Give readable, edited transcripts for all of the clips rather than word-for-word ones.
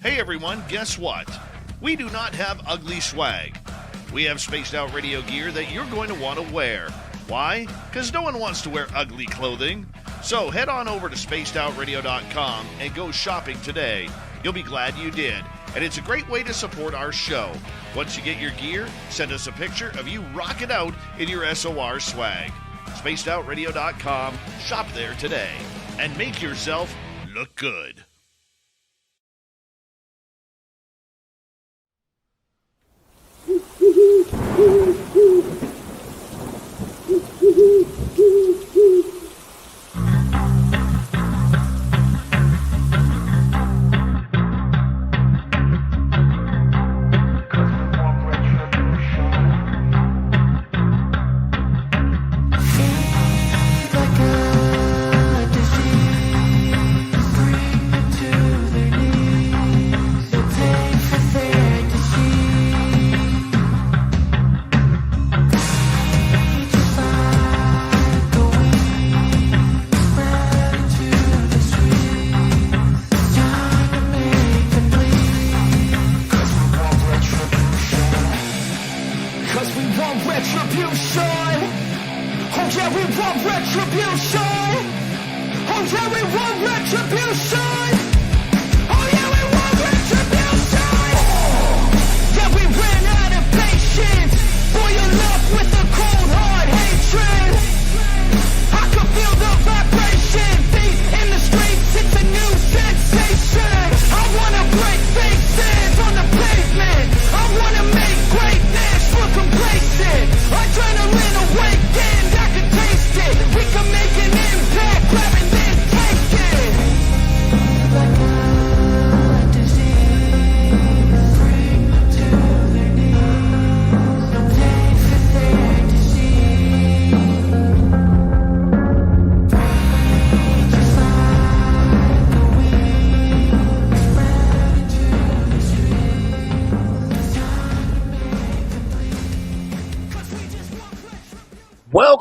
Hey everyone, guess what? We do not have ugly swag. We have spaced out radio gear that you're going to want to wear. Why? Because no one wants to wear ugly clothing. So head on over to spacedoutradio.com and go shopping today. You'll be glad you did. And it's a great way to support our show. Once you get your gear, send us a picture of you rocking out in your SOR swag. spacedoutradio.com, shop there today, and make yourself look good.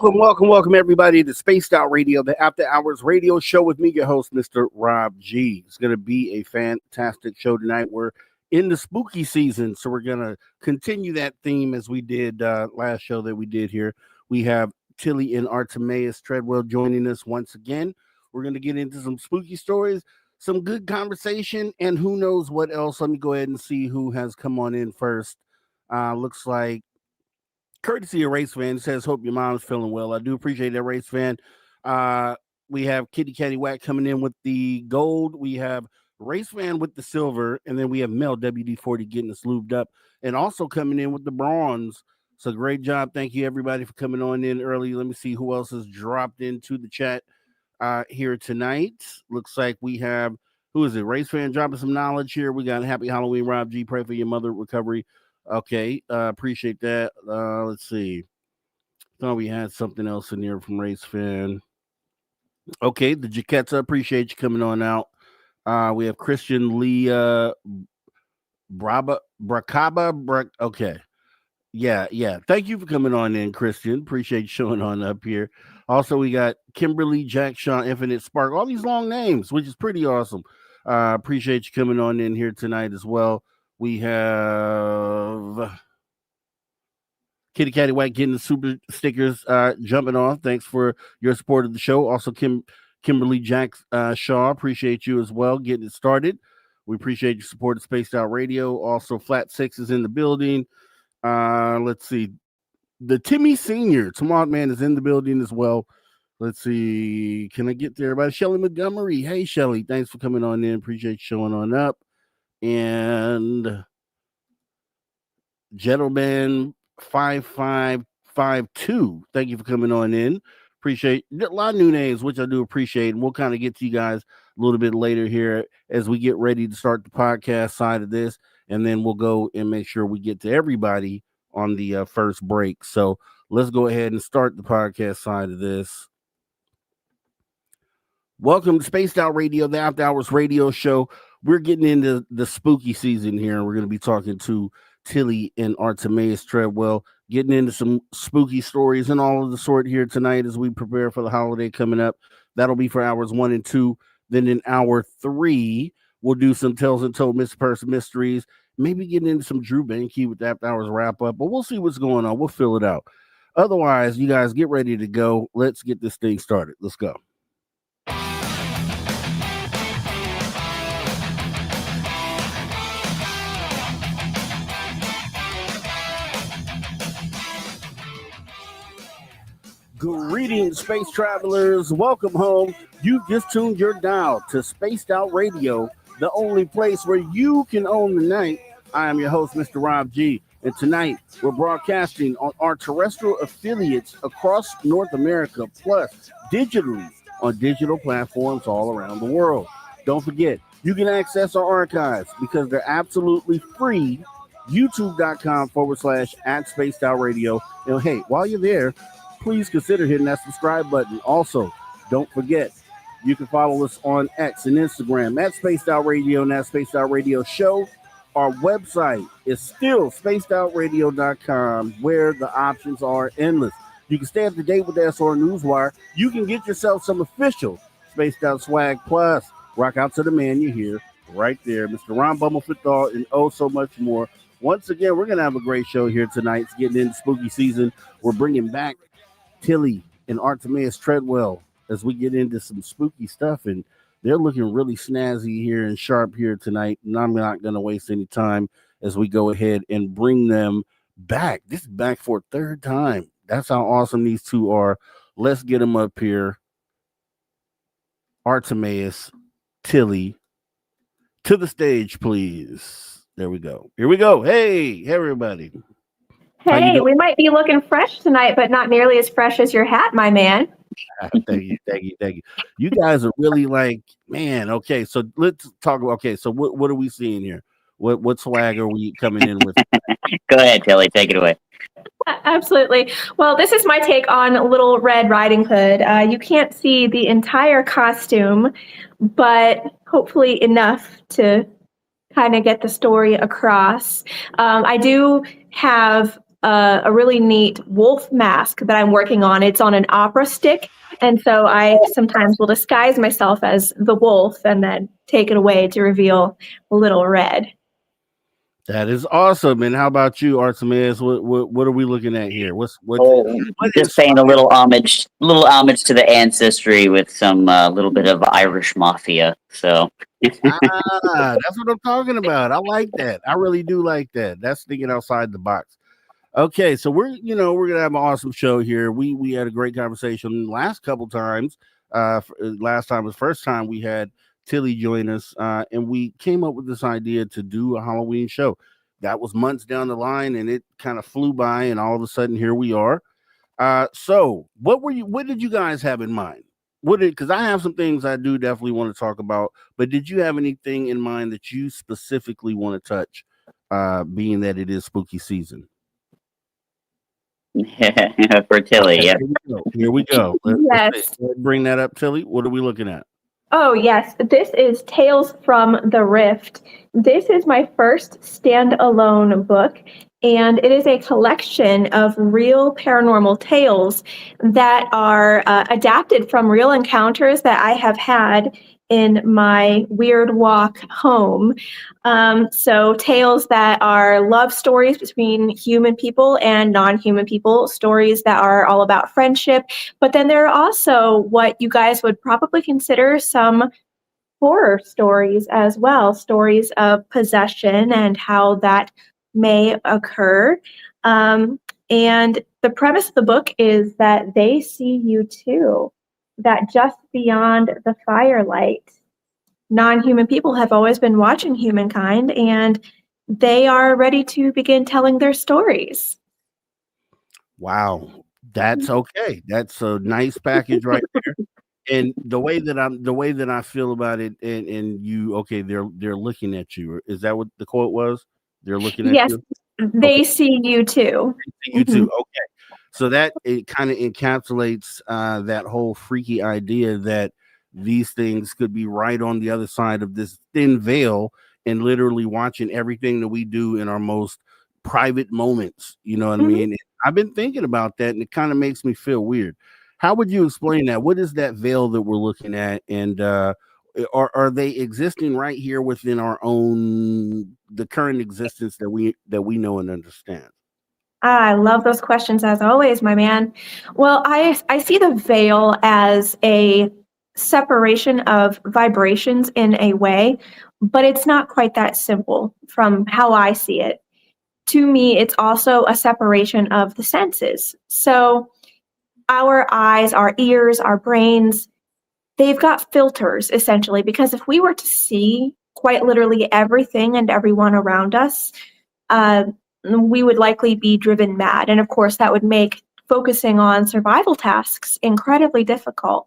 Welcome, everybody, to Spaced Out Radio, the After Hours radio show with me, your host, Mr. Rob G. It's going to be a fantastic show tonight. We're in the spooky season, so we're going to continue that theme as we did last show that we did here. We have Tillie and Artemaeus Treadwell joining us once again. We're going to get into some spooky stories, some good conversation, and who knows what else. Let me go ahead and see who has come on in first. Looks like courtesy of Race Fan says, hope your mom's feeling well. I do appreciate that, Race Fan. We have Kitty Catty Whack coming in with the gold. We have Race Fan with the silver. And then we have Mel WD-40 getting us lubed up. And also coming in with the bronze. So great job. Thank you, everybody, for coming on in early. Let me see who else has dropped into the chat here tonight. Looks like we have, who is it? Race Fan dropping some knowledge here. We got Happy Halloween, Rob G. Pray for your mother recovery. Okay, appreciate that. Let's see. Thought we had something else in here from Race Fan. Okay, the Jaquetta, appreciate you coming on out. We have Christian Lee okay. Yeah. Thank you for coming on in, Christian. Appreciate you showing on up here. Also, we got Kimberly, Jack, Sean, Infinite Spark, all these long names, which is pretty awesome. Appreciate you coming on in here tonight as well. We have Kitty Catty White getting the super stickers jumping off. Thanks for your support of the show. Also, Kimberly Jack Shaw, appreciate you as well getting it started. We appreciate your support of Spaced Out Radio. Also, Flat Six is in the building. Let's see. The Timmy Senior, Tomorrow Man, is in the building as well. Let's see. Can I get there? Everybody? Shelly Montgomery. Hey, Shelly. Thanks for coming on in. Appreciate you showing on up. And Gentleman 5552, thank you for coming on in. Appreciate a lot of new names, which I do appreciate. And we'll kind of get to you guys a little bit later here as we get ready to start the podcast side of this. And then we'll go and make sure we get to everybody on the first break. So let's go ahead and start the podcast side of this. Welcome to Spaced Out Radio, the After Hours radio show. We're getting into the spooky season here, and we're going to be talking to Tillie and Artemaeus Treadwell, getting into some spooky stories and all of the sort here tonight as we prepare for the holiday coming up. That'll be for hours 1 and 2. Then in hour 3, We'll do some Tales and Told Missing Person Mysteries. Maybe get into some Drew Banky with After Hours wrap up, but we'll see what's going on. We'll fill it out. Otherwise, you guys get ready to go. Let's get this thing started. Let's go. Greetings, space travelers. Welcome home. You just tuned your dial to Spaced Out Radio, the only place where you can own the night. I am your host, Mr. Rob G. And tonight, we're broadcasting on our terrestrial affiliates across North America, plus digitally on digital platforms all around the world. Don't forget, you can access our archives because they're absolutely free. YouTube.com/@SpacedOutRadio. And hey, while you're there, please consider hitting that subscribe button. Also, don't forget, you can follow us on X and Instagram at Spaced Out Radio and at Spaced Out Radio Show. Our website is still spacedoutradio.com, where the options are endless. You can stay up to date with the SR Newswire. You can get yourself some official Spaced Out swag. Plus, rock out to the man you hear right there, Mr. Ron Bumblefitthal, and oh so much more. Once again, we're going to have a great show here tonight. It's getting into spooky season. We're bringing back Tillie and Artemaeus Treadwell as we get into some spooky stuff, and they're looking really snazzy here and sharp here tonight, and I'm not going to waste any time as we go ahead and bring them back. This is back for a third time. That's how awesome these two are. Let's get them up here. Artemaeus, Tillie, to the stage, please. There we go. Here we go. Hey, everybody. Hey, we might be looking fresh tonight, but not nearly as fresh as your hat, my man. Thank you. You guys are really like, man, okay, so let's talk about, okay, so what are we seeing here? What swag are we coming in with? Go ahead, Tillie, take it away. Absolutely. Well, this is my take on Little Red Riding Hood. You can't see the entire costume, but hopefully enough to kind of get the story across. I do have a really neat wolf mask that I'm working on. It's on an opera stick, and so I sometimes will disguise myself as the wolf and then take it away to reveal Little Red. That is awesome. And how about you, Artemeus? What are we looking at here? What just paying a little homage to the ancestry with some little bit of Irish mafia. So that's what I'm talking about. I like that. I really do like that. That's thinking outside the box. Okay, so we're gonna have an awesome show here. We had a great conversation last couple times. Last time was first time we had Tillie join us, and we came up with this idea to do a Halloween show. That was months down the line, and it kind of flew by, and all of a sudden here we are. So what did you guys have in mind? Because I have some things I do definitely want to talk about, but did you have anything in mind that you specifically want to touch, being that it is spooky season? For Tillie, yeah. Here we go. Yes. Let's bring that up, Tillie. What are we looking at? Oh, yes. This is Tales from the Rift. This is my first standalone book, and it is a collection of real paranormal tales that are adapted from real encounters that I have had in my weird walk home. So tales that are love stories between human people and non-human people, stories that are all about friendship, but then there are also what you guys would probably consider some horror stories as well, stories of possession and how that may occur. And the premise of the book is that they see you too, that just beyond the firelight, non-human people have always been watching humankind, and they are ready to begin telling their stories. Wow, that's okay. That's a nice package right there. And the way that I feel about it, and you, okay, they're looking at you. Is that what the quote was? They're looking at you. Yes, they see you too. They see you too. Okay. So that it kind of encapsulates that whole freaky idea that these things could be right on the other side of this thin veil and literally watching everything that we do in our most private moments. You know what I mean? I've been thinking about that, and it kind of makes me feel weird. How would you explain that? What is that veil that we're looking at? And are they existing right here within the current existence that we know and understand? I love those questions as always, my man. Well, I see the veil as a separation of vibrations in a way, but it's not quite that simple from how I see it. To me, it's also a separation of the senses. So our eyes, our ears, our brains, they've got filters essentially, because if we were to see quite literally everything and everyone around us, we would likely be driven mad. And of course, that would make focusing on survival tasks incredibly difficult.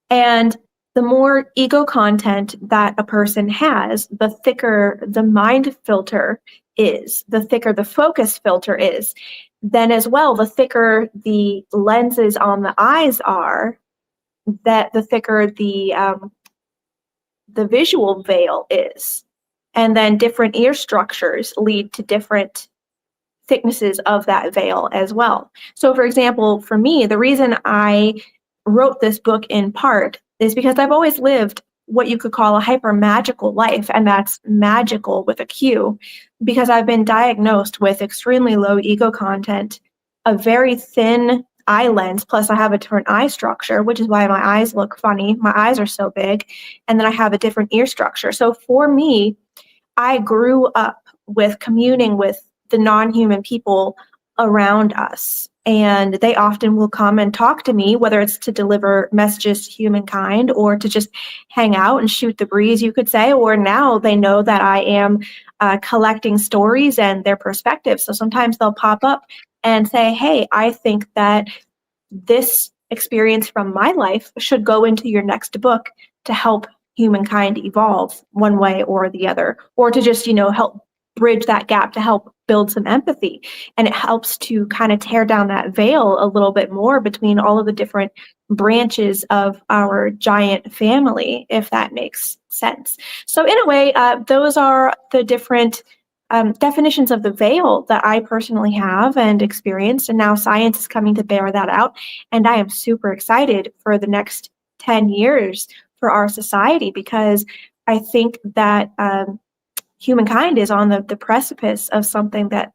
And the more ego content that a person has, the thicker the mind filter is, the thicker the focus filter is. Then as well, the thicker the lenses on the eyes are, that the thicker the visual veil is. And then different ear structures lead to different thicknesses of that veil as well. So for example, for me, the reason I wrote this book in part is because I've always lived what you could call a hyper magical life, and that's magical with a Q, because I've been diagnosed with extremely low ego content, a very thin eye lens, plus I have a different eye structure, which is why my eyes look funny. My eyes are so big, and then I have a different ear structure. So for me, I grew up with communing with the non-human people around us. And they often will come and talk to me, whether it's to deliver messages to humankind or to just hang out and shoot the breeze, you could say. Or now they know that I am collecting stories and their perspectives. So sometimes they'll pop up and say, hey, I think that this experience from my life should go into your next book to help humankind evolve one way or the other, or to just, help bridge that gap, to help build some empathy. And it helps to kind of tear down that veil a little bit more between all of the different branches of our giant family, if that makes sense. So in a way, those are the different definitions of the veil that I personally have and experienced. And now science is coming to bear that out. And I am super excited for the next 10 years for our society, because I think that humankind is on the precipice of something that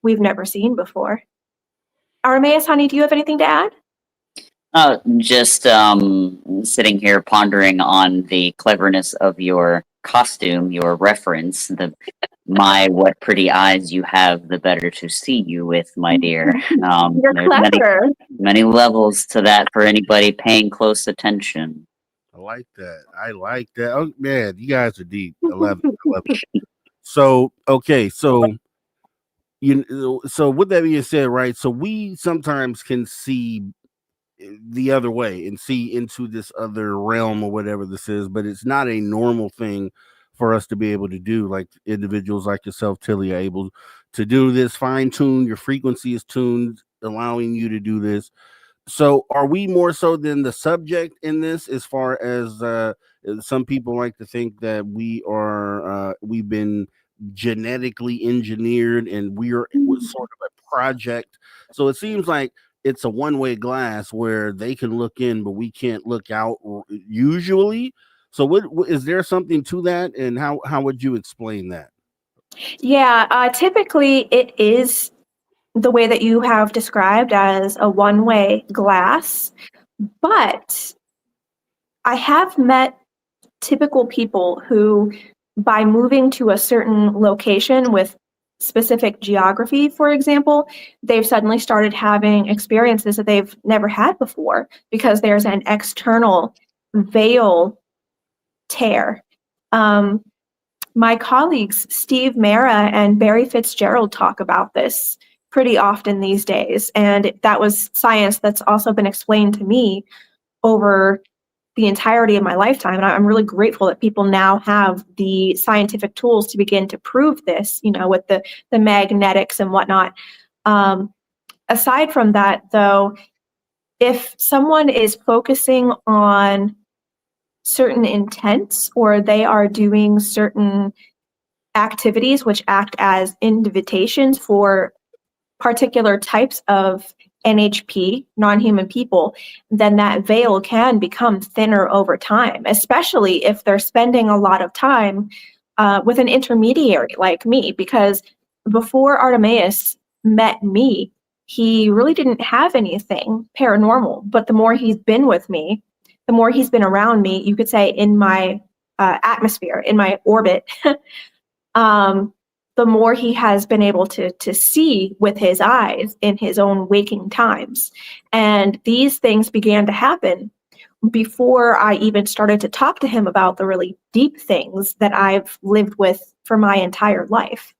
we've never seen before. Artemaeus, honey, do you have anything to add? Just sitting here pondering on the cleverness of your costume, your reference, what pretty eyes you have, the better to see you with, my dear. You're clever. Many levels to that for anybody paying close attention. I like that. Oh man, you guys are deep. I love it. So okay, so with that being said, right? So we sometimes can see the other way and see into this other realm or whatever this is, but it's not a normal thing for us to be able to do. Like individuals like yourself, Tillie, are able to do this. Fine tune, your frequency is tuned, allowing you to do this. So are we more so than the subject in this, as far as some people like to think that we've been genetically engineered and we're sort of a project? So it seems like it's a one-way glass where they can look in, but we can't look out usually. So what is there something to that, and how would you explain that? Yeah, typically it is the way that you have described as a one-way glass, but I have met typical people who, by moving to a certain location with specific geography, for example, they've suddenly started having experiences that they've never had before because there's an external veil tear. My colleagues, Steve Mara and Barry Fitzgerald, talk about this pretty often these days. And that was science that's also been explained to me over the entirety of my lifetime. And I'm really grateful that people now have the scientific tools to begin to prove this, with the magnetics and whatnot. Aside from that, though, if someone is focusing on certain intents, or they are doing certain activities which act as invitations for particular types of NHP, non-human people, then that veil can become thinner over time, especially if they're spending a lot of time with an intermediary like me. Because before Artemeus met me, he really didn't have anything paranormal. But the more he's been with me, the more he's been around me, you could say in my atmosphere, in my orbit, the more he has been able to see with his eyes in his own waking times. And these things began to happen before I even started to talk to him about the really deep things that I've lived with for my entire life.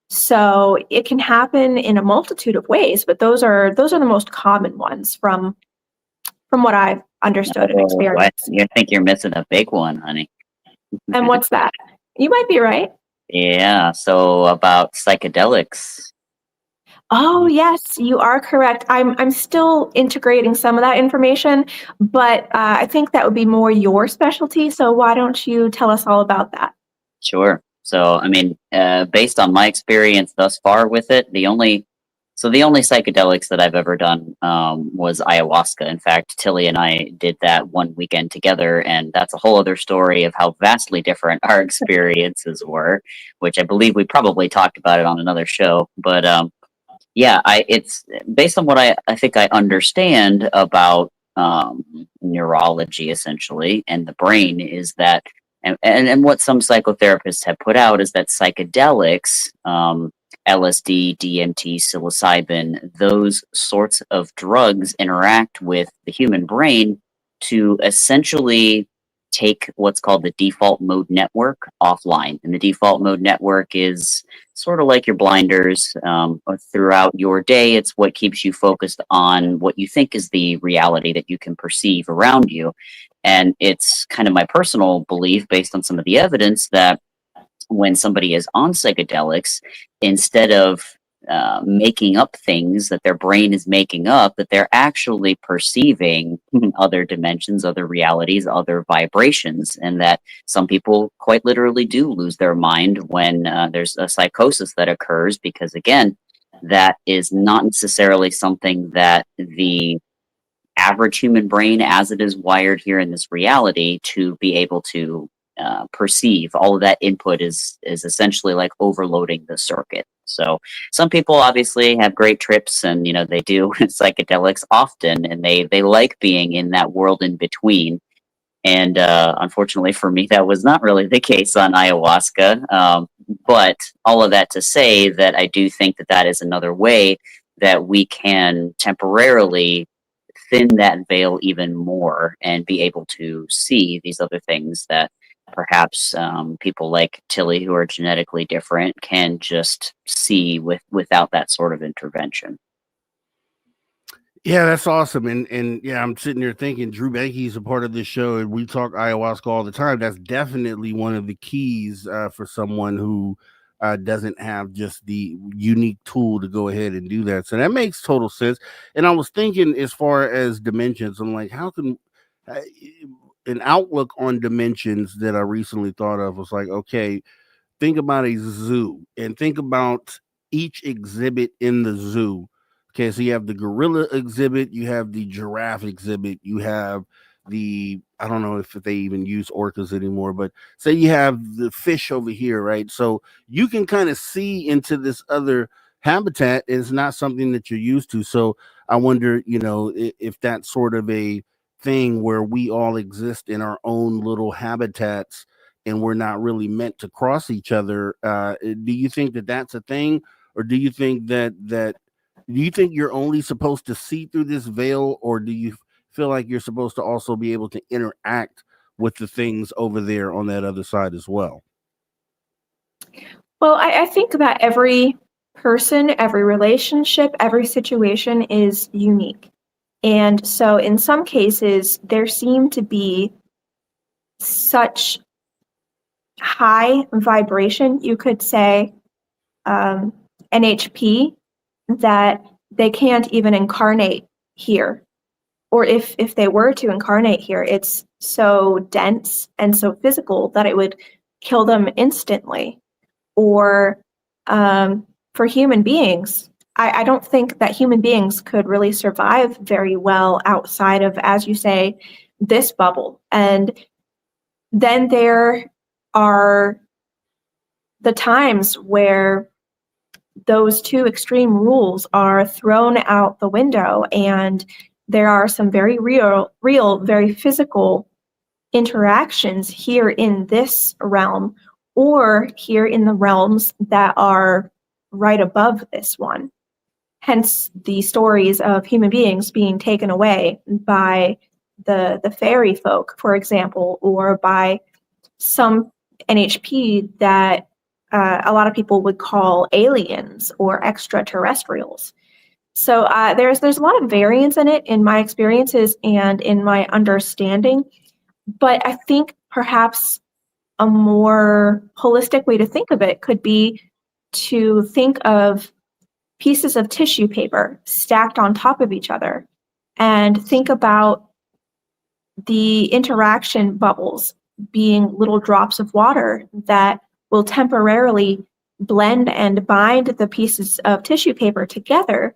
So it can happen in a multitude of ways, but those are the most common ones from what I've understood and experienced. You think you're missing a big one, honey. And what's that? You might be right. Yeah, so about psychedelics. Oh, yes, you are correct. I'm still integrating some of that information, but I think that would be more your specialty. So why don't you tell us all about that? Sure. So, I mean, based on my experience thus far with it, the only psychedelics that I've ever done was ayahuasca. In fact, Tillie and I did that one weekend together, and that's a whole other story of how vastly different our experiences were, which I believe we probably talked about it on another show. But yeah, it's based on what I think I understand about neurology, essentially, and the brain is that, and what some psychotherapists have put out is that psychedelics, LSD, DMT, psilocybin, those sorts of drugs interact with the human brain to essentially take what's called the default mode network offline. And the default mode network is sort of like your blinders. Throughout your day, it's what keeps you focused on what you think is the reality that you can perceive around you. And it's kind of my personal belief, based on some of the evidence, that when somebody is on psychedelics, instead of making up things that their brain is making up, that they're actually perceiving other dimensions, other realities, other vibrations, and that some people quite literally do lose their mind when there's a psychosis that occurs, because again, that is not necessarily something that the average human brain, as it is wired here in this reality, to be able to perceive. All of that input is essentially like overloading the circuit. So some people obviously have great trips, and they do psychedelics often, and they like being in that world in between. And unfortunately for me, that was not really the case on ayahuasca. But all of that to say that I do think that is another way that we can temporarily thin that veil even more and be able to see these other things that perhaps people like Tillie, who are genetically different, can just see without that sort of intervention. Yeah, that's awesome. And yeah, I'm sitting there thinking Drew Beke's a part of this show, and we talk ayahuasca all the time. That's definitely one of the keys for someone who doesn't have just the unique tool to go ahead and do that. So that makes total sense. And I was thinking, as far as dimensions, I'm like, how can an outlook on dimensions that I recently thought of was like, okay, think about a zoo and think about each exhibit in the zoo. Okay, so you have the gorilla exhibit, you have the giraffe exhibit, you have I don't know if they even use orcas anymore, but say you have the fish over here, right? So you can kind of see into this other habitat. It's not something that you're used to. So I wonder, if that's sort of a thing where we all exist in our own little habitats and we're not really meant to cross each other. Do you think that that's a thing, or do you think do you think you're only supposed to see through this veil, or do you feel like you're supposed to also be able to interact with the things over there on that other side as well? Well, I think that every person, every relationship, every situation is unique. And so in some cases, there seem to be such high vibration, you could say, NHP, that they can't even incarnate here. Or if they were to incarnate here, it's so dense and so physical that it would kill them instantly. Or for human beings, I don't think that human beings could really survive very well outside of, as you say, this bubble. And then there are the times where those two extreme rules are thrown out the window, and there are some very real, very physical interactions here in this realm or here in the realms that are right above this one. Hence the stories of human beings being taken away by the fairy folk, for example, or by some NHP that a lot of people would call aliens or extraterrestrials. So there's a lot of variance in it in my experiences and in my understanding. But I think perhaps a more holistic way to think of it could be to think of pieces of tissue paper stacked on top of each other and think about the interaction bubbles being little drops of water that will temporarily blend and bind the pieces of tissue paper together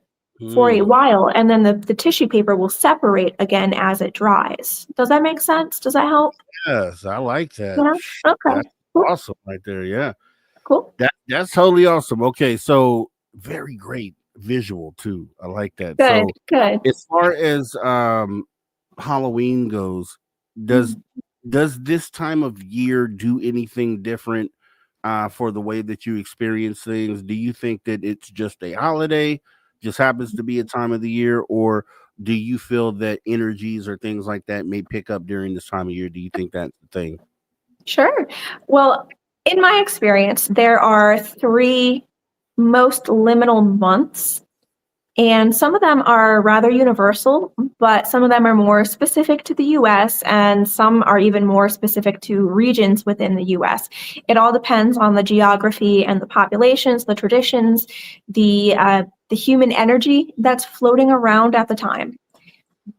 for a while, and then the tissue paper will separate again as it dries. Does that make sense? Does that help? Yes, I like that. Yeah. Okay. That's Cool. awesome right there. Yeah. Cool. That's totally awesome. Okay, so very great visual too. I like that. Good. So Good. as far as Halloween goes, does this time of year do anything different for the way that you experience things? Do you think that it's just a holiday, just happens to be a time of the year, or do you feel that energies or things like that may pick up during this time of year? Do you think that's the thing? Sure. Well, in my experience, there are 3 most liminal months, and some of them are rather universal, but some of them are more specific to the US, and some are even more specific to regions within the US. It all depends on the geography and the populations, the traditions, the human energy that's floating around at the time.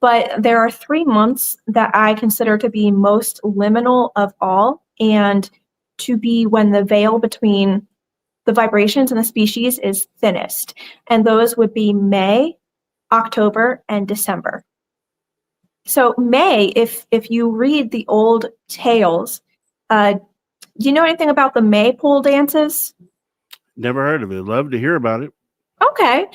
But there are 3 months that I consider to be most liminal of all, and to be when the veil between the vibrations and the species is thinnest. And those would be May, October, and December. So May, if you read the old tales, do you know anything about the maypole dances? Never heard of it. Love to hear about it. Okay.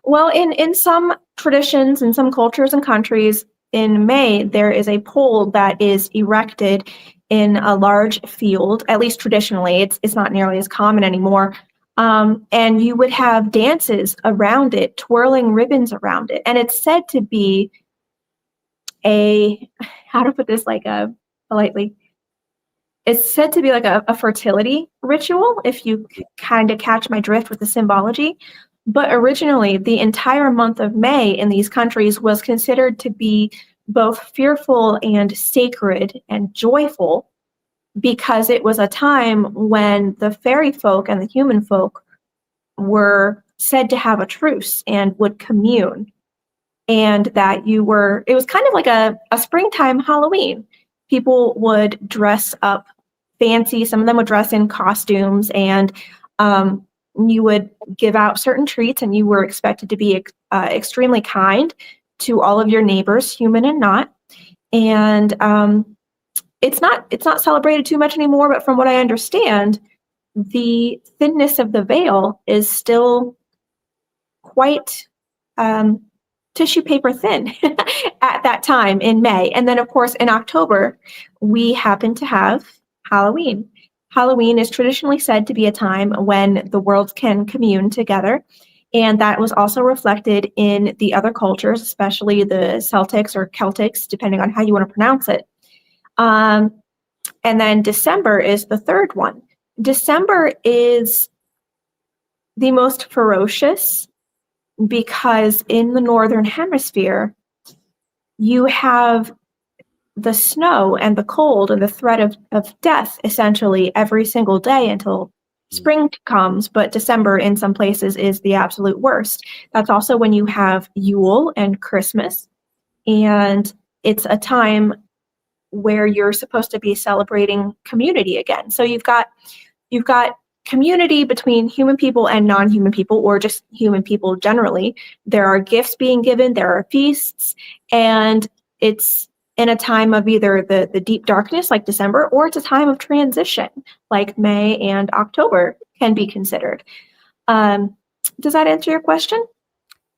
Well, in some traditions, in some cultures and countries, in May, there is a pole that is erected in a large field, at least traditionally. It's not nearly as common anymore. And you would have dances around it, twirling ribbons around it. And it's said to be how to put this politely, it's said to be like a fertility ritual, if you kind of catch my drift with the symbology. But originally, the entire month of May in these countries was considered to be both fearful and sacred and joyful, because it was a time when the fairy folk and the human folk were said to have a truce and would commune. And that it was kind of like a springtime Halloween. People would dress up fancy. Some of them would dress in costumes, and you would give out certain treats, and you were expected to be extremely kind to all of your neighbors, human and not. And it's not celebrated too much anymore, but from what I understand, the thinness of the veil is still quite tissue paper thin at that time in May. And then, of course, in October, we happen to have Halloween. Halloween is traditionally said to be a time when the worlds can commune together. And that was also reflected in the other cultures, especially the Celtics or Celtics, depending on how you want to pronounce it. And then December is the third one. December is the most ferocious because in the Northern Hemisphere, you have the snow and the cold and the threat of death essentially every single day until spring comes. But December in some places is the absolute worst. That's also when you have Yule and Christmas. And it's a time where you're supposed to be celebrating community again. So you've got community between human people and non-human people, or just human people generally. There are gifts being given, there are feasts, and it's in a time of either the deep darkness like December, or it's a time of transition like May and October can be considered. Does that answer your question?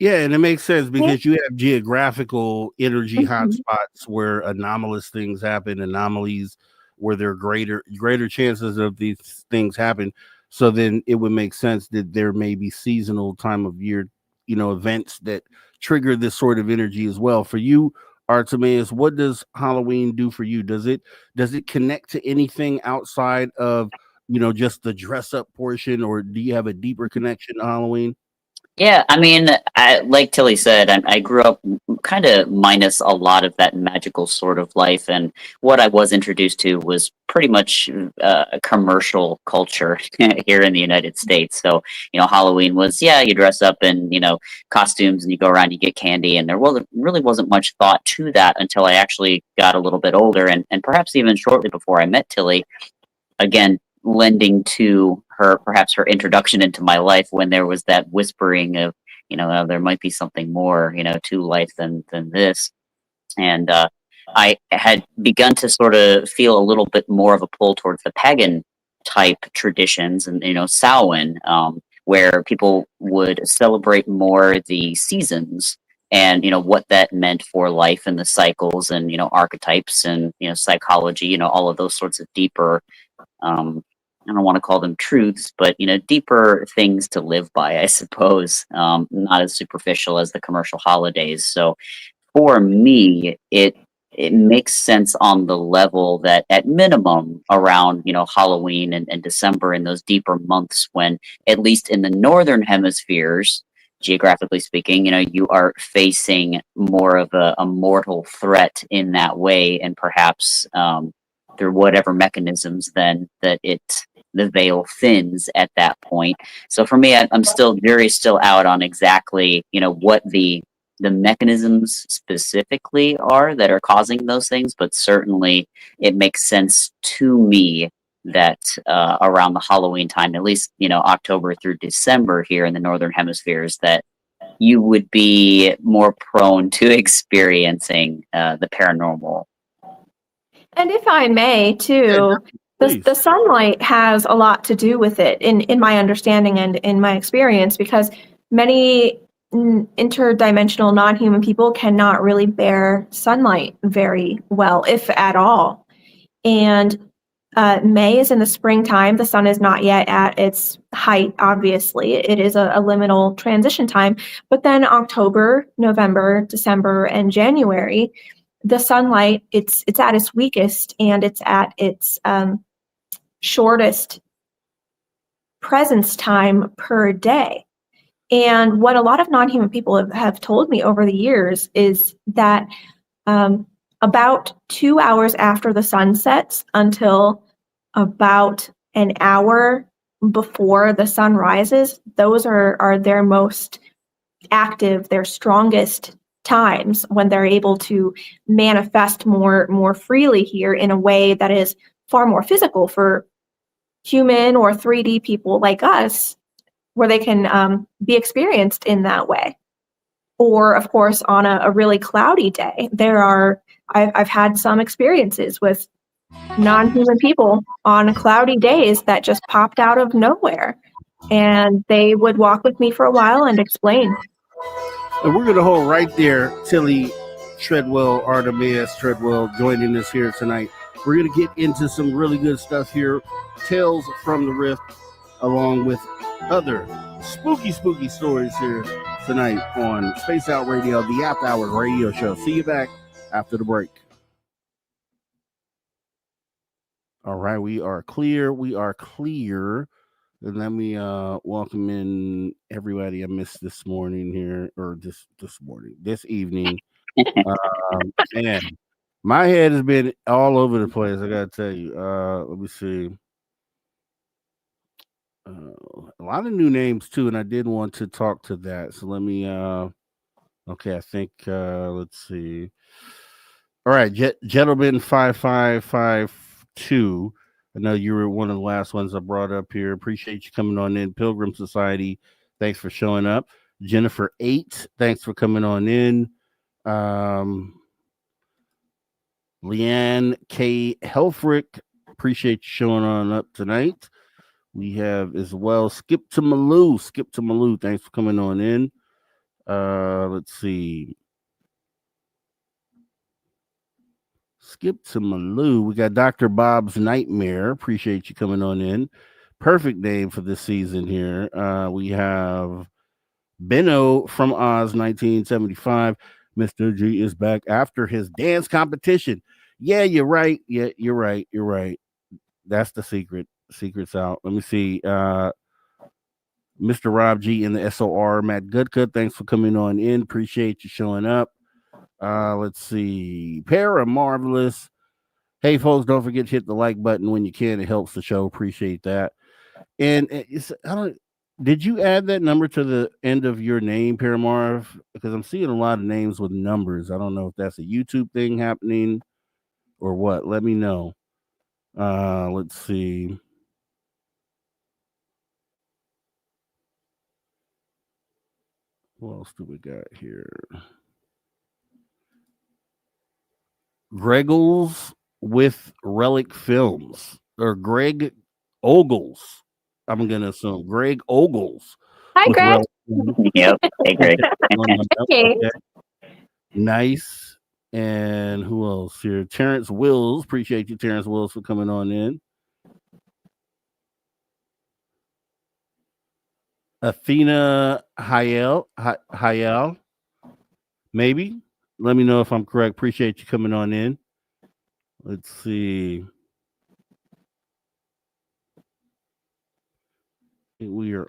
Yeah, and it makes sense because you have geographical energy Mhm. hotspots where anomalous things happen, anomalies where there are greater chances of these things happen. So then it would make sense that there may be seasonal time of year, events that trigger this sort of energy as well. For you, Artemaeus, what does Halloween do for you? Does it connect to anything outside of just the dress up portion, or do you have a deeper connection to Halloween? Yeah, I mean, like Tilly said, I grew up kind of minus a lot of that magical sort of life, and what I was introduced to was pretty much a commercial culture here in the United States. So, Halloween was, yeah, you dress up in, costumes and you go around, you get candy, and there really wasn't much thought to that until I actually got a little bit older, and perhaps even shortly before I met Tilly. Again, lending to her, perhaps her introduction into my life, when there was that whispering of, there might be something more, to life than this. And I had begun to sort of feel a little bit more of a pull towards the pagan type traditions, and Samhain, where people would celebrate more the seasons, and what that meant for life and the cycles, and archetypes, and psychology, all of those sorts of deeper, I don't want to call them truths, but deeper things to live by, I suppose. Not as superficial as the commercial holidays. So for me, it makes sense on the level that, at minimum, around Halloween and December, in those deeper months, when, at least in the northern hemispheres, geographically speaking, you are facing more of a mortal threat in that way, and perhaps through whatever mechanisms then that the veil thins at that point. So for me, I'm still out on exactly what the mechanisms specifically are that are causing those things, but certainly it makes sense to me that around the Halloween time, at least October through December here in the northern hemispheres, that you would be more prone to experiencing the paranormal. And if I may, too, the sunlight has a lot to do with it, in my understanding and in my experience, because many interdimensional non-human people cannot really bear sunlight very well, if at all. And May is in the springtime. The sun is not yet at its height, obviously. It is a liminal transition time. But then October, November, December, and January, the sunlight, it's at its weakest, and it's at its shortest presence time per day. And what a lot of non-human people have told me over the years is that about 2 hours after the sun sets until about an hour before the sun rises, those are their most active, their strongest times, when they're able to manifest more freely here in a way that is far more physical for human or 3D people like us, where they can be experienced in that way. Or, of course, on a really cloudy day, I've had some experiences with non-human people on cloudy days that just popped out of nowhere, and they would walk with me for a while and explain. And we're going to hold right there. Tillie Treadwell, Artemaeus Treadwell, joining us here tonight. We're going to get into some really good stuff here. Tales from the Rift, along with other spooky stories here tonight on Space Out Radio, the After Hours radio show. See you back after the break. All right, we are clear. And let me welcome in everybody I missed this morning here, or this evening. Man, my head has been all over the place, I gotta tell you. Let me see. A lot of new names too, and I did want to talk to that. So let me okay, I think let's see. All right, Gentleman 5552. I know you were one of the last ones I brought up here. Appreciate you coming on in. Pilgrim Society, thanks for showing up. Jennifer 8, thanks for coming on in. Leanne K. Helfrich, appreciate you showing on up tonight. We have as well Skip to Malou. Skip to Malou, thanks for coming on in. Let's see. Skip to Malou. We got Dr. Bob's Nightmare. Appreciate you coming on in. Perfect name for this season here. We have Benno from Oz 1975. Mr. G is back after his dance competition. Yeah, you're right. Yeah, you're right. You're right. That's the secret. Secret's out. Let me see. Mr. Rob G in the SOR. Matt Goodcut, thanks for coming on in. Appreciate you showing up. Let's see. Para Marvelous. Hey, folks, don't forget to hit the like button when you can. It helps the show. Appreciate that. And did you add that number to the end of your name, Paramarv? Because I'm seeing a lot of names with numbers. I don't know if that's a YouTube thing happening or what. Let me know. Let's see. What else do we got here? Greggles with Relic Films, or Greg Ogles. I'm going to assume Greg Ogles. Hi, Greg. Yep. Hey, Greg. Okay. Nice. And who else here? Terrence Wills. Appreciate you, Terrence Wills, for coming on in. Athena Hayel. Maybe. Let me know if I'm correct. Appreciate you coming on in. Let's see. We are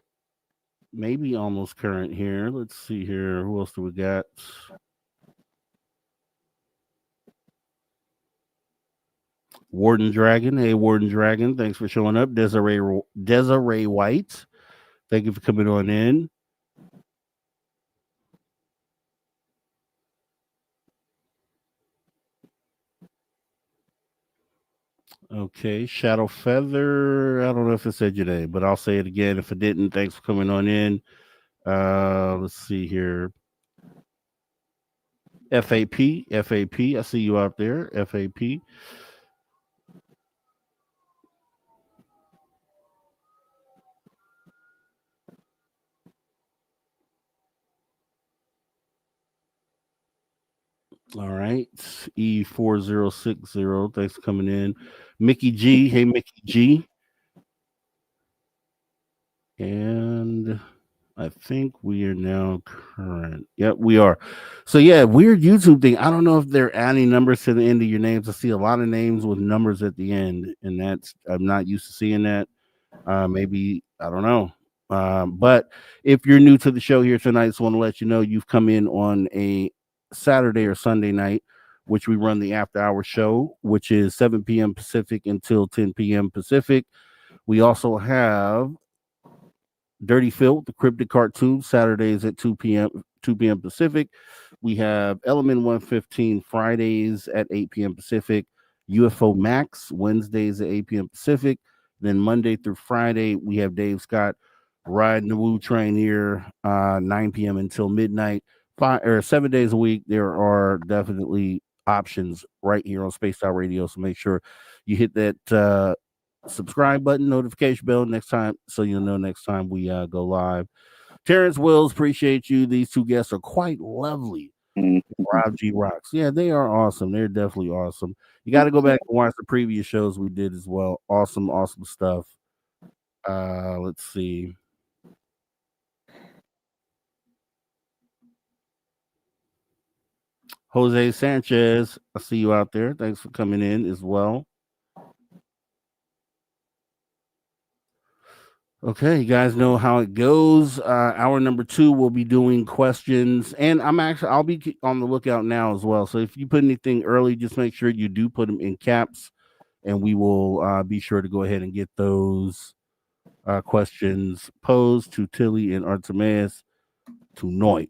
maybe almost current here. Let's see here. Who else do we got? Warden Dragon. Hey, Warden Dragon. Thanks for showing up. Desiree White. Thank you for coming on in. Okay, Shadow Feather. I don't know if it said your name, but I'll say it again if it didn't. Thanks for coming on in. Let's see here. FAP. I see you out there. FAP. All right. E4060. Thanks for coming in. Mickey G. Hey, Mickey G. And I think we are now current. Yep, we are. So yeah, weird YouTube thing. I don't know if they're adding numbers to the end of your names. I see a lot of names with numbers at the end, and I'm not used to seeing that. Maybe I don't know. But if you're new to the show here tonight, I just want to let you know you've come in on a Saturday or Sunday night, which we run the after hour show, which is 7 p.m. Pacific until 10 p.m. Pacific. We also have Dirty Phil, the cryptic cartoon, Saturdays at 2 p.m. Pacific. We have Element 115 Fridays at 8 p.m. Pacific. UFO Max Wednesdays at 8 p.m. Pacific. Then Monday through Friday, we have Dave Scott riding the Woo Train here, 9 p.m. until midnight. 7 days a week. There are definitely options right here on Spaced Out Radio. So make sure you hit that subscribe button, notification bell next time, so you'll know next time we go live. Terrence Wills, appreciate you. These two guests are quite lovely. Rob G rocks. Yeah, they are awesome. They're definitely awesome. You got to go back and watch the previous shows we did as well. Awesome stuff. Let's see. Jose Sanchez, I see you out there. Thanks for coming in as well. Okay, you guys know how it goes. Hour number 2, we'll be doing questions, and I'll be on the lookout now as well. So if you put anything early, just make sure you do put them in caps, and we will be sure to go ahead and get those questions posed to Tillie and Artemaeus tonight.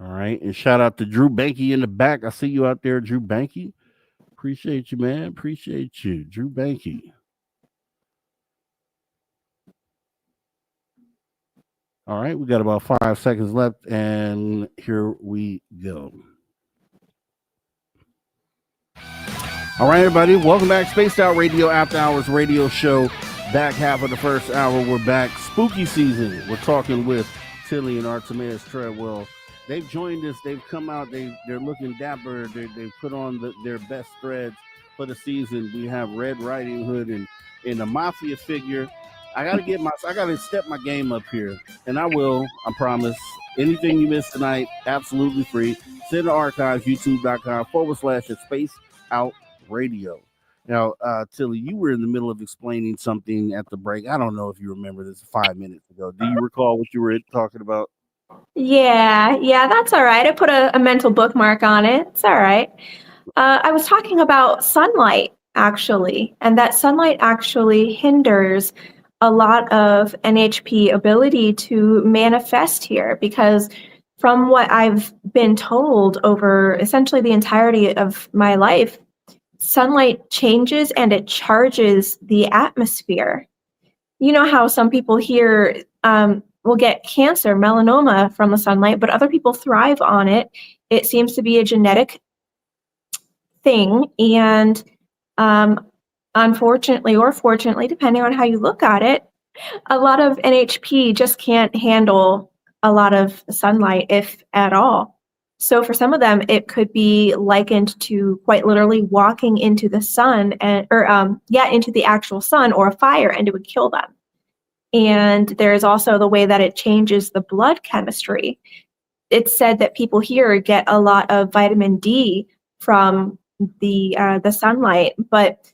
All right. And shout out to Drew Banky in the back. I see you out there, Drew Banky. Appreciate you, man. Appreciate you, Drew Banky. All right. We got about 5 seconds left, and here we go. All right, everybody. Welcome back. Spaced Out Radio After Hours Radio Show. Back half of the first hour. We're back. Spooky season. We're talking with Tillie and Artemaeus Treadwell. They've joined us. They've come out. They're looking dapper. They've put on their best threads for the season. We have Red Riding Hood and a mafia figure. I gotta step my game up here, and I will. I promise. Anything you missed tonight, absolutely free. Send the archives, youtube.com/Space Out Radio. Now, Tillie, you were in the middle of explaining something at the break. I don't know if you remember this 5 minutes ago. Do you recall what you were talking about? Yeah, that's all right. I put a mental bookmark on it. It's all right. I was talking about sunlight, actually, and that sunlight actually hinders a lot of NHP ability to manifest here, because from what I've been told over essentially the entirety of my life, sunlight changes and it charges the atmosphere. You know how some people here will get cancer, melanoma from the sunlight, but other people thrive on it. It seems to be a genetic thing. And unfortunately or fortunately, depending on how you look at it, a lot of NHP just can't handle a lot of sunlight, if at all. So for some of them, it could be likened to quite literally walking into the sun into the actual sun or a fire, and it would kill them. And there's also the way that it changes the blood chemistry. It's said that people here get a lot of vitamin D from the sunlight, but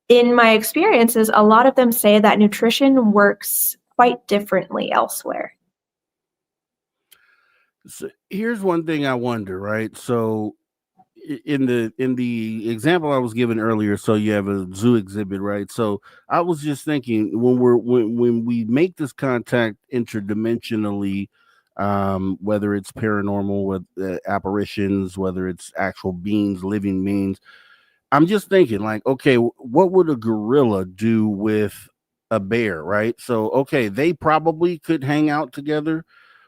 in my experiences, a lot of them say that nutrition works quite differently elsewhere. So here's one thing I wonder, right? So in the example I was given earlier, so you have a zoo exhibit, right? So I was just thinking, when we make this contact interdimensionally, whether it's paranormal, with apparitions, whether it's actual beings, living beings, I'm just thinking, like, okay, what would a gorilla do with a bear, right? So okay, they probably could hang out together.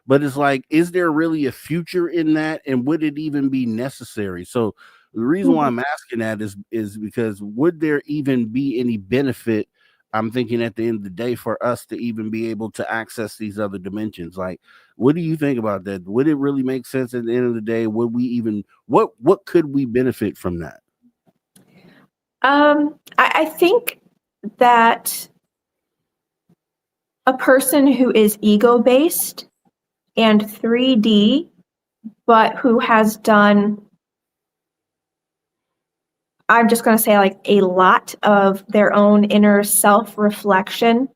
But it's like, is there really a future in that? And would it even be necessary? So the reason why I'm asking that is because would there even be any benefit, I'm thinking at the end of the day, for us to even be able to access these other dimensions? Like, what do you think about that? Would it really make sense at the end of the day? Would we even, what could we benefit from that? I think that a person who is ego-based and 3D, but who has done, I'm just going to say, like, a lot of their own inner self-reflection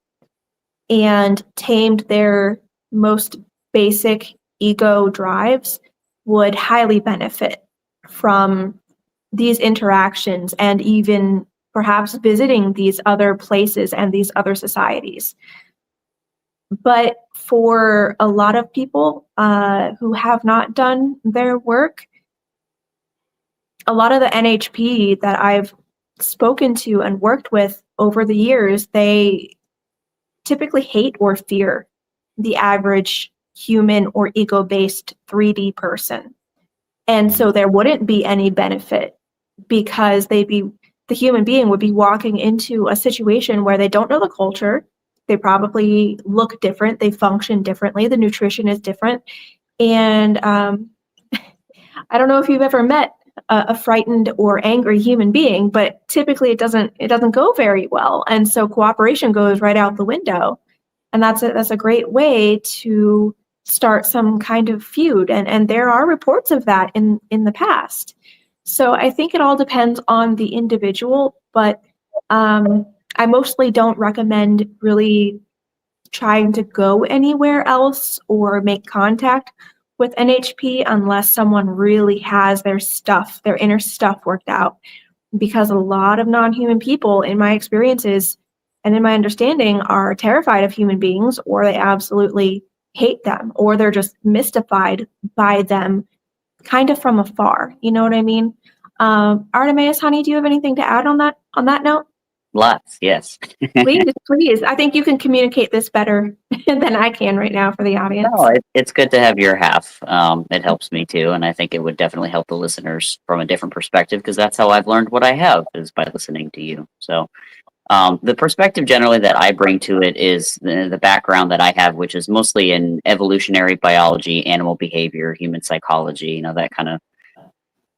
and tamed their most basic ego drives would highly benefit from these interactions and even perhaps visiting these other places and these other societies. But for a lot of people who have not done their work, a lot of the NHP that I've spoken to and worked with over the years, they typically hate or fear the average human or ego-based 3D person. And so there wouldn't be any benefit, because the human being would be walking into a situation where they don't know the culture. They probably look different. They function differently. The nutrition is different. And I don't know if you've ever met a frightened or angry human being, but typically it doesn't go very well. And so cooperation goes right out the window. And that's a great way to start some kind of feud. And there are reports of that in the past. So I think it all depends on the individual, but I mostly don't recommend really trying to go anywhere else or make contact with NHP unless someone really has their inner stuff worked out. Because a lot of non-human people, in my experiences and in my understanding, are terrified of human beings, or they absolutely hate them, or they're just mystified by them kind of from afar. You know what I mean? Artemeus, honey, do you have anything to add on that note? Lots, yes. Please. I think you can communicate this better than I can right now for the audience. No, it's good to have your half. It helps me too, and I think it would definitely help the listeners from a different perspective, because that's how I've learned what I have, is by listening to you. So the perspective generally that I bring to it is the background that I have, which is mostly in evolutionary biology, animal behavior, human psychology, that kind of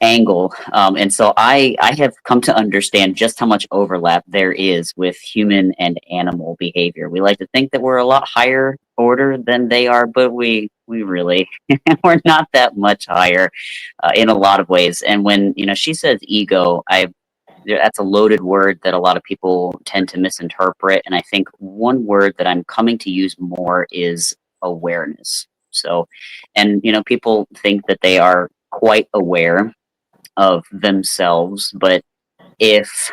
angle. And so I have come to understand just how much overlap there is with human and animal behavior. We like to think that we're a lot higher order than they are, but we really, we're not that much higher in a lot of ways. And when, she says ego, that's a loaded word that a lot of people tend to misinterpret. And I think one word that I'm coming to use more is awareness. So, and, people think that they are quite aware of themselves, but if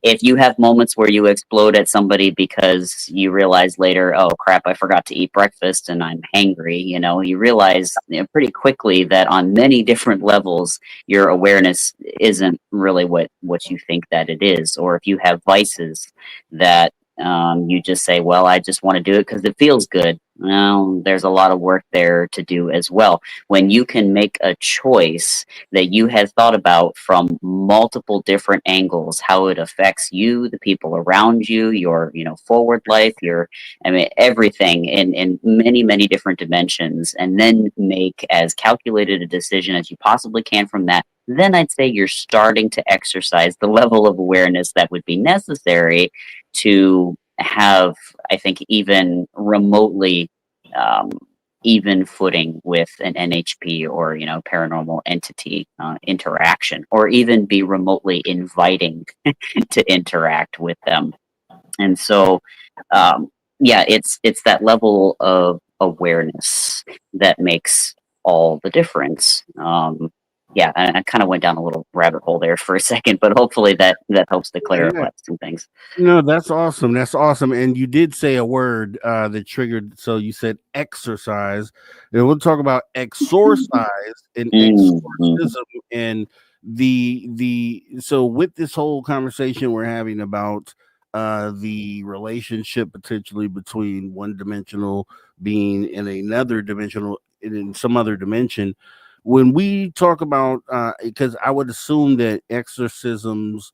you have moments where you explode at somebody because you realize later, oh crap, I forgot to eat breakfast and I'm hangry, you realize pretty quickly that on many different levels your awareness isn't really what you think that it is. Or if you have vices that you just say, well, I just want to do it because it feels good. Well, there's a lot of work there to do as well. When you can make a choice that you had thought about from multiple different angles, how it affects you, the people around you, your, forward life, everything in many, many different dimensions, and then make as calculated a decision as you possibly can from that, then I'd say you're starting to exercise the level of awareness that would be necessary to have, I think, even remotely even footing with an NHP or, paranormal entity interaction, or even be remotely inviting to interact with them. And so, it's that level of awareness that makes all the difference. I kind of went down a little rabbit hole there for a second, but hopefully that helps to clarify some things. No, that's awesome. That's awesome. And you did say a word that triggered. So you said exercise, and we'll talk about exorcise and exorcism and so with this whole conversation we're having about the relationship potentially between one-dimensional being and another dimensional in some other dimension. When we talk about, because I would assume that exorcisms,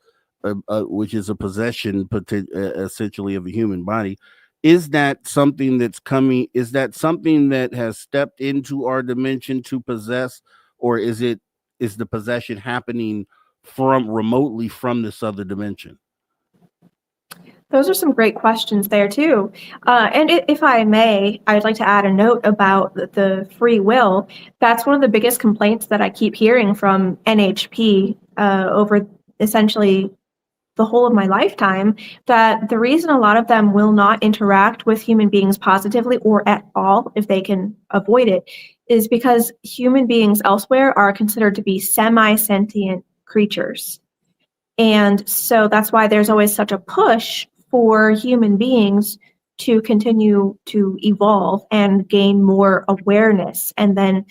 which is a possession essentially of a human body, is that something that's coming? Is that something that has stepped into our dimension to possess, or is the possession happening from remotely from this other dimension? Those are some great questions there too. And if I may, I'd like to add a note about the free will. That's one of the biggest complaints that I keep hearing from NHP over essentially the whole of my lifetime, that the reason a lot of them will not interact with human beings positively or at all, if they can avoid it, is because human beings elsewhere are considered to be semi-sentient creatures. And so that's why there's always such a push for human beings to continue to evolve and gain more awareness, and then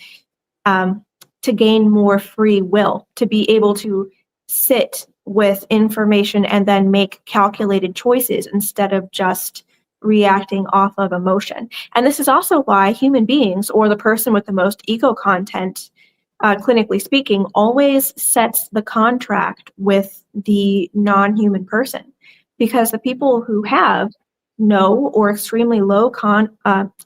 to gain more free will, to be able to sit with information and then make calculated choices instead of just reacting off of emotion. And this is also why human beings, or the person with the most ego content, clinically speaking, always sets the contract with the non-human person. Because the people who have no or extremely low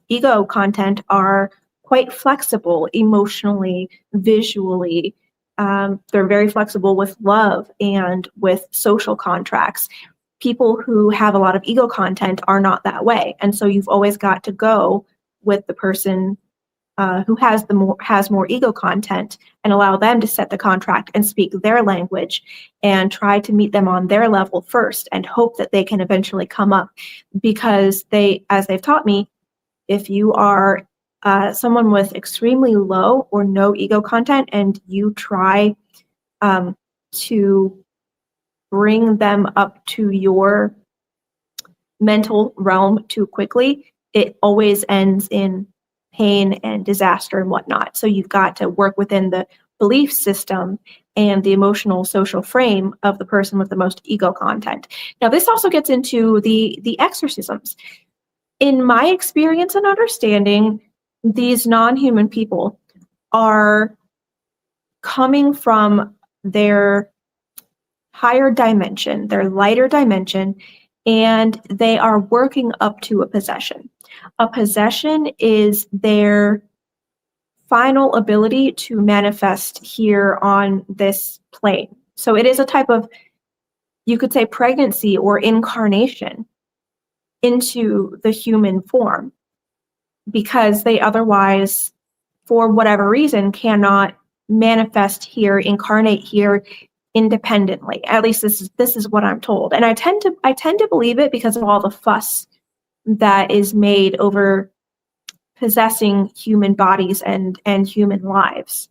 ego content are quite flexible emotionally, visually. They're very flexible with love and with social contracts. People who have a lot of ego content are not that way. And so you've always got to go with the person who has more ego content and allow them to set the contract and speak their language and try to meet them on their level first and hope that they can eventually come up. Because as they've taught me, if you are someone with extremely low or no ego content and you try to bring them up to your mental realm too quickly, it always ends in pain and disaster and whatnot. So you've got to work within the belief system and the emotional social frame of the person with the most ego content. Now, this also gets into the exorcisms. In my experience and understanding, these non-human people are coming from their higher dimension, their lighter dimension, and they are working up to a possession. A possession is their final ability to manifest here on this plane. So it is a type of, you could say, pregnancy or incarnation into the human form, because they otherwise, for whatever reason, cannot manifest here, incarnate here independently. At least this is what I'm told, and I tend to believe it because of all the fuss that is made over possessing human bodies and human lives.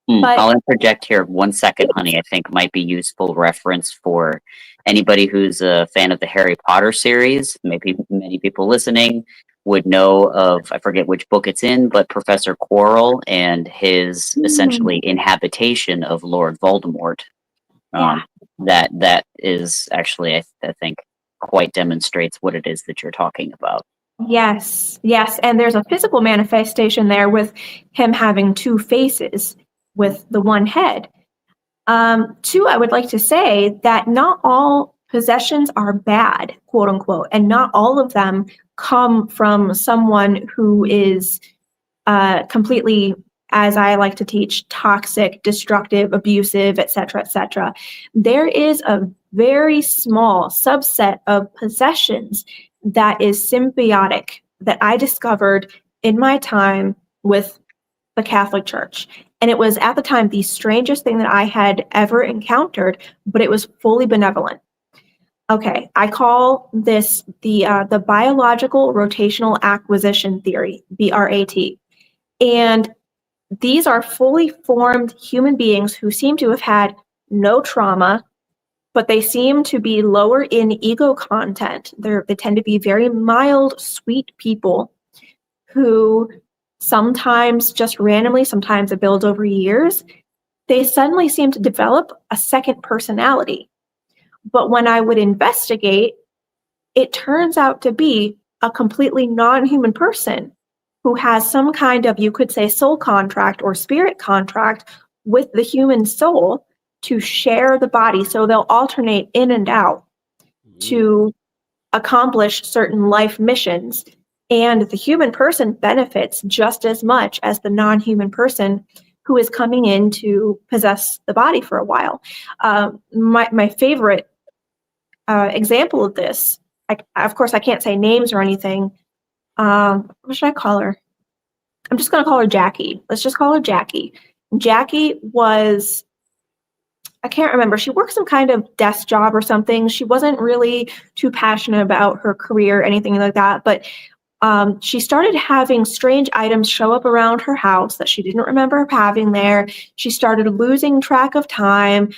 But I'll interject here 1 second, honey. I think might be useful reference for anybody who's a fan of the Harry Potter series. Maybe many people listening would know of, I forget which book it's in, but Professor Quirrell and his essentially inhabitation of Lord Voldemort. That is actually, I think, quite demonstrates what it is that you're talking about. Yes, and there's a physical manifestation there with him having two faces with the one head. Two, I would like to say that not all possessions are bad, quote unquote, and not all of them come from someone who is completely, as I like to teach, toxic, destructive, abusive, etc., etc. There is a very small subset of possessions that is symbiotic that I discovered in my time with the Catholic Church. And it was at the time the strangest thing that I had ever encountered, but it was fully benevolent. Okay, I call this the biological rotational acquisition theory, BRAT. And these are fully formed human beings who seem to have had no trauma, but they seem to be lower in ego content. They tend to be very mild, sweet people who sometimes just randomly, sometimes it builds over years, they suddenly seem to develop a second personality. But when I would investigate, it turns out to be a completely non-human person who has some kind of, you could say, soul contract or spirit contract with the human soul to share the body. So they'll alternate in and out to accomplish certain life missions. And the human person benefits just as much as the non-human person who is coming in to possess the body for a while. My favorite example of this, of course, I can't say names or anything. What should I call her? I'm just going to call her Jackie. Let's just call her Jackie. Jackie was, I can't remember, she worked some kind of desk job or something. She wasn't really too passionate about her career or anything like that, but she started having strange items show up around her house that she didn't remember having there. She started losing track of time.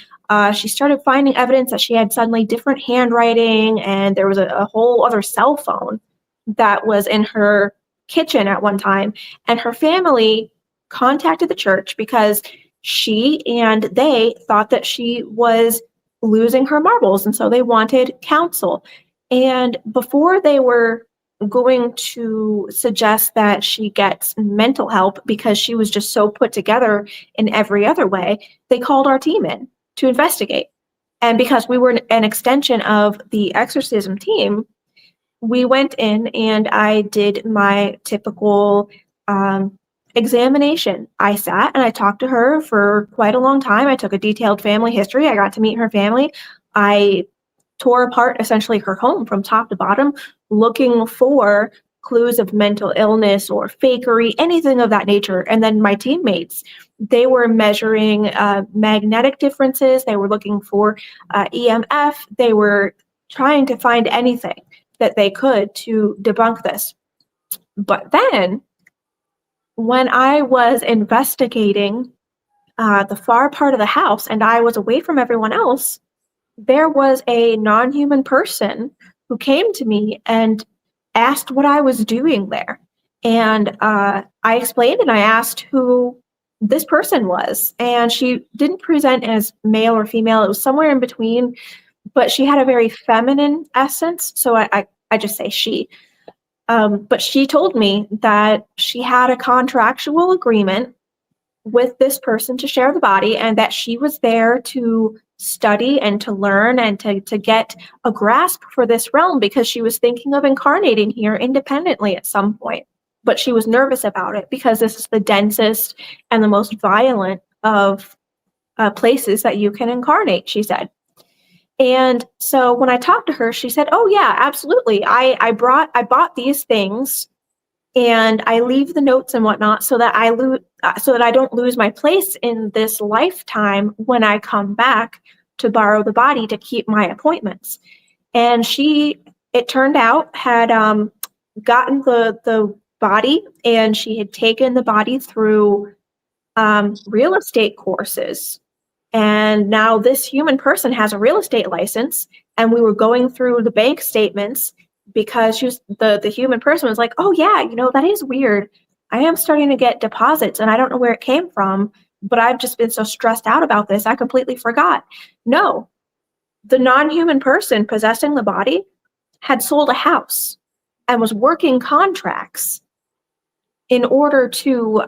She started finding evidence that she had suddenly different handwriting, and there was a whole other cell phone that was in her kitchen at one time. And her family contacted the church because she and they thought that she was losing her marbles, and so they wanted counsel. And before they were going to suggest that she gets mental help because she was just so put together in every other way, they called our team in to investigate. And because we were an extension of the exorcism team, we went in and I did my typical examination. I sat and I talked to her for quite a long time. I took a detailed family history. I got to meet her family. I tore apart essentially her home from top to bottom, looking for clues of mental illness or fakery, anything of that nature. And then my teammates, they were measuring magnetic differences. They were looking for EMF. They were trying to find anything that they could to debunk this. But then when I was investigating the far part of the house and I was away from everyone else, there was a non-human person who came to me and asked what I was doing there. And I explained and I asked who this person was. And she didn't present as male or female. It was somewhere in between, but she had a very feminine essence. So I just say she. But she told me that she had a contractual agreement with this person to share the body, and that she was there to study and to learn and to get a grasp for this realm, because she was thinking of incarnating here independently at some point. But she was nervous about it because this is the densest and the most violent of places that you can incarnate, she said. And so when I talked to her, she said, "Oh yeah, absolutely. I bought these things, and I leave the notes and whatnot so that I don't lose my place in this lifetime when I come back to borrow the body to keep my appointments." And it turned out, had gotten the body, and she had taken the body through real estate courses. And now this human person has a real estate license, and we were going through the bank statements, because the human person was like, "Oh yeah, that is weird. I am starting to get deposits and I don't know where it came from, but I've just been so stressed out about this, I completely forgot." No, the non-human person possessing the body had sold a house and was working contracts in order to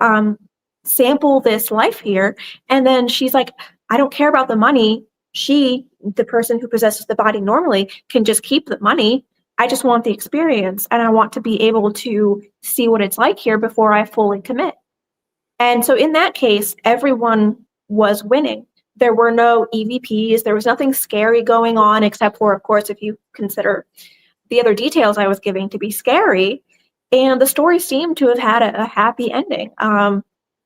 sample this life here. And then she's like, "I don't care about the money. The person who possesses the body normally, can just keep the money. I just want the experience, and I want to be able to see what it's like here before I fully commit." And so in that case, everyone was winning. There were no EVPs. There was nothing scary going on, except for, of course, if you consider the other details I was giving to be scary. And the story seemed to have had a happy ending.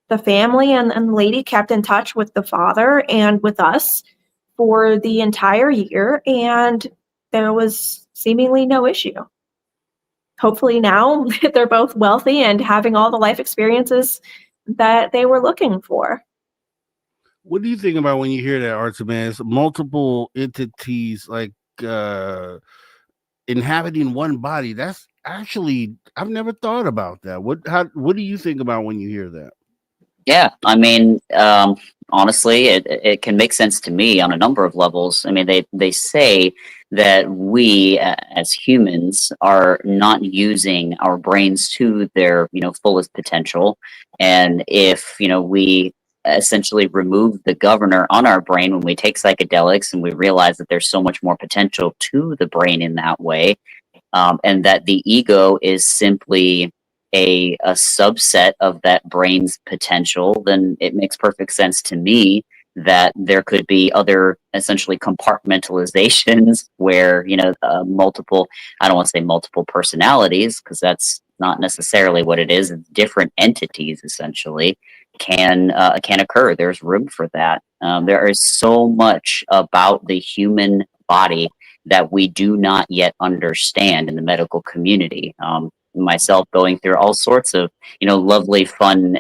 The family and the lady kept in touch with the father and with us for the entire year, and there was seemingly no issue. Hopefully now they're both wealthy and having all the life experiences that they were looking for. What do you think about when you hear that, Artemaeus? Multiple entities like inhabiting one body. That's actually, I've never thought about that. What do you think about when you hear that? Yeah, I mean, honestly, it can make sense to me on a number of levels. I mean, they say that we as humans are not using our brains to their fullest potential, and if we essentially remove the governor on our brain when we take psychedelics, and we realize that there's so much more potential to the brain in that way, and that the ego is simply a subset of that brain's potential, then it makes perfect sense to me that there could be other essentially compartmentalizations where multiple, I don't want to say multiple personalities, because that's not necessarily what it is. Different entities essentially can occur. There's room for that. There is so much about the human body that we do not yet understand in the medical community. Myself going through all sorts of lovely fun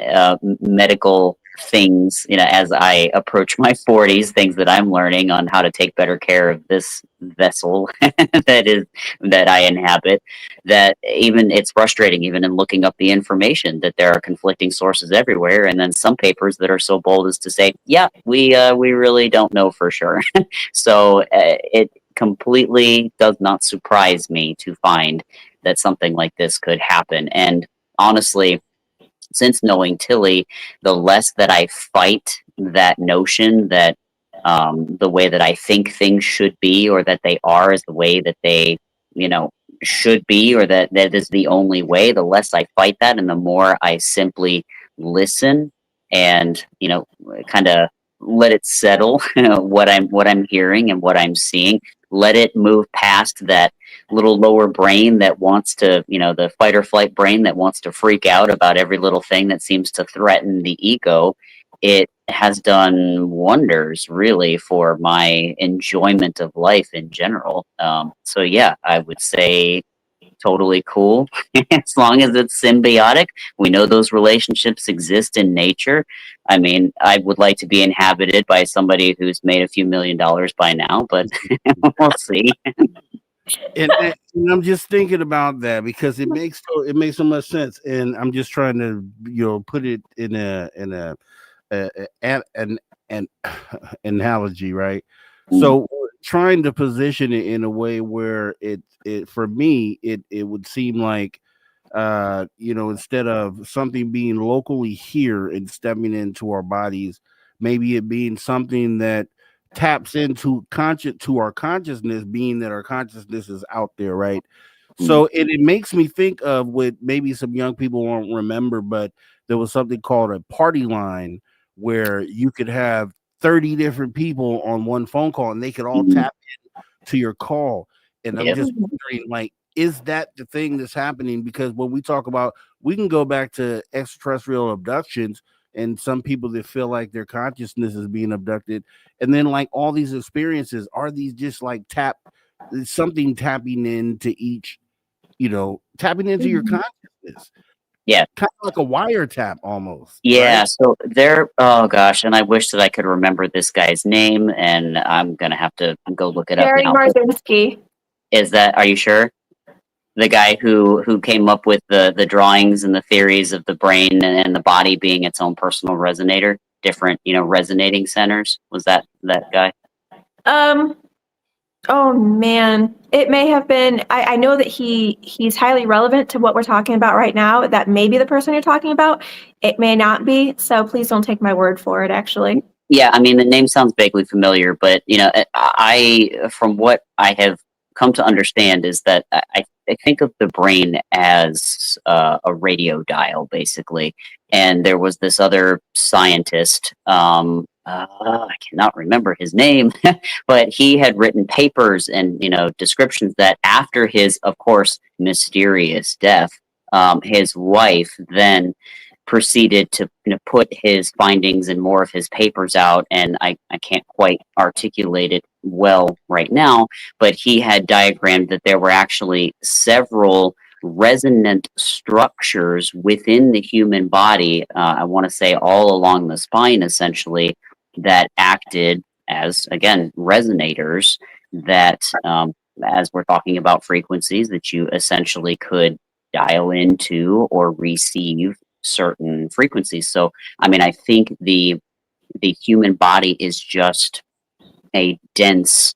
medical things as I approach my 40s, things that I'm learning on how to take better care of this vessel that I inhabit, that even it's frustrating even in looking up the information, that there are conflicting sources everywhere, and then some papers that are so bold as to say, yeah, we really don't know for sure. So it completely does not surprise me to find that something like this could happen. And honestly, since knowing Tillie, the less that I fight that notion that the way that I think things should be, or that they are, is the way that they, should be, or that is the only way, the less I fight that, and the more I simply listen and, kind of let it settle what I'm hearing and what I'm seeing. Let it move past that little lower brain that wants to, the fight or flight brain that wants to freak out about every little thing that seems to threaten the ego. It has done wonders, really, for my enjoyment of life in general. So yeah, I would say totally cool. As long as it's symbiotic. We know those relationships exist in nature. I mean, I would like to be inhabited by somebody who's made a few $1 million by now, but we'll see. And I'm just thinking about that because it makes so much sense, and I'm just trying to put it in an analogy, right? So trying to position it in a way where it for me it would seem like instead of something being locally here and stepping into our bodies, maybe it being something that taps into our consciousness, being that our consciousness is out there, right? So it makes me think of what maybe some young people won't remember, but there was something called a party line where you could have 30 different people on one phone call and they could all tap to your call. And I'm Yep. just wondering, like, is that the thing that's happening? Because when we talk about, we can go back to extraterrestrial abductions and some people that feel like their consciousness is being abducted. And then like all these experiences, are these just like something tapping into each, tapping into your consciousness? Yeah. Kind of like a wiretap almost. Yeah, right? so there, oh gosh, and I wish that I could remember this guy's name, and I'm gonna have to go look it up Gary now. Marzinski. Are you sure? The guy who came up with the drawings and the theories of the brain and the body being its own personal resonator, different, resonating centers, was that guy? Oh man, it may have been. I know that he's highly relevant to what we're talking about right now. That may be the person you're talking about. It may not be. So please don't take my word for it. Actually. Yeah, I mean the name sounds vaguely familiar, but from what I have come to understand is that I think of the brain as a radio dial, basically. And there was this other scientist. I cannot remember his name, but he had written papers and descriptions that after his, of course, mysterious death, his wife then proceeded to put his findings and more of his papers out, and I can't quite articulate it well right now, but he had diagrammed that there were actually several resonant structures within the human body, I want to say all along the spine essentially, that acted as, again, resonators that, as we're talking about frequencies, that you essentially could dial into or receive certain frequencies. So, I mean, I think the human body is just a dense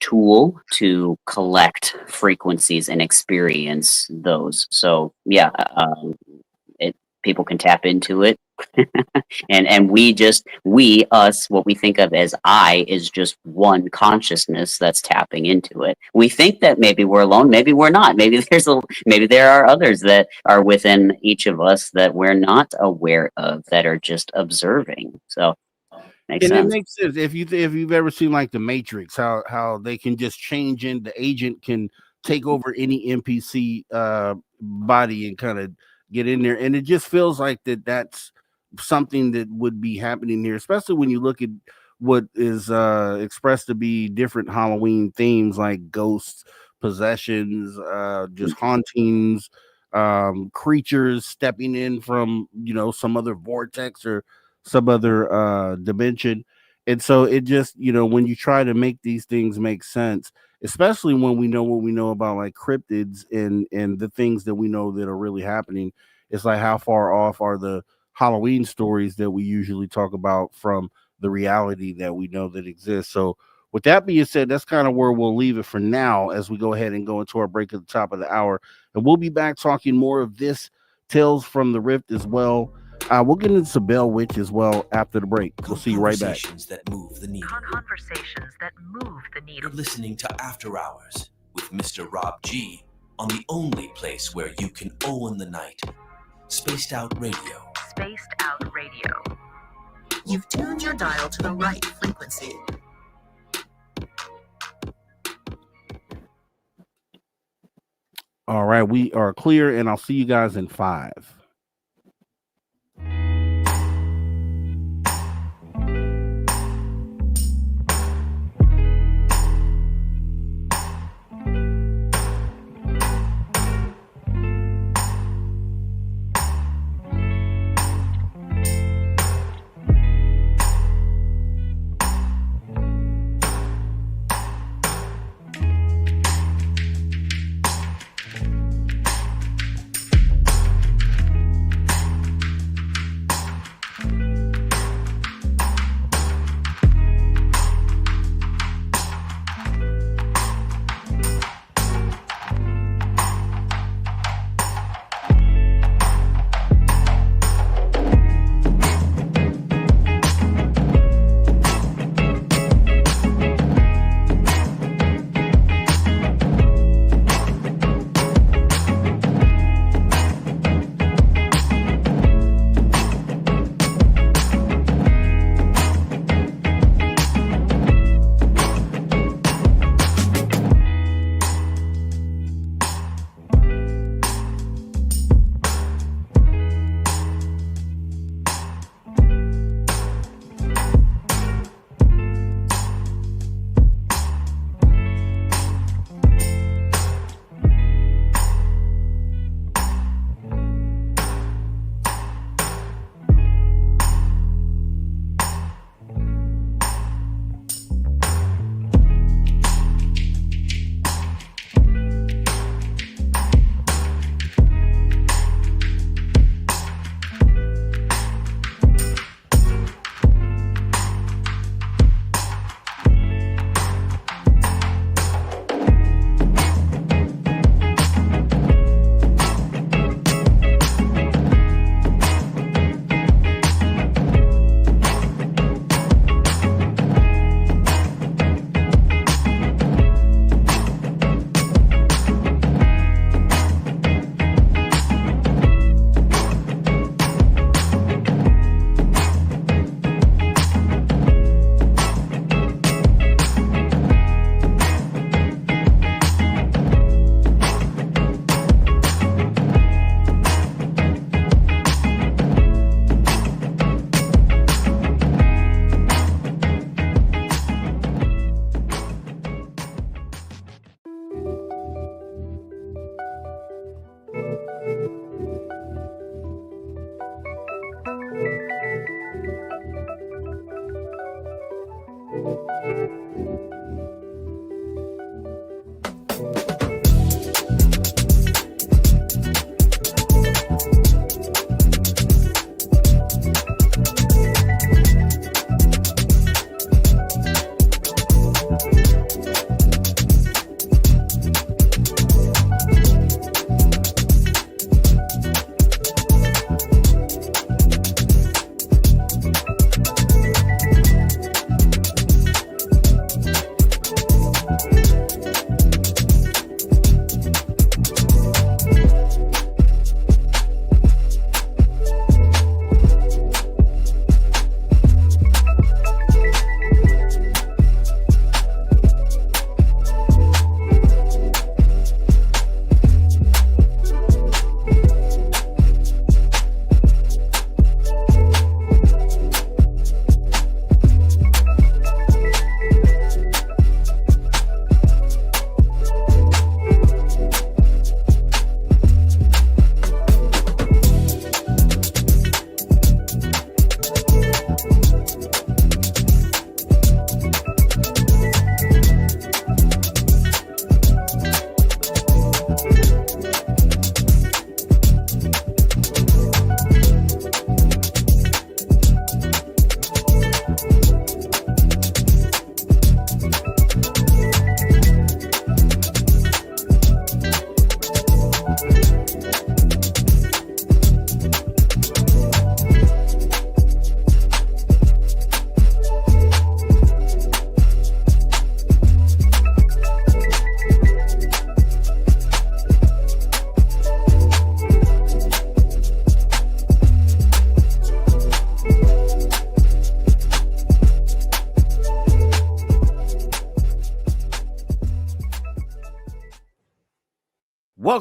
tool to collect frequencies and experience those. So, yeah, people can tap into it. and us, what we think of as I is just one consciousness that's tapping into it. We think that maybe we're alone, maybe we're not. Maybe there are others that are within each of us that we're not aware of, that are just observing. So makes sense. It makes sense if you've ever seen like the Matrix, how they can just change in, the agent can take over any NPC body and kind of get in there, and it just feels like that's something that would be happening here, especially when you look at what is expressed to be different Halloween themes like ghosts, possessions, just hauntings, creatures stepping in from some other vortex or some other dimension. And so it just, when you try to make these things make sense, especially when we know what we know about like cryptids and the things that we know that are really happening, it's like, how far off are the Halloween stories that we usually talk about from the reality that we know that exists? So with that being said, that's kind of where we'll leave it for now as we go ahead and go into our break at the top of the hour. And we'll be back talking more of this Tales from the Rift as well. We'll get into some Bell Witch as well after the break. We'll see you right back. Conversations that move the needle. Conversations that move the needle. You're listening to After Hours with Mr. Rob G on the only place where you can own the night. Spaced Out Radio. Spaced Out Radio. You've tuned your dial to the right frequency. All right, we are clear, and I'll see you guys in 5.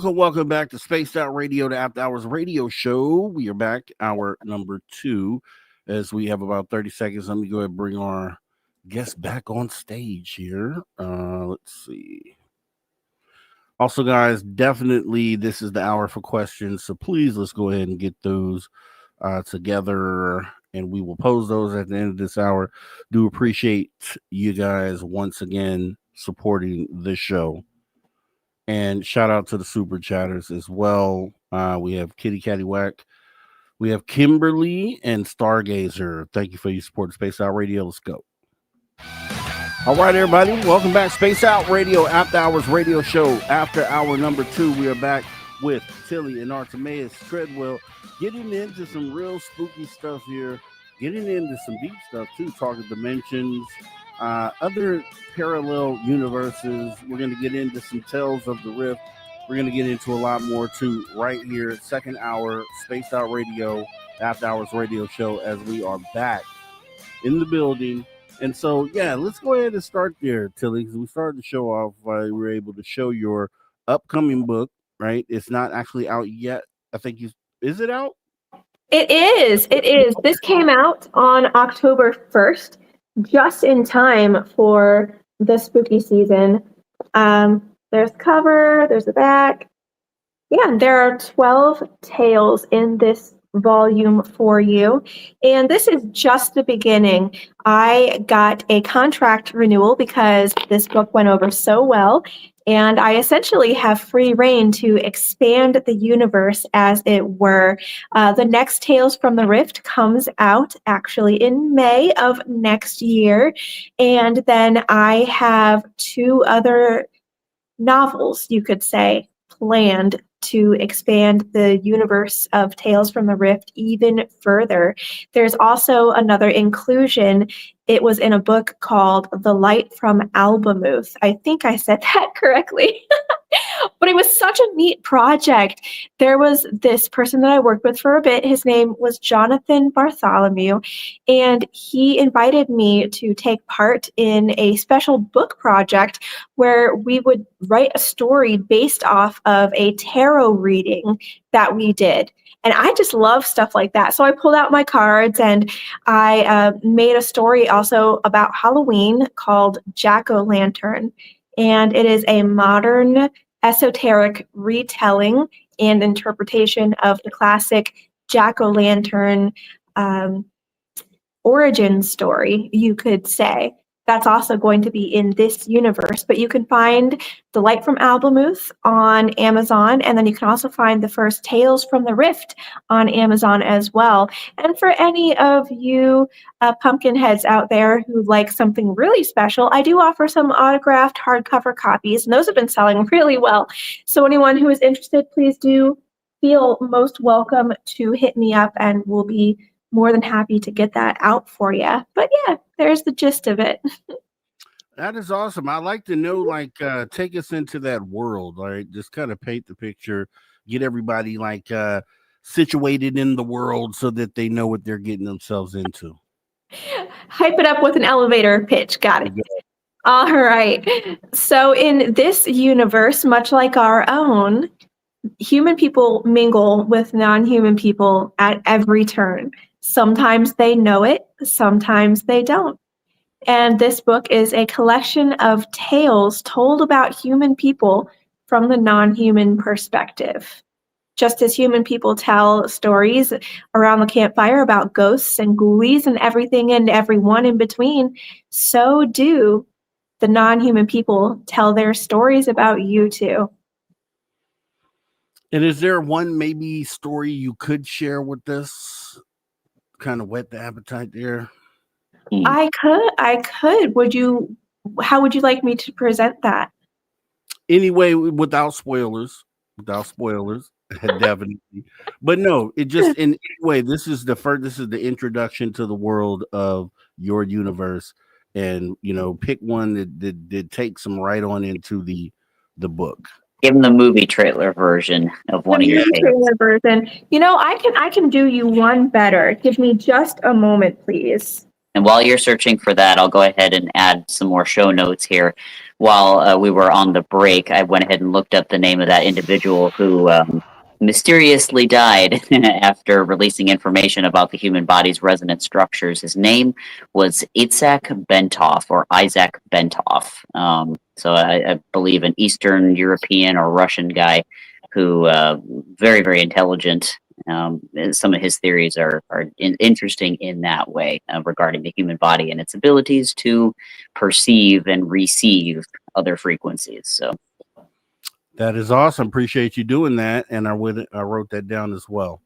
Welcome back to Spaced Out Radio, the After Hours radio show. We are back, hour number 2, as we have about 30 seconds. Let me go ahead and bring our guest back on stage here. Let's see. Also, guys, definitely this is the hour for questions, so please let's go ahead and get those together, and we will pose those at the end of this hour. Do appreciate you guys once again supporting this show. And shout out to the super chatters as well. We have Kitty Catty Whack. We have Kimberly and Stargazer. Thank you for your support of Space Out Radio. Let's go. All right, everybody. Welcome back. Space Out Radio, After Hours radio show. After hour number 2, we are back with Tillie and Artemaeus Treadwell, getting into some real spooky stuff here, getting into some deep stuff too, talking dimensions, other parallel universes. We're going to get into some Tales of the Rift. We're going to get into a lot more too right here, second hour, Spaced Out Radio, After Hours radio show, as we are back in the building. And so, yeah, let's go ahead and start there, Tillie, because we started the show off. We were able to show your upcoming book, right? It's not actually out yet. I think is it out? It is. It is. This came out on October 1st, just in time for the spooky season. There's cover, there's a back. Yeah, there are 12 tales in this volume for you. And this is just the beginning. I got a contract renewal because this book went over so well. And I essentially have free reign to expand the universe, as it were. The next Tales from the Rift comes out actually in May of next year. And then I have 2 other novels, you could say, planned to expand the universe of Tales from the Rift even further. There's also another inclusion. It was in a book called The Light from Albamuth. I think I said that correctly. But it was such a neat project. There was this person that I worked with for a bit. His name was Jonathan Bartholomew, and he invited me to take part in a special book project where we would write a story based off of a tarot reading that we did. And I just love stuff like that. So I pulled out my cards and I made a story also about Halloween called Jack-o'-lantern. And it is a modern esoteric retelling and interpretation of the classic Jack-o'-lantern origin story, you could say. that's also going to be in this universe. But you can find The Light from Albamuth on Amazon, and then you can also find the first Tales from the Rift on Amazon as well. And for any of you pumpkin heads out there who like something really special, I do offer some autographed hardcover copies, and those have been selling really well. So anyone who is interested, please do feel most welcome to hit me up, and we'll be more than happy to get that out for you. But yeah, there's the gist of it. That is awesome. I like to know, like, take us into that world, right? Just kind of paint the picture, get everybody like situated in the world so that they know what they're getting themselves into. Hype it up with an elevator pitch. Got it. All right. So in this universe, much like our own, human people mingle with non-human people at every turn. Sometimes they know it, sometimes they don't. And this book is a collection of tales told about human people from the non-human perspective. Just as human people tell stories around the campfire about ghosts and ghoulies and everything and everyone in between, so do the non-human people tell their stories about you too. And is there one maybe story you could share with us? Kind of whet the appetite there. I could. How would you like me to present that? Anyway, without spoilers, definitely. But no, it just in any way, this is the introduction to the world of your universe. And pick one that takes them right on into the book. Give them the movie trailer version of one of your trailer version. I can do you one better. Give me just a moment, please. And while you're searching for that, I'll go ahead and add some more show notes here. While we were on the break, I went ahead and looked up the name of that individual who mysteriously died after releasing information about the human body's resonant structures. His name was Isaac Bentov. So I believe an Eastern European or Russian guy who very, very intelligent. Some of his theories are interesting in that way regarding the human body and its abilities to perceive and receive other frequencies. So that is awesome. Appreciate you doing that, and I wrote that down as well.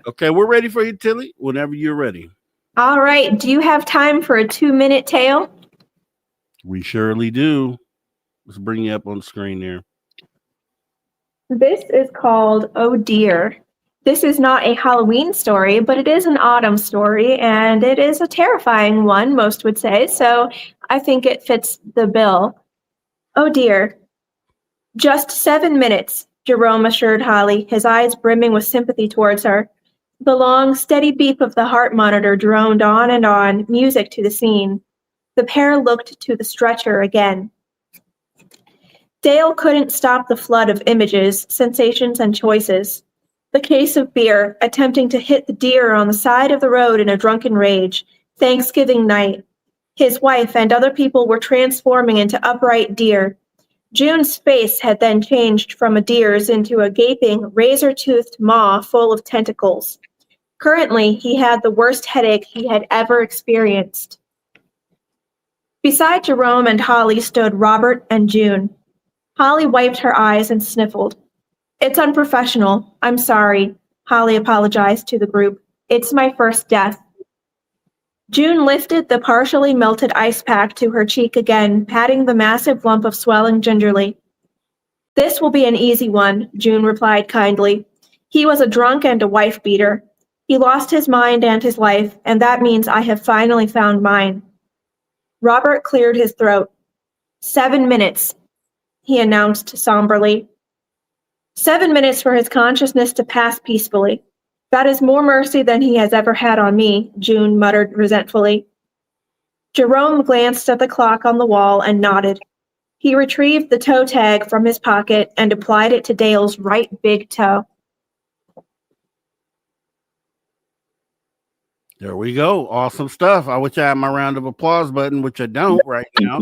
Okay, we're ready for you, Tillie. Whenever you're ready. All right. Do you have time for a 2-minute tale? We surely do. Let's bring you up on the screen there. This is called Oh Dear. This is not a Halloween story, but it is an autumn story, and it is a terrifying one, most would say, so I think it fits the bill. Oh dear. Just 7 minutes, Jerome assured Holly, his eyes brimming with sympathy towards her. The long, steady beep of the heart monitor droned on, music to the scene. The pair looked to the stretcher again. Dale couldn't stop the flood of images, sensations, and choices. The case of beer, attempting to hit the deer on the side of the road in a drunken rage. Thanksgiving night. His wife and other people were transforming into upright deer. June's face had then changed from a deer's into a gaping, razor-toothed maw full of tentacles. Currently, he had the worst headache he had ever experienced. Beside Jerome and Holly stood Robert and June. Holly wiped her eyes and sniffled. It's unprofessional. I'm sorry, Holly apologized to the group. It's my first death. June lifted the partially melted ice pack to her cheek again, patting the massive lump of swelling gingerly. This will be an easy one, June replied kindly. He was a drunk and a wife-beater. He lost his mind and his life, and that means I have finally found mine. Robert cleared his throat. 7 minutes, he announced somberly. 7 minutes for his consciousness to pass peacefully. That is more mercy than he has ever had on me, June muttered resentfully. Jerome glanced at the clock on the wall and nodded. He retrieved the toe tag from his pocket and applied it to Dale's right big toe. There we go. Awesome stuff. I wish I had my round of applause button, which I don't right now.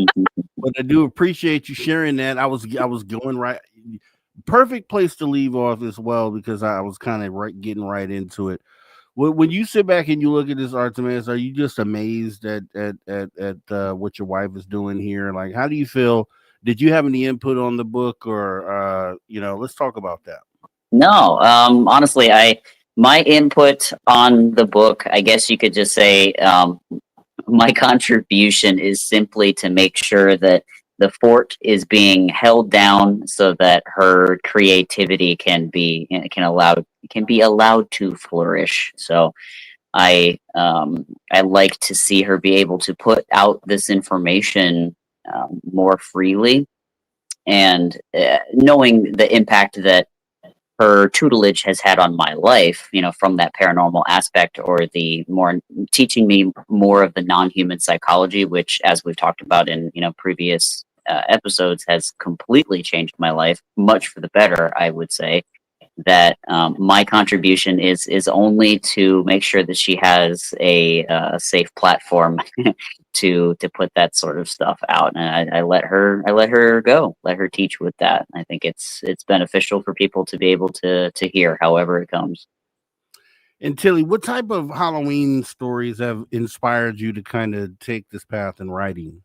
But I do appreciate you sharing that. I was going right. Perfect place to leave off as well, because I was kind of getting right into it When you sit back and you look at this Artemis, are you just amazed at what your wife is doing here? Like, how do you feel? Did you have any input on the book, or let's talk about that. No, honestly, my input on the book, I guess you could just say, my contribution is simply to make sure that the fort is being held down so that her creativity can be allowed to flourish. So I like to see her be able to put out this information more freely, and knowing the impact that her tutelage has had on my life, from that paranormal aspect, or the more teaching me more of the non-human psychology, which, as we've talked about in previous episodes, has completely changed my life, much for the better, I would say. That my contribution is only to make sure that she has a safe platform to put that sort of stuff out, and I let her go, let her teach with that. I think it's beneficial for people to be able to hear, however it comes. And Tillie, what type of Halloween stories have inspired you to kind of take this path in writing?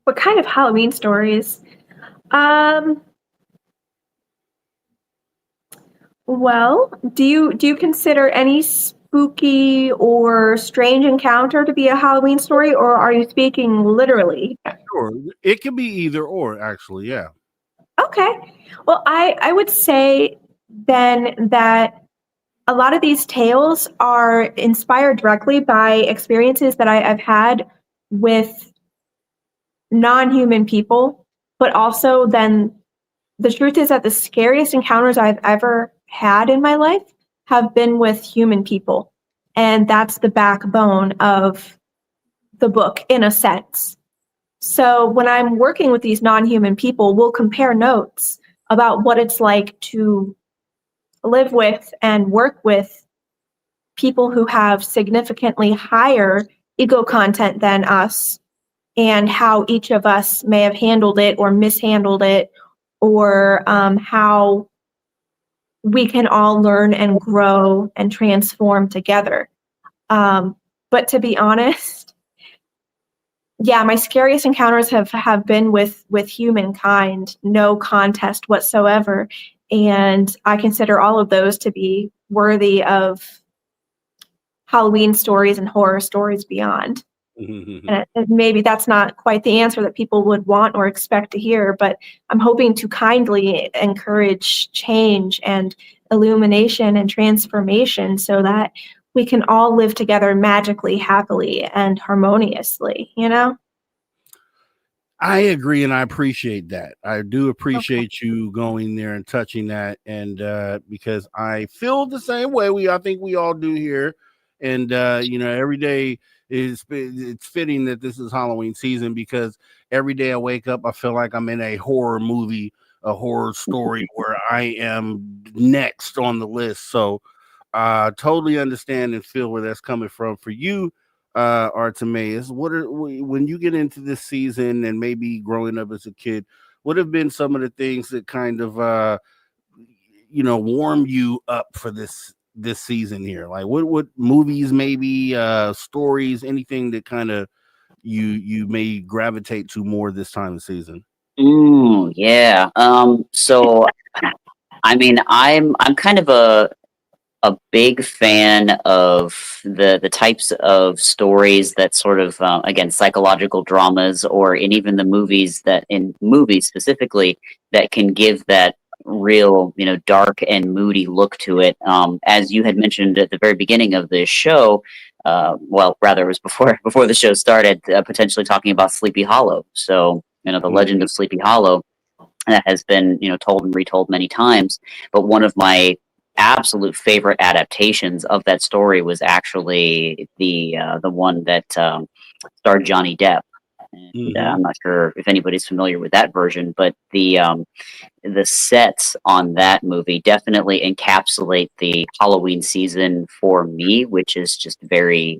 What kind of Halloween stories? Well, do you consider any spooky or strange encounter to be a Halloween story, or are you speaking literally? Sure, it could be either or, actually. Yeah. Okay. Well, I would say then that a lot of these tales are inspired directly by experiences that I've had with non-human people, but also then the truth is that the scariest encounters I've ever had in my life have been with human people. And that's the backbone of the book, in a sense. So when I'm working with these non-human people, we'll compare notes about what it's like to live with and work with people who have significantly higher ego content than us, and how each of us may have handled it or mishandled it, or how we can all learn and grow and transform together. But to be honest, yeah, my scariest encounters have been with humankind, no contest whatsoever. And I consider all of those to be worthy of Halloween stories and horror stories beyond. And maybe that's not quite the answer that people would want or expect to hear, but I'm hoping to kindly encourage change and illumination and transformation so that we can all live together magically, happily, and harmoniously, I agree, and I appreciate that. I do appreciate you going there and touching that, and because I feel the same way. I think we all do here, and every day it's fitting that this is Halloween season, because every day I wake up, I feel like I'm in a horror movie, a horror story where I am next on the list. So, totally understand and feel where that's coming from for you. Artemaeus, when you get into this season and maybe growing up as a kid, what have been some of the things that kind of warm you up for this season here? Like what movies, maybe stories, anything that kind of you may gravitate to more this time of season? Yeah. So I mean, I'm kind of a big fan of the types of stories that sort of again, psychological dramas, or in even the movies specifically that can give that real dark and moody look to it. As you had mentioned at the very beginning of this show, well, rather it was before the show started, potentially talking about Sleepy Hollow. So the legend of Sleepy Hollow that has been told and retold many times, but one of my absolute favorite adaptations of that story was actually the one that starred Johnny Depp. And, I'm not sure if anybody's familiar with that version, but the sets on that movie definitely encapsulate the Halloween season for me, which is just very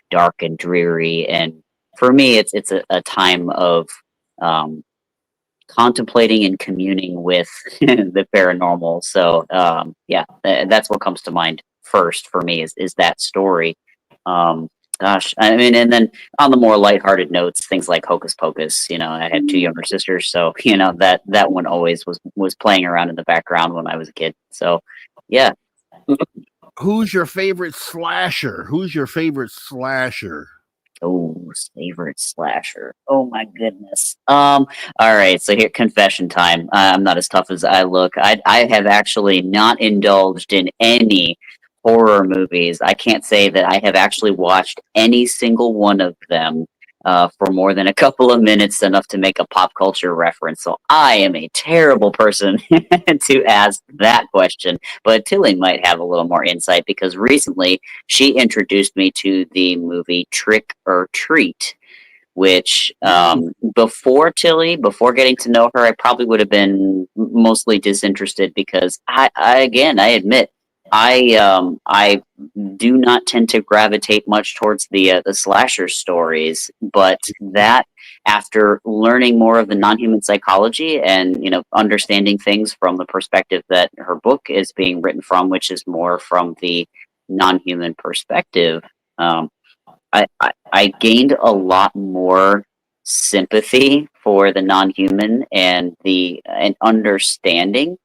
dark and dreary. And for me, it's a time of contemplating and communing with the paranormal. So yeah, that's what comes to mind first for me is that story. Gosh, I mean, and then on the more lighthearted notes, things like Hocus Pocus. I had two younger sisters, so that one always was playing around in the background when I was a kid. So, yeah. Who's your favorite slasher? Oh, favorite slasher. Oh my goodness. All right. So here, confession time. I'm not as tough as I look. I have actually not indulged in any horror movies. I can't say that I have actually watched any single one of them for more than a couple of minutes, enough to make a pop culture reference. So I am a terrible person to ask that question. But Tillie might have a little more insight, because recently she introduced me to the movie Trick or Treat, which before getting to know her, I probably would have been mostly disinterested, because I admit I do not tend to gravitate much towards the slasher stories, but that, after learning more of the non-human psychology and understanding things from the perspective that her book is being written from, which is more from the non-human perspective, I gained a lot more sympathy for the non-human and an understanding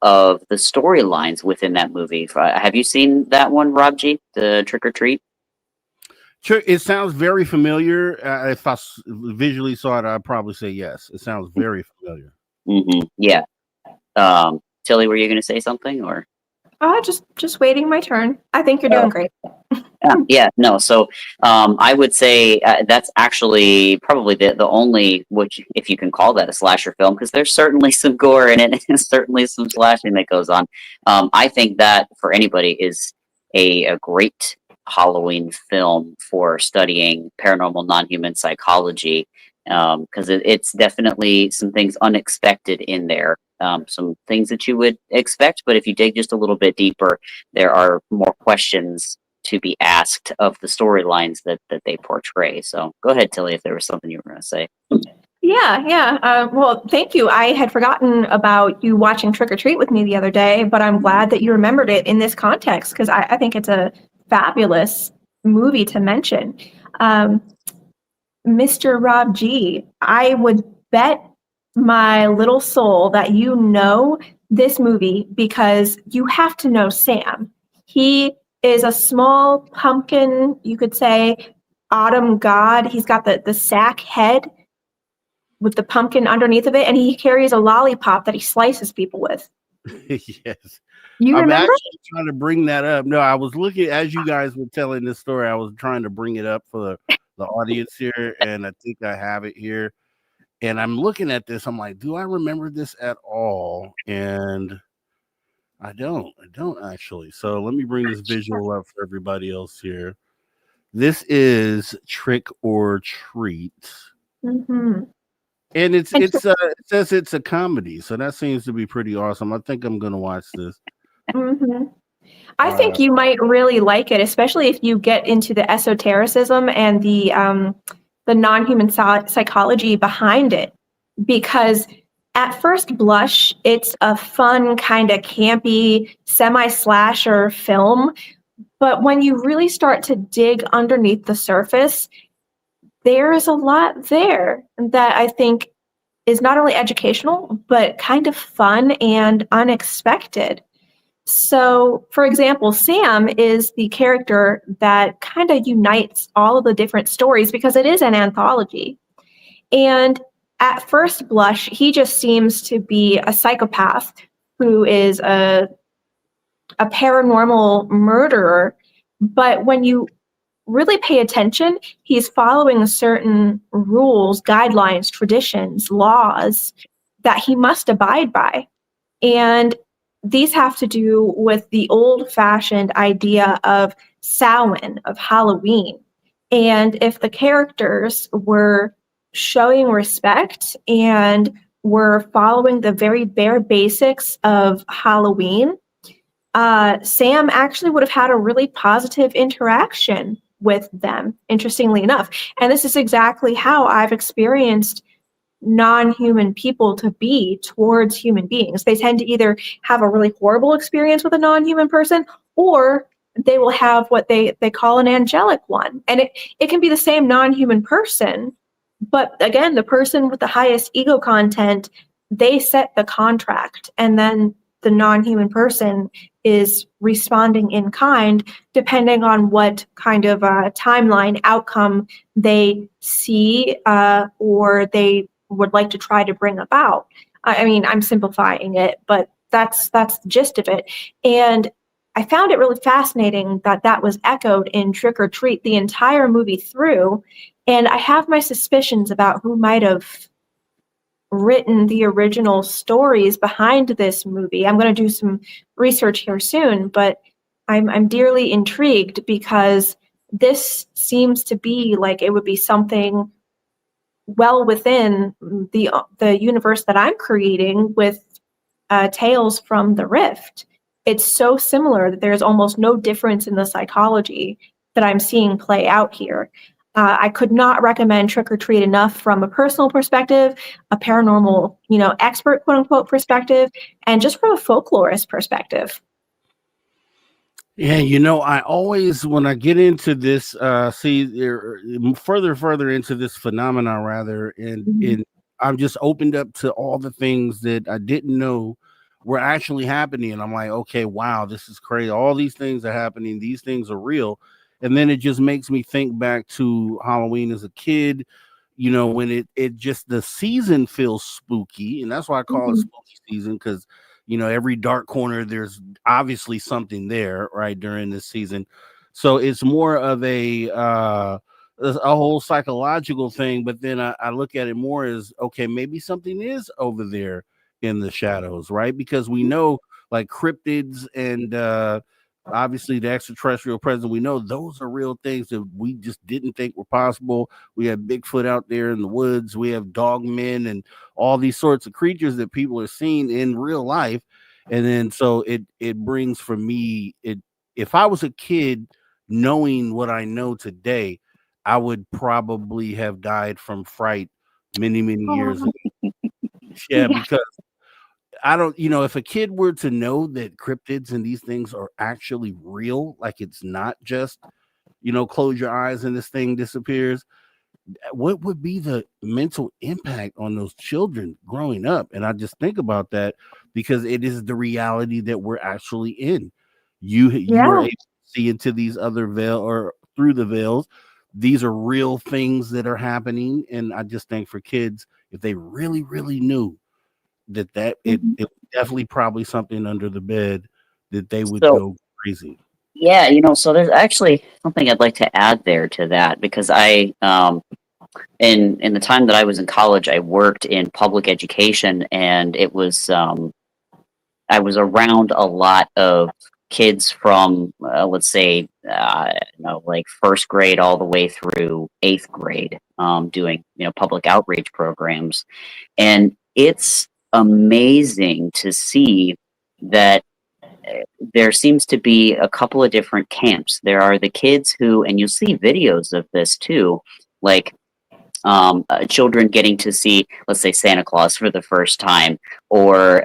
of the storylines within that movie. Have you seen that one, Rob G, the Trick or Treat? Sure, it sounds very familiar. If I visually saw it, I'd probably say yes. It sounds very familiar. Mm-hmm. Yeah. Tillie, were you going to say something, or? Just waiting my turn. I think you're doing great. Yeah, no. So I would say that's actually probably the only, which, if you can call that a slasher film, because there's certainly some gore in it and certainly some slashing that goes on. I think that for anybody is a great Halloween film for studying paranormal non-human psychology, because it's definitely some things unexpected in there. Some things that you would expect, but if you dig just a little bit deeper, there are more questions to be asked of the storylines that they portray. So go ahead, Tillie, if there was something you were going to say. Yeah. Well, thank you. I had forgotten about you watching Trick or Treat with me the other day, but I'm glad that you remembered it in this context, because I think it's a fabulous movie to mention. Mr. Rob G, I would bet my little soul that you know this movie because you have to know Sam. He is a small pumpkin, you could say, autumn god. He's got the sack head with the pumpkin underneath of it, and he carries a lollipop that he slices people with. Yes. You I'm remember? actually trying to bring that up. No, I was looking, as you guys were telling this story, I was trying to bring it up for the audience here, and I think I have it here. And I'm looking at this, I'm like, do I remember this at all? And I don't actually. So let me bring this visual up for everybody else here. This is Trick or Treat. Mm-hmm. And it says it's a comedy, so that seems to be pretty awesome. I think I'm gonna watch this. Mm-hmm. I think you might really like it, especially if you get into the esotericism and the non-human psychology behind it. Because at first blush, it's a fun, kind of campy, semi-slasher film. But when you really start to dig underneath the surface, there is a lot there that I think is not only educational, but kind of fun and unexpected. So, for example, Sam is the character that kind of unites all of the different stories because it is an anthology. And at first blush, he just seems to be a psychopath who is a paranormal murderer. But when you really pay attention, he's following certain rules, guidelines, traditions, laws that he must abide by. And these have to do with the old-fashioned idea of Samhain, of Halloween. And if the characters were showing respect and were following the very bare basics of Halloween, Sam actually would have had a really positive interaction with them, interestingly enough. And this is exactly how I've experienced non-human people to be towards human beings. They tend to either have a really horrible experience with a non-human person, or they will have what they call an angelic one. And it can be the same non-human person, but again, the person with the highest ego content, they set the contract, and then the non-human person is responding in kind, depending on what kind of timeline outcome they see or they would like to try to bring about. I mean, I'm simplifying it, but that's the gist of it. And I found it really fascinating that that was echoed in Trick or Treat the entire movie through. And I have my suspicions about who might have written the original stories behind this movie. I'm going to do some research here soon, but I'm dearly intrigued because this seems to be like it would be something well within the universe that I'm creating with Tales from the Rift. It's so similar that there's almost no difference in the psychology that I'm seeing play out here. I could not recommend Trick or Treat enough from a personal perspective, a paranormal, expert, quote unquote, perspective, and just from a folklorist perspective. Yeah, I always, when I get into this, further into this phenomena, rather, and I'm just opened up to all the things that I didn't know were actually happening. And I'm like, okay, wow, this is crazy. All these things are happening. These things are real. And then it just makes me think back to Halloween as a kid, when it just, the season feels spooky. And that's why I call it spooky season, because, every dark corner, there's obviously something there, right, during this season. So it's more of a whole psychological thing. But then I look at it more as, okay, maybe something is over there in the shadows, right? Because we know, like, cryptids and obviously the extraterrestrial presence, we know those are real things that we just didn't think were possible. We have Bigfoot out there in the woods. We have dogmen and all these sorts of creatures that people are seeing in real life. And then so it brings for me, if I was a kid knowing what I know today, I would probably have died from fright many years ago. Yeah, because I don't, if a kid were to know that cryptids and these things are actually real, like it's not just, close your eyes and this thing disappears, what would be the mental impact on those children growing up? And I just think about that because it is the reality that we're actually in. You are able to see into these other or through the veils. These are real things that are happening. And I just think for kids, if they really, really knew that it definitely probably something under the bed, that they would go crazy. Yeah, so there's actually something I'd like to add there to that, because I in the time that I was in college, I worked in public education, and it was I was around a lot of kids from let's say like first grade all the way through 8th grade, doing public outreach programs, and it's amazing to see that there seems to be a couple of different camps. There are the kids who, and you'll see videos of this too, like children getting to see, let's say, Santa Claus for the first time, or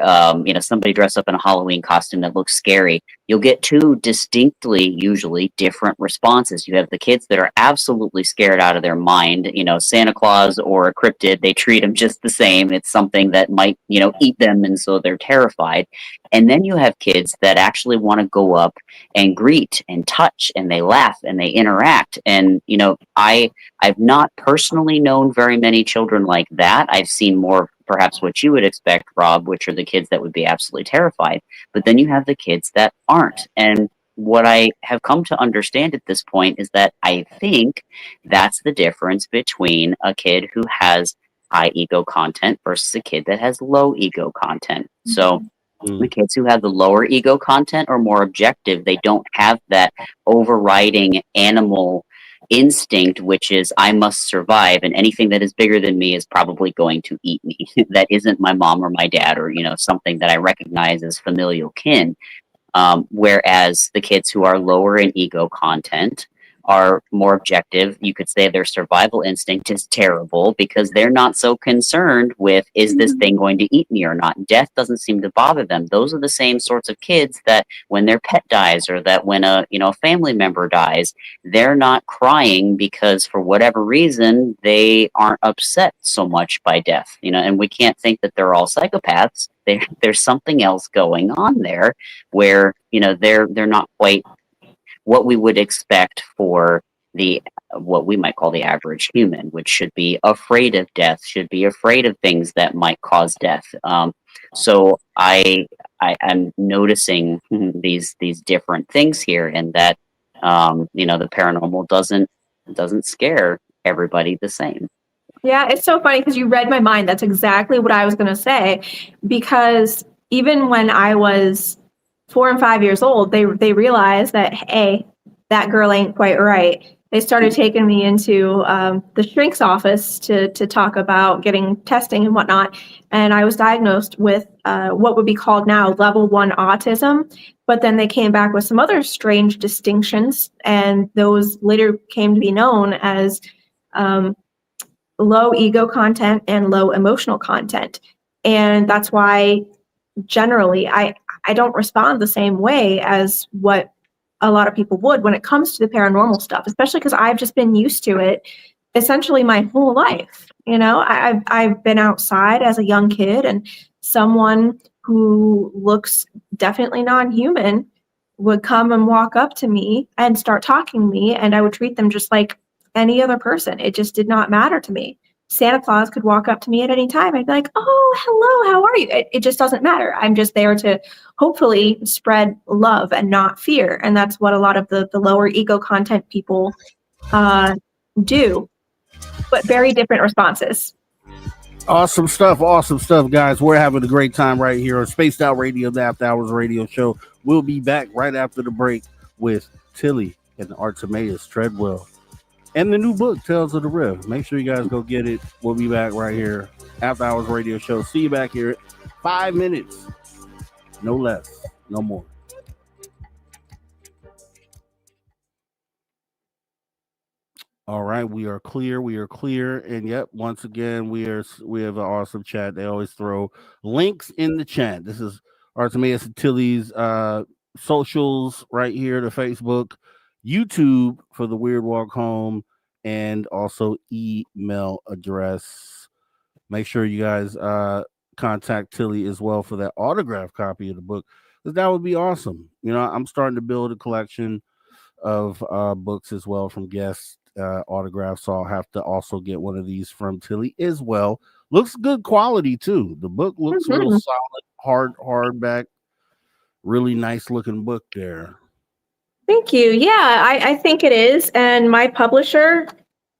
somebody dressed up in a Halloween costume that looks scary. You'll get two distinctly, usually different responses. You have the kids that are absolutely scared out of their mind. Santa Claus or a cryptid, they treat them just the same. It's something that might eat them, and so they're terrified. And then you have kids that actually want to go up and greet and touch, and they laugh and they interact. And I've not personally known very many children like that. I've seen more perhaps what you would expect, Rob, which are the kids that would be absolutely terrified. But then you have the kids that aren't. And what I have come to understand at this point is that I think that's the difference between a kid who has high ego content versus a kid that has low ego content. So the kids who have the lower ego content are more objective. They don't have that overriding animal instinct, which is I must survive, and anything that is bigger than me is probably going to eat me. That isn't my mom or my dad, or something that I recognize as familial kin. Whereas the kids who are lower in ego content are more objective. You could say their survival instinct is terrible because they're not so concerned with, is this thing going to eat me or not? Death doesn't seem to bother them. Those are the same sorts of kids that when their pet dies or that when a family member dies, they're not crying because for whatever reason they aren't upset so much by death. And we can't think that they're all psychopaths. There's something else going on there where they're not quite what we would expect for what we might call the average human, which should be afraid of death, should be afraid of things that might cause death. So I'm noticing these different things here, and that the paranormal doesn't scare everybody the same. Yeah, it's so funny because you read my mind. That's exactly what I was going to say, because even when I was 4 and 5 years old, they realized that, hey, that girl ain't quite right. They started taking me into the shrink's office to talk about getting testing and whatnot. And I was diagnosed with what would be called now level 1 autism. But then they came back with some other strange distinctions, and those later came to be known as low ego content and low emotional content. And that's why generally I don't respond the same way as what a lot of people would when it comes to the paranormal stuff, especially because I've just been used to it essentially my whole life. I've been outside as a young kid, and someone who looks definitely non-human would come and walk up to me and start talking to me, and I would treat them just like any other person. It just did not matter to me. Santa Claus could walk up to me at any time. I'd be like, oh, hello, how are you? It just doesn't matter. I'm just there to hopefully spread love and not fear. And that's what a lot of the lower ego content people do, but very different responses. Awesome stuff, guys. We're having a great time right here on Spaced Out Radio, the After Hours radio show. We'll be back right after the break with Tillie and Artemaeus Treadwell. And the new book, Tales of the Rift. Make sure you guys go get it. We'll be back right here. After Hours Radio Show. See you back here. 5 minutes. No less. No more. All right. We are clear. And yep, once again, we have an awesome chat. They always throw links in the chat. This is Artemeus and Tillie's socials right here, the Facebook, YouTube for the Weird Walk Home, and also email address. Make sure you guys contact Tillie as well for that autograph copy of the book, because that would be awesome. I'm starting to build a collection of books as well from guest autographs, so I'll have to also get one of these from Tillie as well. Looks good quality too. The book looks real solid, hardback, really nice looking book there. Thank you. Yeah, I think it is. And my publisher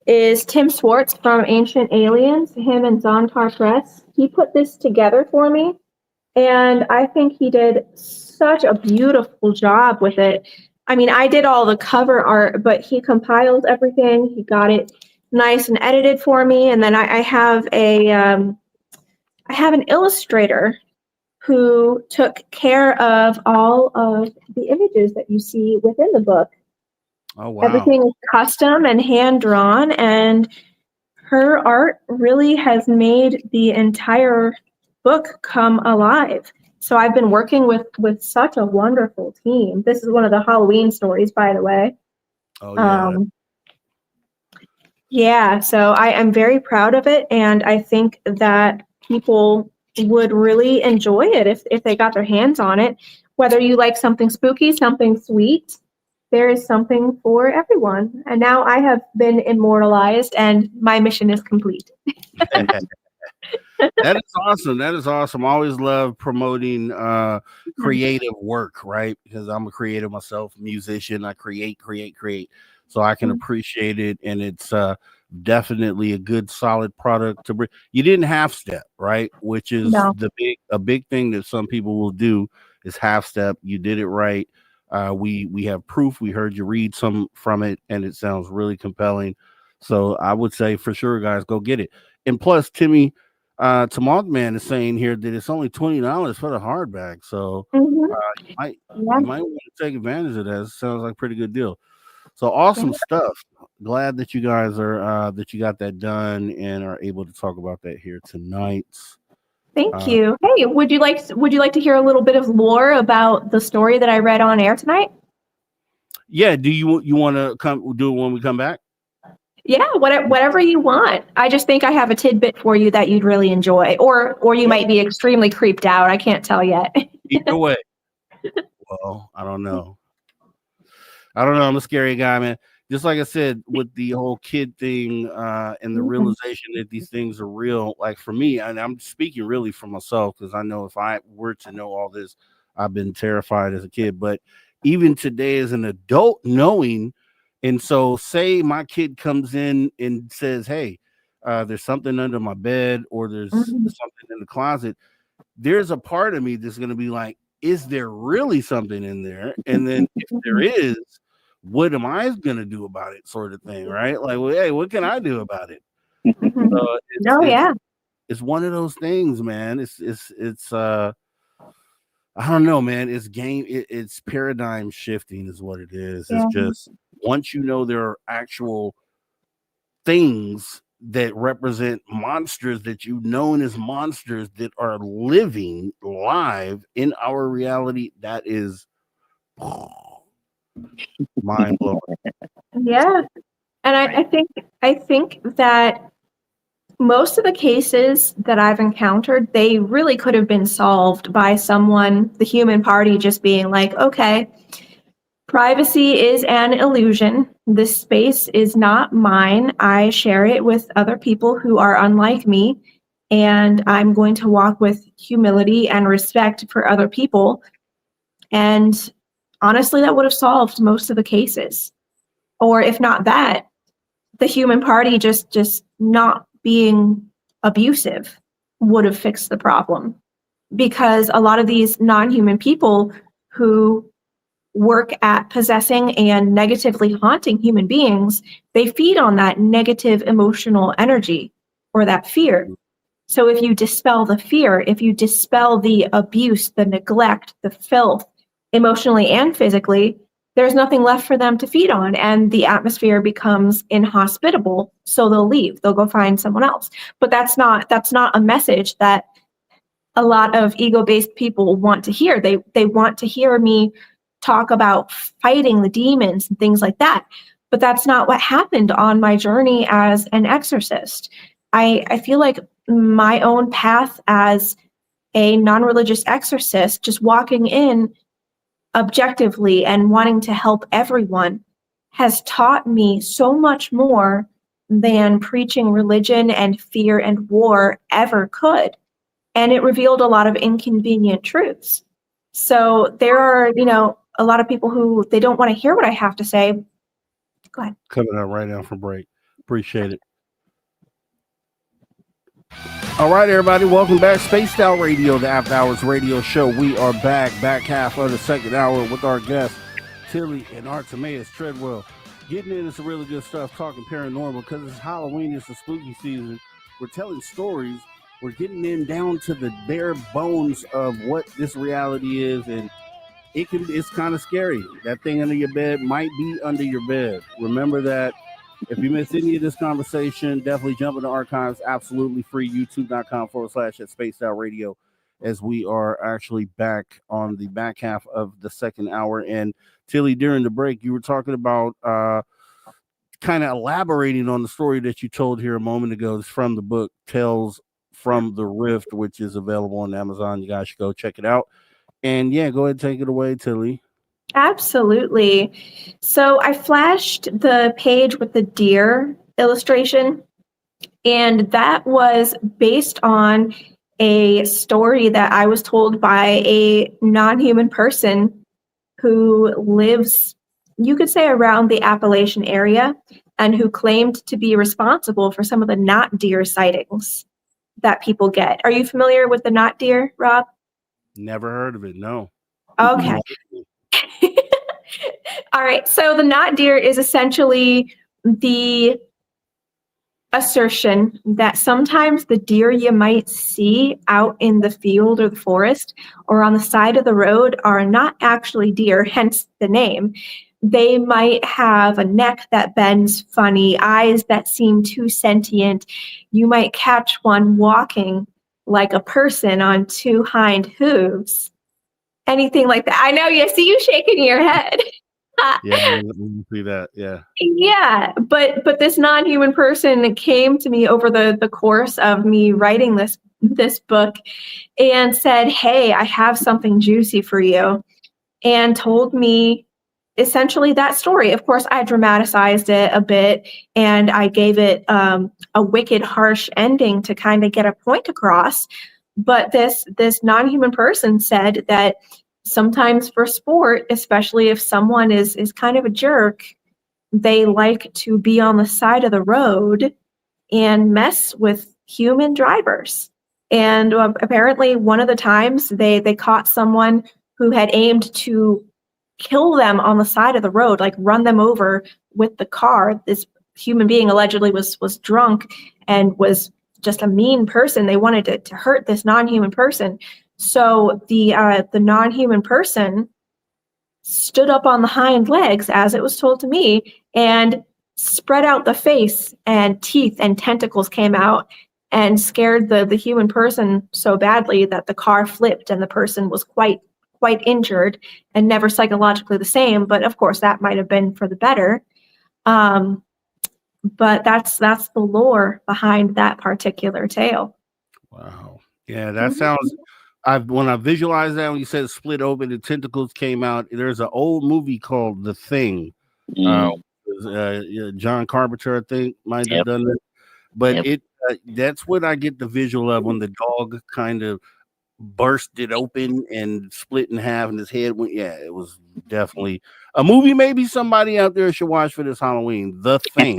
is Tim Swartz from Ancient Aliens, him and Zontar Press. He put this together for me, and I think he did such a beautiful job with it. I mean, I did all the cover art, but he compiled everything. He got it nice and edited for me. And then I have an illustrator who took care of all of the images that you see within the book. Oh, wow. Everything is custom and hand-drawn, and her art really has made the entire book come alive. So I've been working with such a wonderful team. This is one of the Halloween stories, by the way. Oh, yeah. Yeah, so I'm very proud of it, and I think that people would really enjoy it if they got their hands on it. Whether you like something spooky, something sweet, there is something for everyone. And now I have been immortalized, and my mission is complete. That is awesome. I always love promoting creative work, right? Because I'm a creative myself, musician. I create. So I can appreciate it, and it's definitely a good, solid product to bring. You didn't half step, right? Which is a big thing that some people will do is half step. You did it right. We have proof. We heard you read some from it, and it sounds really compelling. So I would say for sure, guys, go get it. And plus, Timmy, Mothman is saying here that it's only $20 for the hardback. So you might want to take advantage of that. It sounds like a pretty good deal. So awesome stuff. Glad that you guys are that you got that done and are able to talk about that here tonight. Thank you. Hey, would you like to hear a little bit of lore about the story that I read on air tonight? Yeah. Do you want to come do it when we come back? Yeah, whatever you want. I just think I have a tidbit for you that you'd really enjoy, or you might be extremely creeped out. I can't tell yet. Either way. Well, I don't know. I'm a scary guy, man. Just like I said, with the whole kid thing and the realization that these things are real, like for me, and I'm speaking really for myself, because I know if I were to know all this, I've been terrified as a kid. But even today as an adult, knowing, and so say my kid comes in and says, hey, there's something under my bed, or there's something in the closet, there's a part of me that's going to be like, is there really something in there? And then if there is, what am I going to do about it, sort of thing, right? Like, well, hey, what can I do about it? It's one of those things, man. It's I don't know, man. It's paradigm shifting is what it is. It's just, once you know there are actual things that represent monsters that you've known as monsters that are living live in our reality, that is mind blowing. Yeah. And I think that most of the cases that I've encountered, they really could have been solved by someone, the human party, just being like, okay, privacy is an illusion. This space is not mine. I share it with other people who are unlike me, and I'm going to walk with humility and respect for other people. And honestly, that would have solved most of the cases. Or if not that, the human party just not being abusive would have fixed the problem. Because a lot of these non-human people who work at possessing and negatively haunting human beings, they feed on that negative emotional energy or that fear. So if you dispel the fear, if you dispel the abuse, the neglect, the filth, emotionally and physically, there's nothing left for them to feed on, and the atmosphere becomes inhospitable. So they'll leave. They'll go find someone else. But that's not a message that a lot of ego-based people want to hear. They want to hear me talk about fighting the demons and things like that. But that's not what happened on my journey as an exorcist. I feel like my own path as a non-religious exorcist, just walking in objectively and wanting to help everyone, has taught me so much more than preaching religion and fear and war ever could. And it revealed a lot of inconvenient truths. So there are, a lot of people who they don't want to hear what I have to say. Go ahead. Coming out right now from break. Appreciate it. All right, everybody, welcome back. Spaced Out Radio, the After Hours radio show. We are back half of the second hour with our guests, Tillie and Artemaeus Treadwell. Getting into some really good stuff, talking paranormal, because it's Halloween, it's the spooky season. We're telling stories. We're getting in down to the bare bones of what this reality is, and it's kind of scary. That thing under your bed might be under your bed. Remember that. If you missed any of this conversation, definitely jump into archives. Absolutely free. YouTube.com/@SpacedOutRadio, as we are actually back on the back half of the second hour. And Tillie, during the break, you were talking about kind of elaborating on the story that you told here a moment ago. It's from the book Tales from the Rift, which is available on Amazon. You guys should go check it out. And yeah, go ahead and take it away, Tillie. Absolutely. So I flashed the page with the deer illustration, and that was based on a story that I was told by a non-human person who lives, you could say, around the Appalachian area, and who claimed to be responsible for some of the not deer sightings that people get. Are you familiar with the not deer, Rob? Never heard of it, no. Okay. All right. So the not deer is essentially the assertion that sometimes the deer you might see out in the field or the forest or on the side of the road are not actually deer, hence the name, They might have a neck that bends funny, eyes that seem too sentient. You might catch one walking like a person on two hind hooves. Anything like that. I know, you see you shaking your head. Yeah, I see that. Yeah. Yeah, but this non-human person came to me over the course of me writing this book and said, "Hey, I have something juicy for you," and told me essentially that story. Of course, I dramatized it a bit and I gave it a wicked, harsh ending to kind of get a point across. But this non-human person said that sometimes for sport, especially if someone is kind of a jerk, they like to be on the side of the road and mess with human drivers. And apparently one of the times they caught someone who had aimed to kill them on the side of the road, like run them over with the car. This human being allegedly was drunk and was just a mean person. They wanted to hurt this non-human person. So the non-human person stood up on the hind legs, as it was told to me, and spread out the face, and teeth and tentacles came out and scared the human person so badly that the car flipped and the person was quite injured and never psychologically the same. But of course, that might have been for the better. But that's the lore behind that particular tale. Wow. Yeah, that sounds. When I visualized that, when you said split open, the tentacles came out. There's an old movie called The Thing. John Carpenter, I think, might have done it. But that's what I get the visual of when the dog kind of burst it open and split in half, and his head went. Yeah, it was definitely a movie. Maybe somebody out there should watch for this Halloween. The Thing,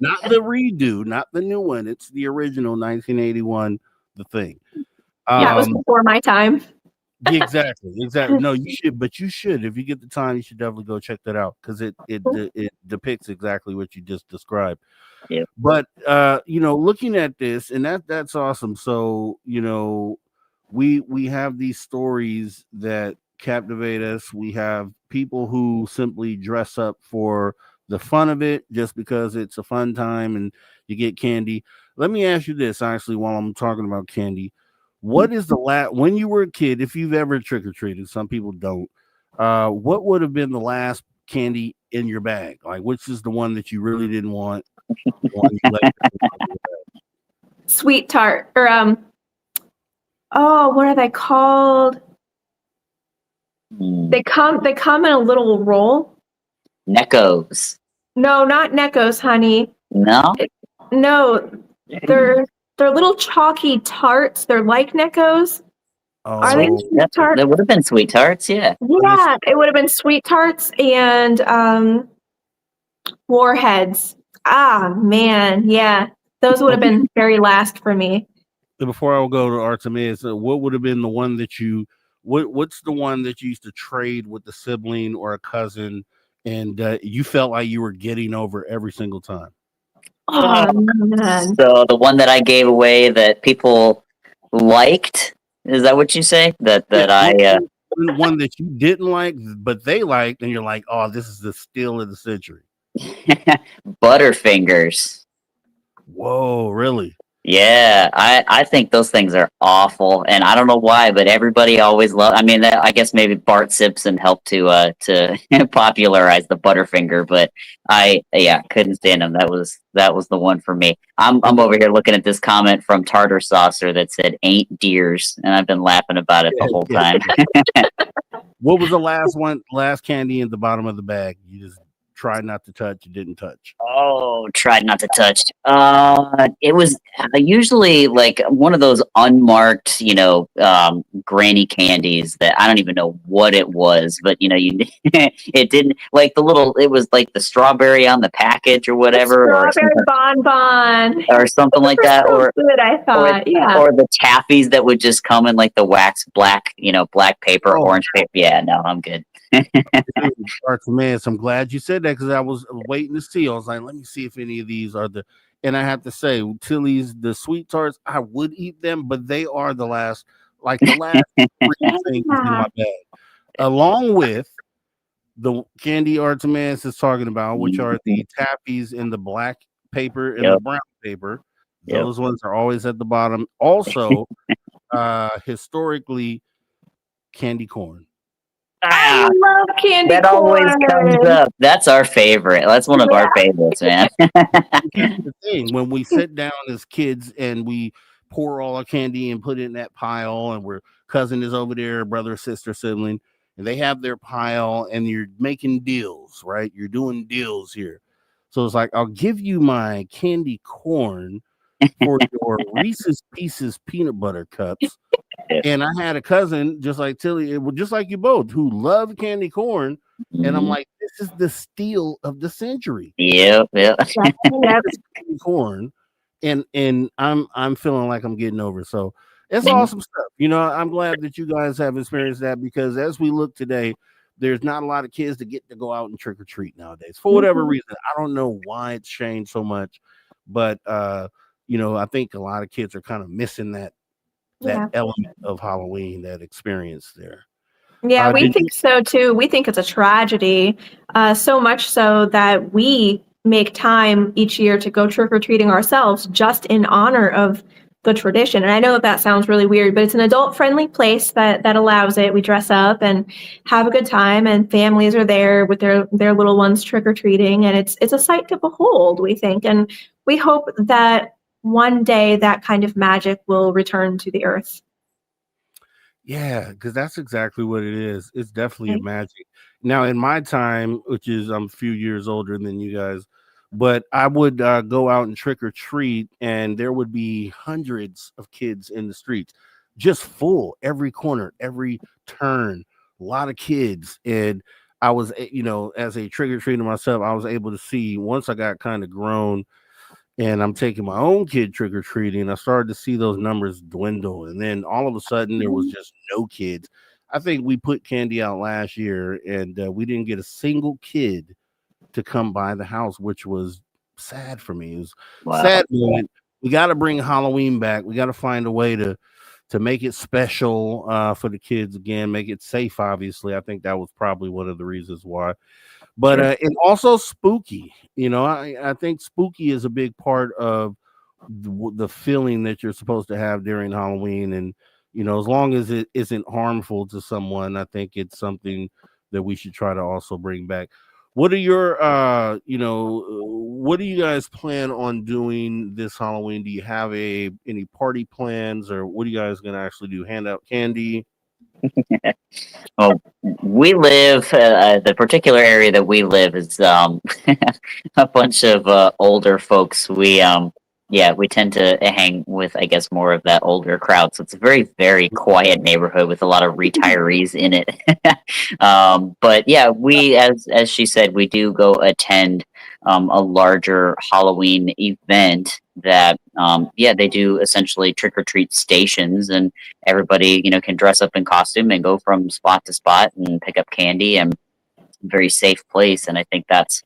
not the redo, not the new one. It's the original 1981. The Thing. Yeah, it was before my time. Exactly. No, you should, but you should, if you get the time, you should definitely go check that out because it depicts exactly what you just described. Yeah. But looking at this, and that's awesome. So we have these stories that captivate us. We have people who simply dress up for the fun of it, just because it's a fun time and you get candy. Let me ask you this, actually, while I'm talking about candy. What is the when you were a kid, if you've ever trick-or-treated, some people don't, what would have been the last candy in your bag? Like, which is the one that you really didn't want? Sweet tart, or what are they called? They come in a little roll. Neckos. No, not Neckos, honey. No? No, they're little chalky tarts. They're like Neckos. Oh, Are they sweet tarts? That would have been sweet tarts, yeah. Yeah, it would have been sweet tarts and warheads. Ah, man, yeah. Those would have been very last for me. Before I go to Artemeus, what would have been the one that what's the one that you used to trade with a sibling or a cousin and you felt like you were getting over every single time? Oh, man. So the one that I gave away that people liked, is that what you say? One that you didn't like, but they liked, and you're like, oh, this is the steal of the century. Butterfingers. Whoa, really? Yeah, I think those things are awful, and I don't know why, but everybody always loves. I mean, I guess maybe Bart Simpson helped to popularize the Butterfinger, but I couldn't stand them. That was the one for me. I'm over here looking at this comment from Tartar Saucer that said "ain't deers," and I've been laughing about it the whole time. What was the last candy in the bottom of the bag? You just tried not to touch, you didn't touch. Oh, tried not to touch. It was usually like one of those unmarked, granny candies that I don't even know what it was, but it didn't like it was like the strawberry on the package or whatever, or strawberry bonbon or something like that, or good, I thought, or the taffies that would just come in like the wax black, black paper, orange paper. Yeah, no, I'm good. Artemaeus, I'm glad you said that because I was waiting to see. I was like, let me see if any of these are and I have to say, Tillie's, the sweet tarts, I would eat them, but they are the last three things in my bag. Along with the candy Artemaeus is talking about, which are Mhm. the tappies in the black paper and the Yep. brown paper. Yep. Those ones are always at the bottom. Also, historically, candy corn. I Ah, love candy that always comes corn. up. That's our favorite. That's one of our Yeah. favorites, man. Here's the thing: when we sit down as kids and we pour all our candy and put it in that pile, and we're cousin is over there, brother, sister, sibling, and they have their pile, and you're making deals, right? You're doing deals here. So it's like, I'll give you my candy corn for your Reese's Pieces peanut butter cups. And I had a cousin just like Tillie, just like you both, who loved candy corn. And I'm Mhm. like, this is the steal of the century. Yep. Yep. Yep. This candy corn, and I'm feeling like I'm getting over. So it's Mhm. awesome stuff. You know, I'm glad that you guys have experienced that, because as we look today, there's not a lot of kids that get to go out and trick or treat nowadays for whatever Mhm. reason. I don't know why it's changed so much, but you know, I think a lot of kids are kind of missing that Yeah. element of Halloween, that experience there. Yeah, we Did you? think so too. We think it's a tragedy, so much so that we make time each year to go trick or treating ourselves just in honor of the tradition. And I know that sounds really weird, but it's an adult friendly place that allows it. We dress up and have a good time, and families are there with their little ones trick or treating, and it's a sight to behold, we think. And we hope that one day that kind of magic will return to the earth. Yeah, because that's exactly what it is. It's definitely a Right? magic. Now, in my time, which is I'm a few years older than you guys, but I would go out and trick or treat, and there would be hundreds of kids in the streets, just full every corner, every turn, a lot of kids. And I was, you know, as a trick or treater myself, I was able to see once I got kind of grown and I'm taking my own kid trick or treating, I started to see those numbers dwindle. And then all of a sudden, there was just no kids. I think we put candy out last year, and we didn't get a single kid to come by the house, which was sad for me. It was a Wow. sad moment. We got to bring Halloween back. We got to find a way to make it special for the kids again, make it safe. Obviously, I think that was probably one of the reasons why. But Sure. and also spooky. You know, I think spooky is a big part of the feeling that you're supposed to have during Halloween. And you know, as long as it isn't harmful to someone, I think it's something that we should try to also bring back. What are your what do you guys plan on doing this Halloween? Do you have any party plans, or what are you guys gonna actually do? Hand out candy? Well, we live the particular area that we live is a bunch of older folks. Yeah, we tend to hang with, I guess, more of that older crowd. So it's a very quiet neighborhood with a lot of retirees in it. But yeah, we, as she said, we do go attend a larger Halloween event that yeah, they do essentially trick or treat stations, and everybody, you know, can dress up in costume and go from spot to spot and pick up candy, and very safe place. And I think that's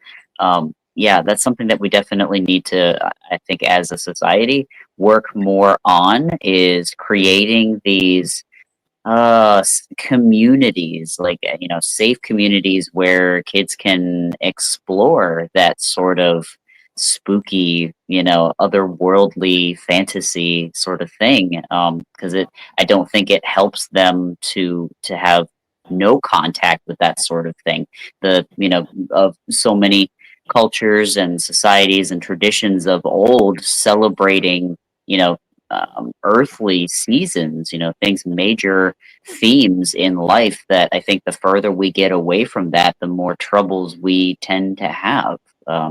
yeah, that's something that we definitely need to, I think, as a society, work more on, is creating these communities, like you know, safe communities where kids can explore that sort of spooky, you know, otherworldly fantasy sort of thing. Because it, I don't think it helps them to have no contact with that sort of thing. The, you know, of so many cultures and societies and traditions of old celebrating, you know, earthly seasons, you know, things, major themes in life, that I think the further we get away from that, the more troubles we tend to have,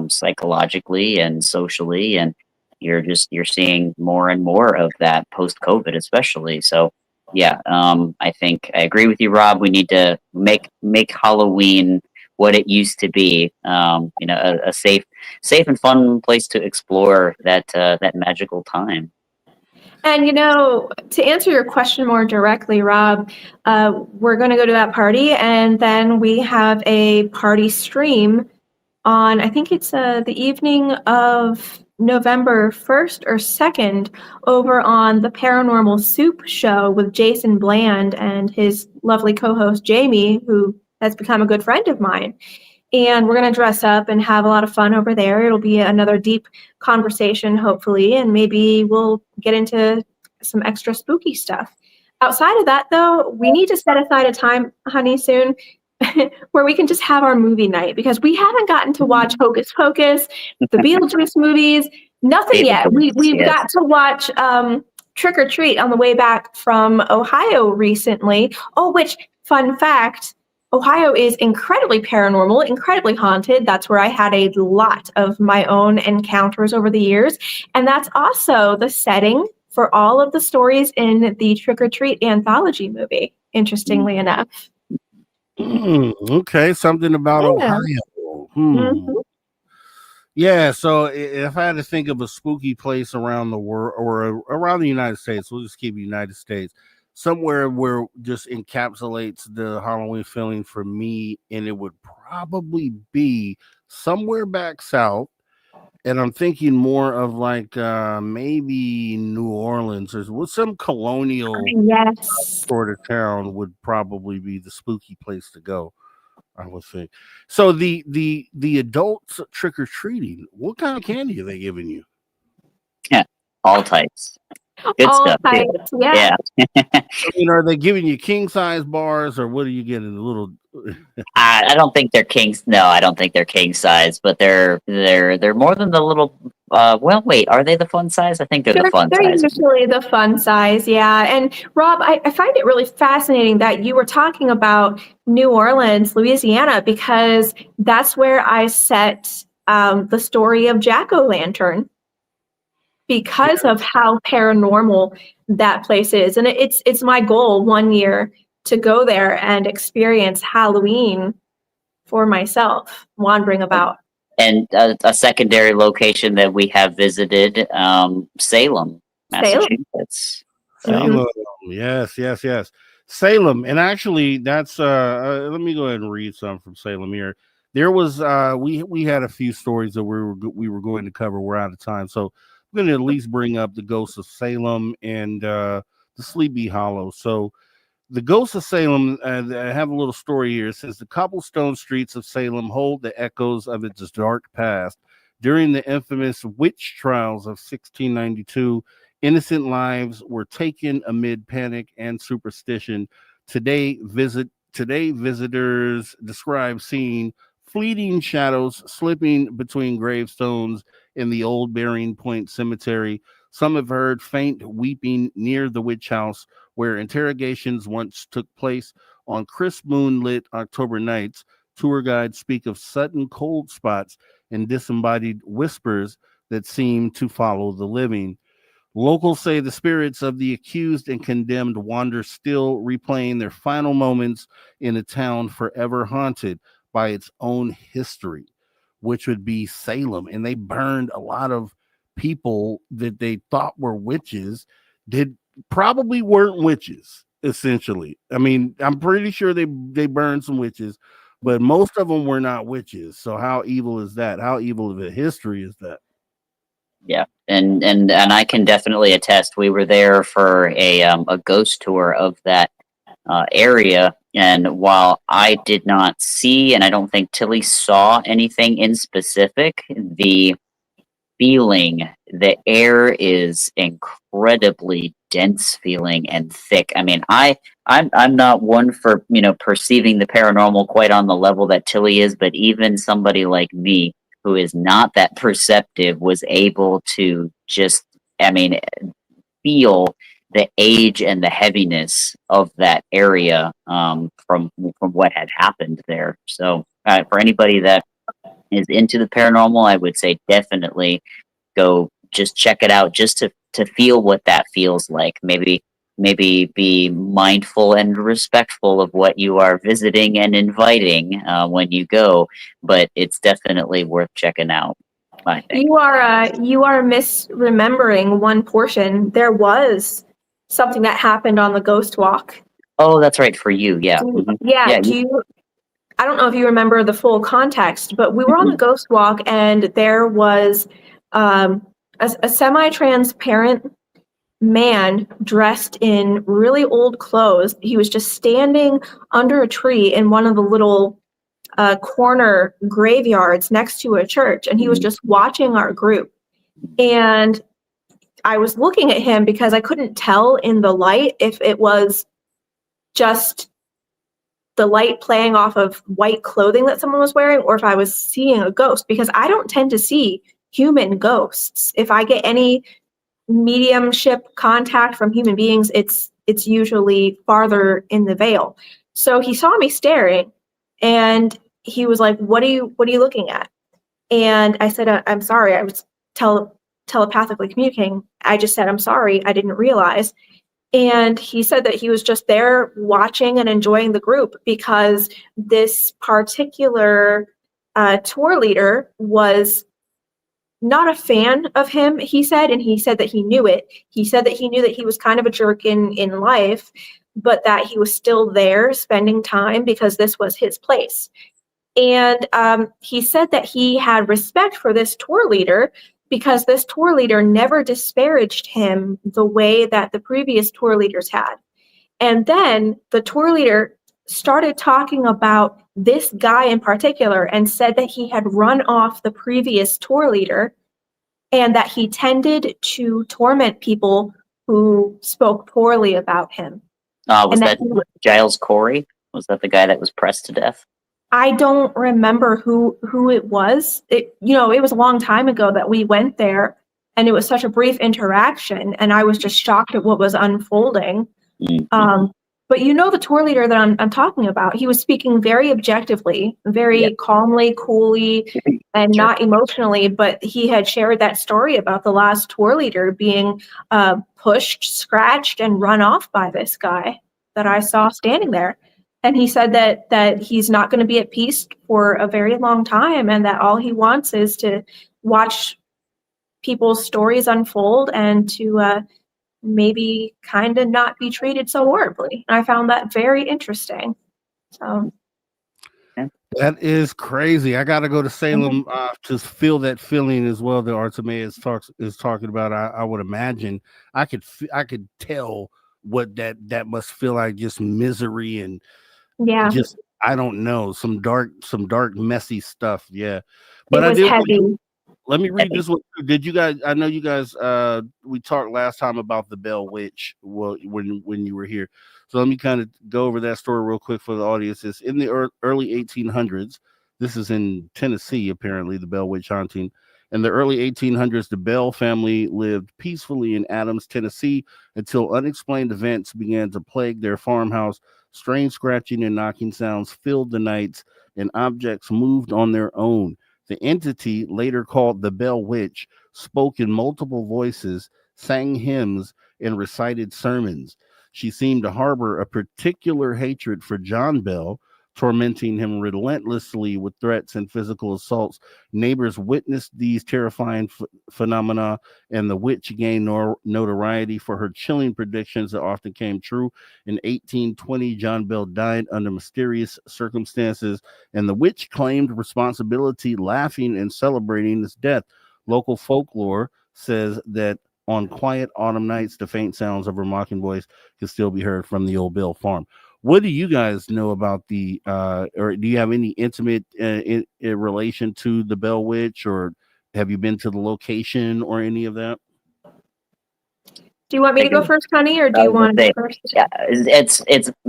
psychologically and socially. And you're seeing more and more of that post COVID, especially. So yeah, I think I agree with you, Rob. We need to make Halloween what it used to be. You know, a safe and fun place to explore that magical time. And you know, to answer your question more directly, Rob, we're going to go to that party, and then we have a party stream on, I think it's the evening of November 1st or 2nd, over on the Paranormal Soup Show with Jason Bland and his lovely co-host Jamie, who has become a good friend of mine. And we're going to dress up and have a lot of fun over there. It'll be another deep conversation, hopefully, and maybe we'll get into some extra spooky stuff. Outside of that, though, we need to set aside a time, honey, soon where we can just have our movie night, because we haven't gotten to watch Hocus Pocus, the Beetlejuice movies, nothing yet. We've got to watch Trick or Treat on the way back from Ohio recently. Oh, which, fun fact, Ohio is incredibly paranormal, incredibly haunted. That's where I had a lot of my own encounters over the years. And that's also the setting for all of the stories in the Trick or Treat anthology movie, interestingly enough. Okay, something about Ohio. Mm-hmm. Yeah, so if I had to think of a spooky place around the world or around the United States, we'll just keep United States, somewhere where just encapsulates the Halloween feeling for me, and it would probably be somewhere back south. And I'm thinking more of like maybe New Orleans or with some colonial sort of town would probably be the spooky place to go, I would think. So the adults trick or treating, what kind of candy are they giving you? Yeah, all types. Good all stuff. types, yeah. I mean, are they giving you king size bars, or what are you getting? A little. I don't think they're kings. No, I don't think they're king size, but they're more than the little. Well, wait, are they the fun size? I think they're the fun size. They're usually the fun size, yeah. And Rob, I find it really fascinating that you were talking about New Orleans, Louisiana, because that's where I set the story of Jack-o'-lantern, because of how paranormal that place is. And it's my goal one year to go there and experience Halloween for myself, wandering about. And a secondary location that we have visited, Salem, Massachusetts. Salem, yes. Salem, and actually, that's let me go ahead and read some from Salem here. There was we had a few stories that we were going to cover. We're out of time, so I'm going to at least bring up the Ghosts of Salem and the Sleepy Hollow. So the Ghosts of Salem, I have a little story here. It says the cobblestone streets of Salem hold the echoes of its dark past. During the infamous witch trials of 1692, innocent lives were taken amid panic and superstition. Today, visitors describe seeing fleeting shadows slipping between gravestones in the old Bearing Point Cemetery. Some have heard faint weeping near the witch house, where interrogations once took place. On crisp moonlit October nights, tour guides speak of sudden cold spots and disembodied whispers that seem to follow the living. Locals say the spirits of the accused and condemned wander still, replaying their final moments in a town forever haunted by its own history, which would be Salem. And they burned a lot of people that they thought were witches, probably weren't witches, essentially. I mean, I'm pretty sure they burned some witches, but most of them were not witches. So how evil is that? How evil of a history is that? Yeah, and I can definitely attest. We were there for a ghost tour of that area, and while I did not see, and I don't think Tillie saw anything in specific, the feeling, the air is incredibly dense feeling and thick. I mean, I'm not one for perceiving the paranormal quite on the level that Tillie is, but even somebody like me who is not that perceptive was able to just, feel the age and the heaviness of that area from what had happened there. So for anybody that is into the paranormal, I would say definitely go just check it out, just to feel what that feels like. Maybe be mindful and respectful of what you are visiting and inviting when you go, but it's definitely worth checking out, I think. You are misremembering one portion. There was something that happened on the ghost walk. Oh, that's right, for you, yeah. Mm-hmm. Yeah, I don't know if you remember the full context, but we were on the ghost walk, and there was a semi-transparent man dressed in really old clothes. He was just standing under a tree in one of the little corner graveyards next to a church, and he was just watching our group. And I was looking at him because I couldn't tell in the light if it was just the light playing off of white clothing that someone was wearing, or if I was seeing a ghost, because I don't tend to see human ghosts. If I get any mediumship contact from human beings, it's usually farther in the veil. So he saw me staring, and he was like, what are you looking at? And I said, I'm sorry. I was telepathically communicating. I just said, I'm sorry, I didn't realize. And he said that he was just there watching and enjoying the group because this particular tour leader was not a fan of him, he said, and he said that he knew it. He said that he knew that he was kind of a jerk in life, but that he was still there spending time because this was his place. And he said that he had respect for this tour leader because this tour leader never disparaged him the way that the previous tour leaders had. And then the tour leader started talking about this guy in particular and said that he had run off the previous tour leader and that he tended to torment people who spoke poorly about him. Was that Giles Corey? Was that the guy that was pressed to death? I don't remember who it was. It was a long time ago that we went there, and it was such a brief interaction, and I was just shocked at what was unfolding. Mm-hmm. But the tour leader that I'm talking about, he was speaking very objectively, very calmly, coolly, and not emotionally, but he had shared that story about the last tour leader being pushed, scratched, and run off by this guy that I saw standing there. And he said that he's not going to be at peace for a very long time, and that all he wants is to watch people's stories unfold and to maybe kind of not be treated so horribly. And I found that very interesting. So that is crazy. I got to go to Salem to feel that feeling as well that Artemaeus is talking about. I would imagine I could tell what that must feel like, just misery and just, I don't know, some dark messy stuff. Yeah. But it was heavy. Let me read this one. Did you guys, I know you guys, we talked last time about the Bell Witch when you were here. So let me kind of go over that story real quick for the audience. It's in the early 1800s. This is in Tennessee, apparently, the Bell Witch haunting. In the early 1800s, the Bell family lived peacefully in Adams, Tennessee, until unexplained events began to plague their farmhouse. Strange scratching and knocking sounds filled the nights, and objects moved on their own. The entity, later called the Bell Witch, spoke in multiple voices, sang hymns, and recited sermons. She seemed to harbor a particular hatred for John Bell, tormenting him relentlessly with threats and physical assaults. Neighbors witnessed these terrifying phenomena, and the witch gained notoriety for her chilling predictions that often came true. In 1820, John Bell died under mysterious circumstances, and the witch claimed responsibility, laughing and celebrating his death. Local folklore says that on quiet autumn nights, the faint sounds of her mocking voice can still be heard from the old Bell farm. What do you guys know about the, or do you have any intimate in relation to the Bell Witch, or have you been to the location or any of that? Do you want me to go first, Connie, or do you want to go first? Yeah, it's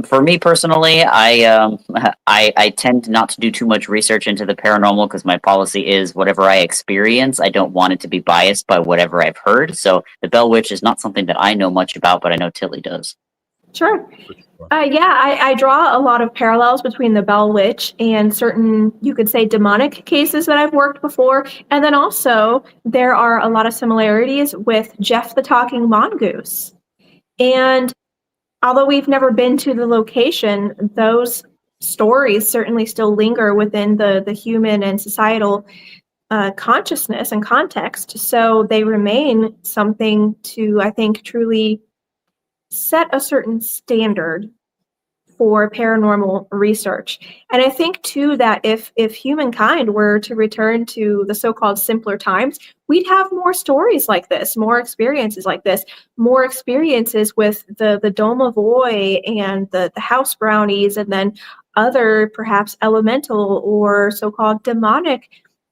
for me personally. I tend not to do too much research into the paranormal because my policy is whatever I experience, I don't want it to be biased by whatever I've heard. So the Bell Witch is not something that I know much about, but I know Tillie does. Sure. I draw a lot of parallels between the Bell Witch and certain, you could say, demonic cases that I've worked before. And then also there are a lot of similarities with Jeff the Talking Mongoose. And although we've never been to the location, those stories certainly still linger within the human and societal consciousness and context. So they remain something to, I think, truly set a certain standard for paranormal research. And I think too that if humankind were to return to the so-called simpler times, we'd have more stories like this, more experiences like this, more experiences with the domovoi and the house brownies, and then other perhaps elemental or so-called demonic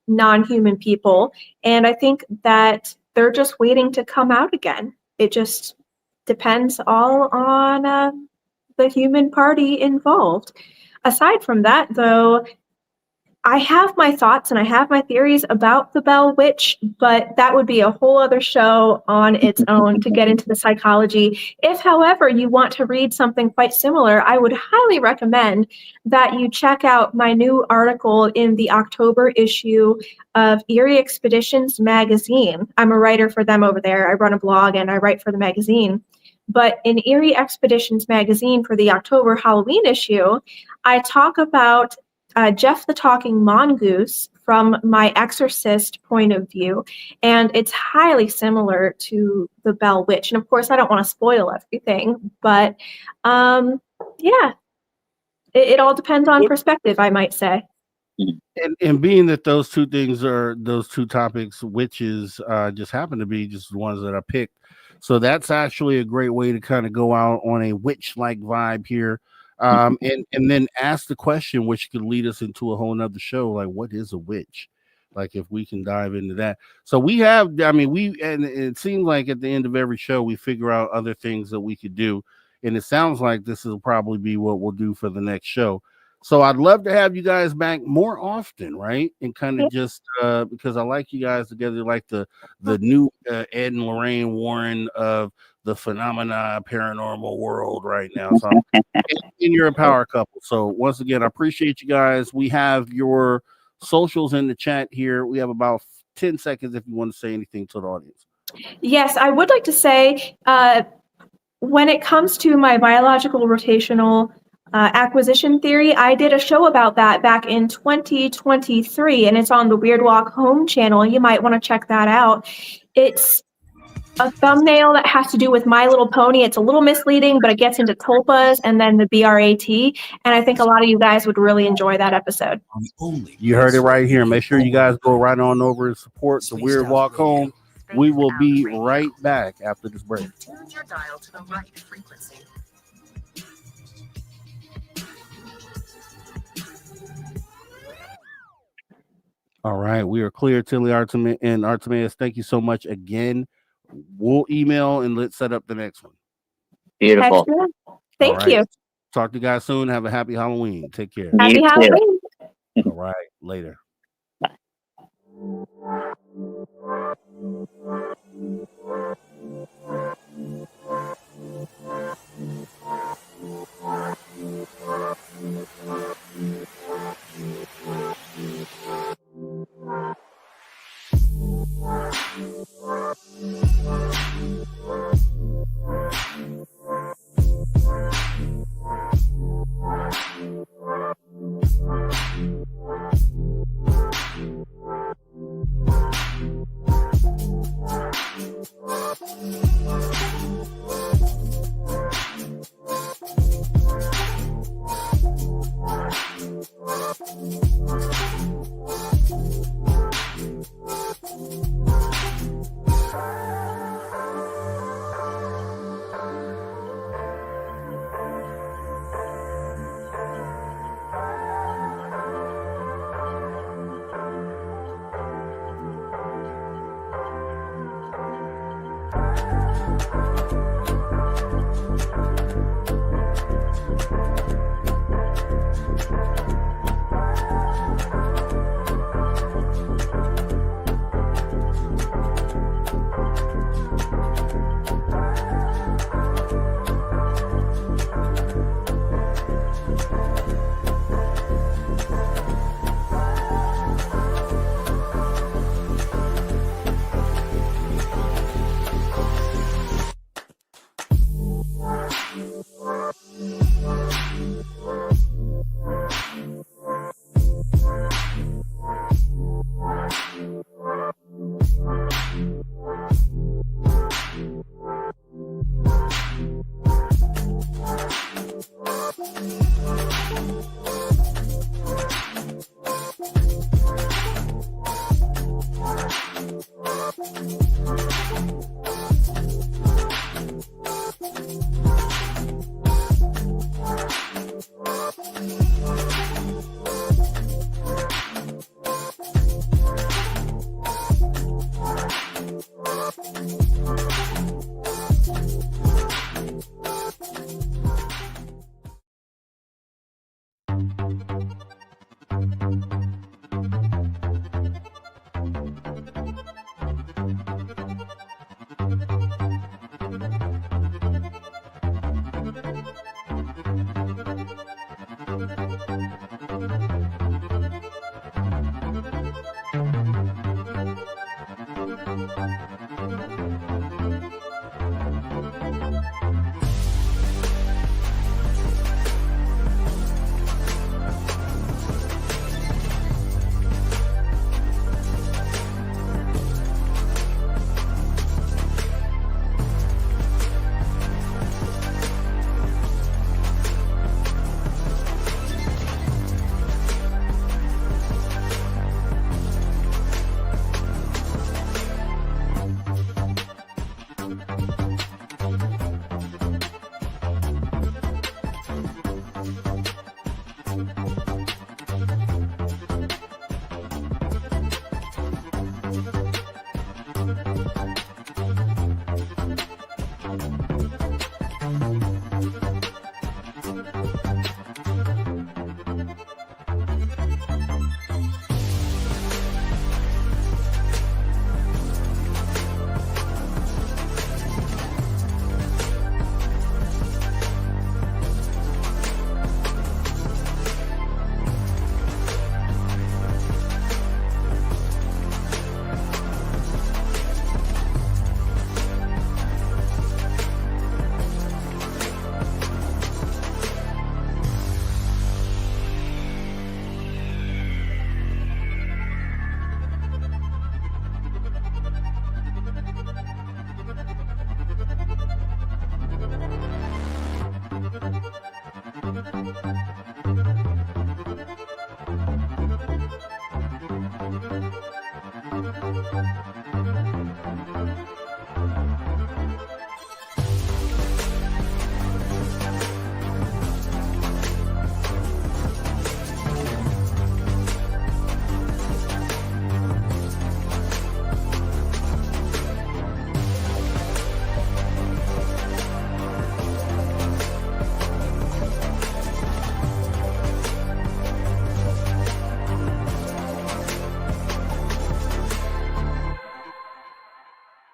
non-human people. And I think that they're just waiting to come out again. It just depends all on the human party involved. Aside from that, though, I have my thoughts and I have my theories about the Bell Witch, but that would be a whole other show on its own to get into the psychology. If, however, you want to read something quite similar, I would highly recommend that you check out my new article in the October issue of Eerie Expeditions magazine. I'm a writer for them over there. I run a blog and I write for the magazine. But in Eerie Expeditions magazine for the October Halloween issue, I talk about Jeff the Talking Mongoose from my exorcist point of view, and it's highly similar to the Bell Witch. And of course, I don't want to spoil everything, but yeah, it all depends on perspective, I might say. And being that those two topics, witches, just happen to be just the ones that I picked, so that's actually a great way to kind of go out on a witch-like vibe here. And then ask the question, which could lead us into a whole nother show, like what is a witch? Like if we can dive into that. So we have, and it seems like at the end of every show we figure out other things that we could do, and it sounds like this will probably be what we'll do for the next show. So I'd love to have you guys back more often, right? And kind of just because I like you guys together, like the new Ed and Lorraine Warren of the phenomena paranormal world right now. So and you're a power couple. So once again, I appreciate you guys. We have your socials in the chat here. We have about 10 seconds if you want to say anything to the audience. Yes, I would like to say when it comes to my biological rotational acquisition theory, I did a show about that back in 2023, and it's on the Weird Walk Home channel. You might want to check that out. It's a thumbnail that has to do with My Little Pony. It's a little misleading, but it gets into tulpas and then the BRAT, and I think a lot of you guys would really enjoy that episode. You heard it right here. Make sure you guys go right on over and support the Weird Walk Home. We will be right back after this break. Tune your dial to the right frequency. All right, we are clear. Tillie, and Artemeus, thank you so much again. We'll email and let's set up the next one. Beautiful. Excellent. Thank right. you. Talk to you guys soon. Have a happy Halloween. Take care. Happy You too. Halloween. All right, later.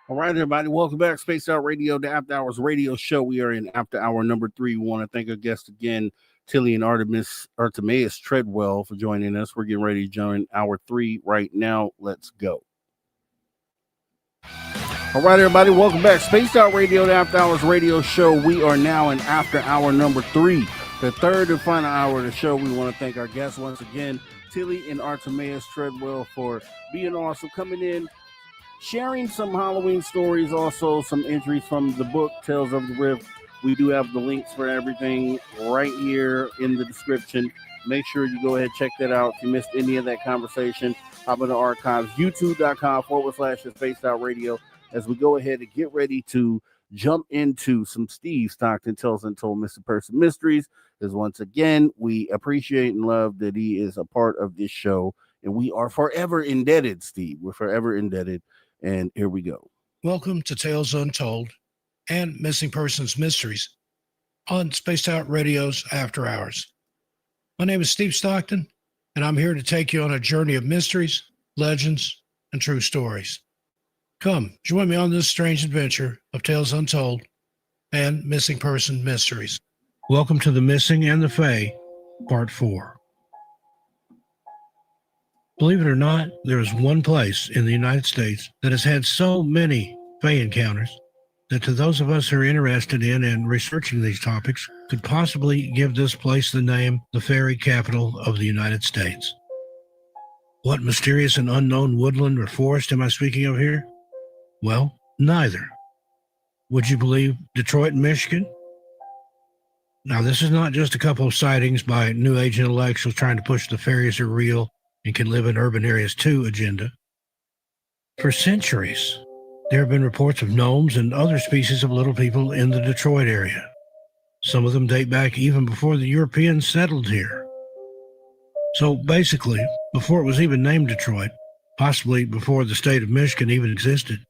All right, everybody, welcome back. Spaced Out Radio, the After Hours radio show. We are in After Hour number 3. We want to thank our guests again, Tillie and Artemaeus Treadwell, for joining us. We're getting ready to join Hour 3 right now. Let's go. All right, everybody, welcome back. Spaced Out Radio, the After Hours radio show. We are now in After Hour number 3, the third and final hour of the show. We want to thank our guests once again, Tillie and Artemaeus Treadwell, for being awesome, coming in, sharing some Halloween stories, also some entries from the book, Tales of the Rift. We do have the links for everything right here in the description. Make sure you go ahead and check that out. If you missed any of that conversation, hop in the archives, youtube.com/Spaced Out Radio, as we go ahead and get ready to jump into some Steve Stockton Tales Untold Missing Person Mysteries. Because once again, we appreciate and love that he is a part of this show, and we are forever indebted, Steve. We're forever indebted. And here we go. Welcome to Tales Untold and Missing Persons Mysteries on Spaced Out Radio's After Hours. My name is Steve Stockton, and I'm here to take you on a journey of mysteries, legends, and true stories. Come, join me on this strange adventure of Tales Untold and Missing Person Mysteries. Welcome to The Missing and the Fae, Part 4. Believe it or not, there is one place in the United States that has had so many Fae encounters that to those of us who are interested in and researching these topics could possibly give this place the name the fairy capital of the United States. What mysterious and unknown woodland or forest am I speaking of here? Well, neither. Would you believe Detroit, Michigan? Now, this is not just a couple of sightings by New Age intellectuals trying to push the fairies are real and can live in urban areas too agenda. For centuries, there have been reports of gnomes and other species of little people in the Detroit area. Some of them date back even before the Europeans settled here. So basically, before it was even named Detroit, possibly before the state of Michigan even existed.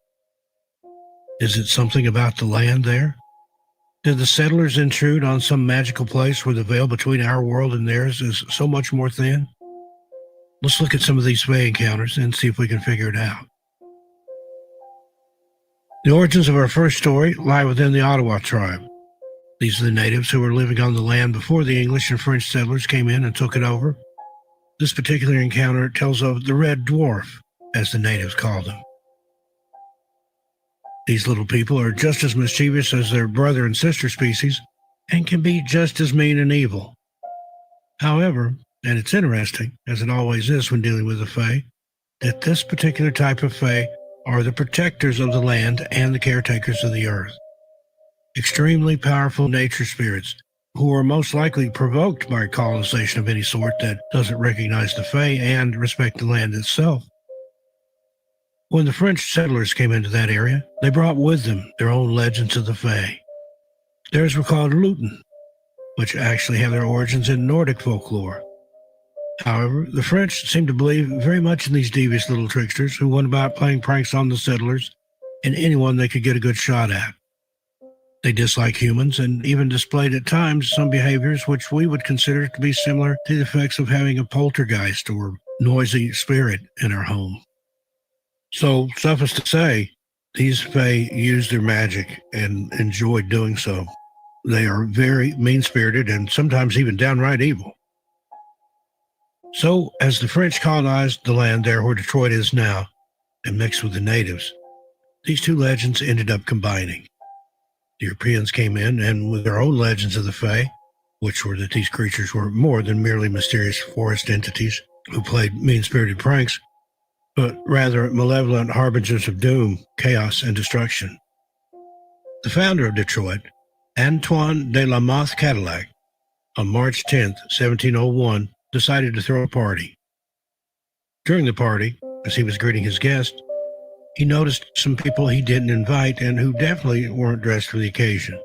Is it something about the land there? Did the settlers intrude on some magical place where the veil between our world and theirs is so much more thin? Let's look at some of these Fae encounters and see if we can figure it out. The origins of our first story lie within the Ottawa tribe. These are the natives who were living on the land before the English and French settlers came in and took it over. This particular encounter tells of the Red Dwarf, as the natives called them. These little people are just as mischievous as their brother and sister species and can be just as mean and evil. However, and it's interesting, as it always is when dealing with the Fae, that this particular type of Fae are the protectors of the land and the caretakers of the earth. Extremely powerful nature spirits who are most likely provoked by colonization of any sort that doesn't recognize the Fae and respect the land itself. When the French settlers came into that area, they brought with them their own legends of the Fae. Theirs were called Luten, which actually have their origins in Nordic folklore. However, the French seemed to believe very much in these devious little tricksters who went about playing pranks on the settlers and anyone they could get a good shot at. They disliked humans and even displayed at times some behaviors which we would consider to be similar to the effects of having a poltergeist or noisy spirit in our home. So, suffice to say, these Fae use their magic and enjoy doing so. They are very mean-spirited and sometimes even downright evil. So, as the French colonized the land there where Detroit is now and mixed with the natives, these two legends ended up combining. The Europeans came in and with their own legends of the Fae, which were that these creatures were more than merely mysterious forest entities who played mean-spirited pranks, but rather malevolent harbingers of doom, chaos, and destruction. The founder of Detroit, Antoine de la Mothe Cadillac, on March 10, 1701, decided to throw a party. During the party, as he was greeting his guests, he noticed some people he didn't invite and who definitely weren't dressed for the occasion.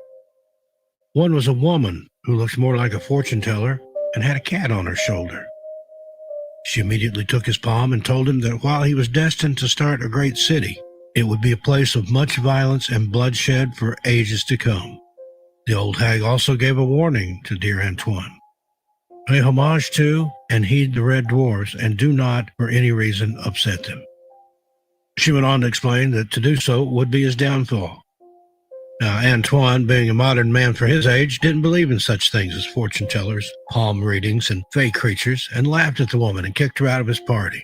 One was a woman who looked more like a fortune teller and had a cat on her shoulder. She immediately took his palm and told him that while he was destined to start a great city, it would be a place of much violence and bloodshed for ages to come. The old hag also gave a warning to dear Antoine. Pay homage to and heed the red dwarfs, and do not, for any reason, upset them. She went on to explain that to do so would be his downfall. Now, Antoine, being a modern man for his age, didn't believe in such things as fortune tellers, palm readings, and fey creatures, and laughed at the woman and kicked her out of his party.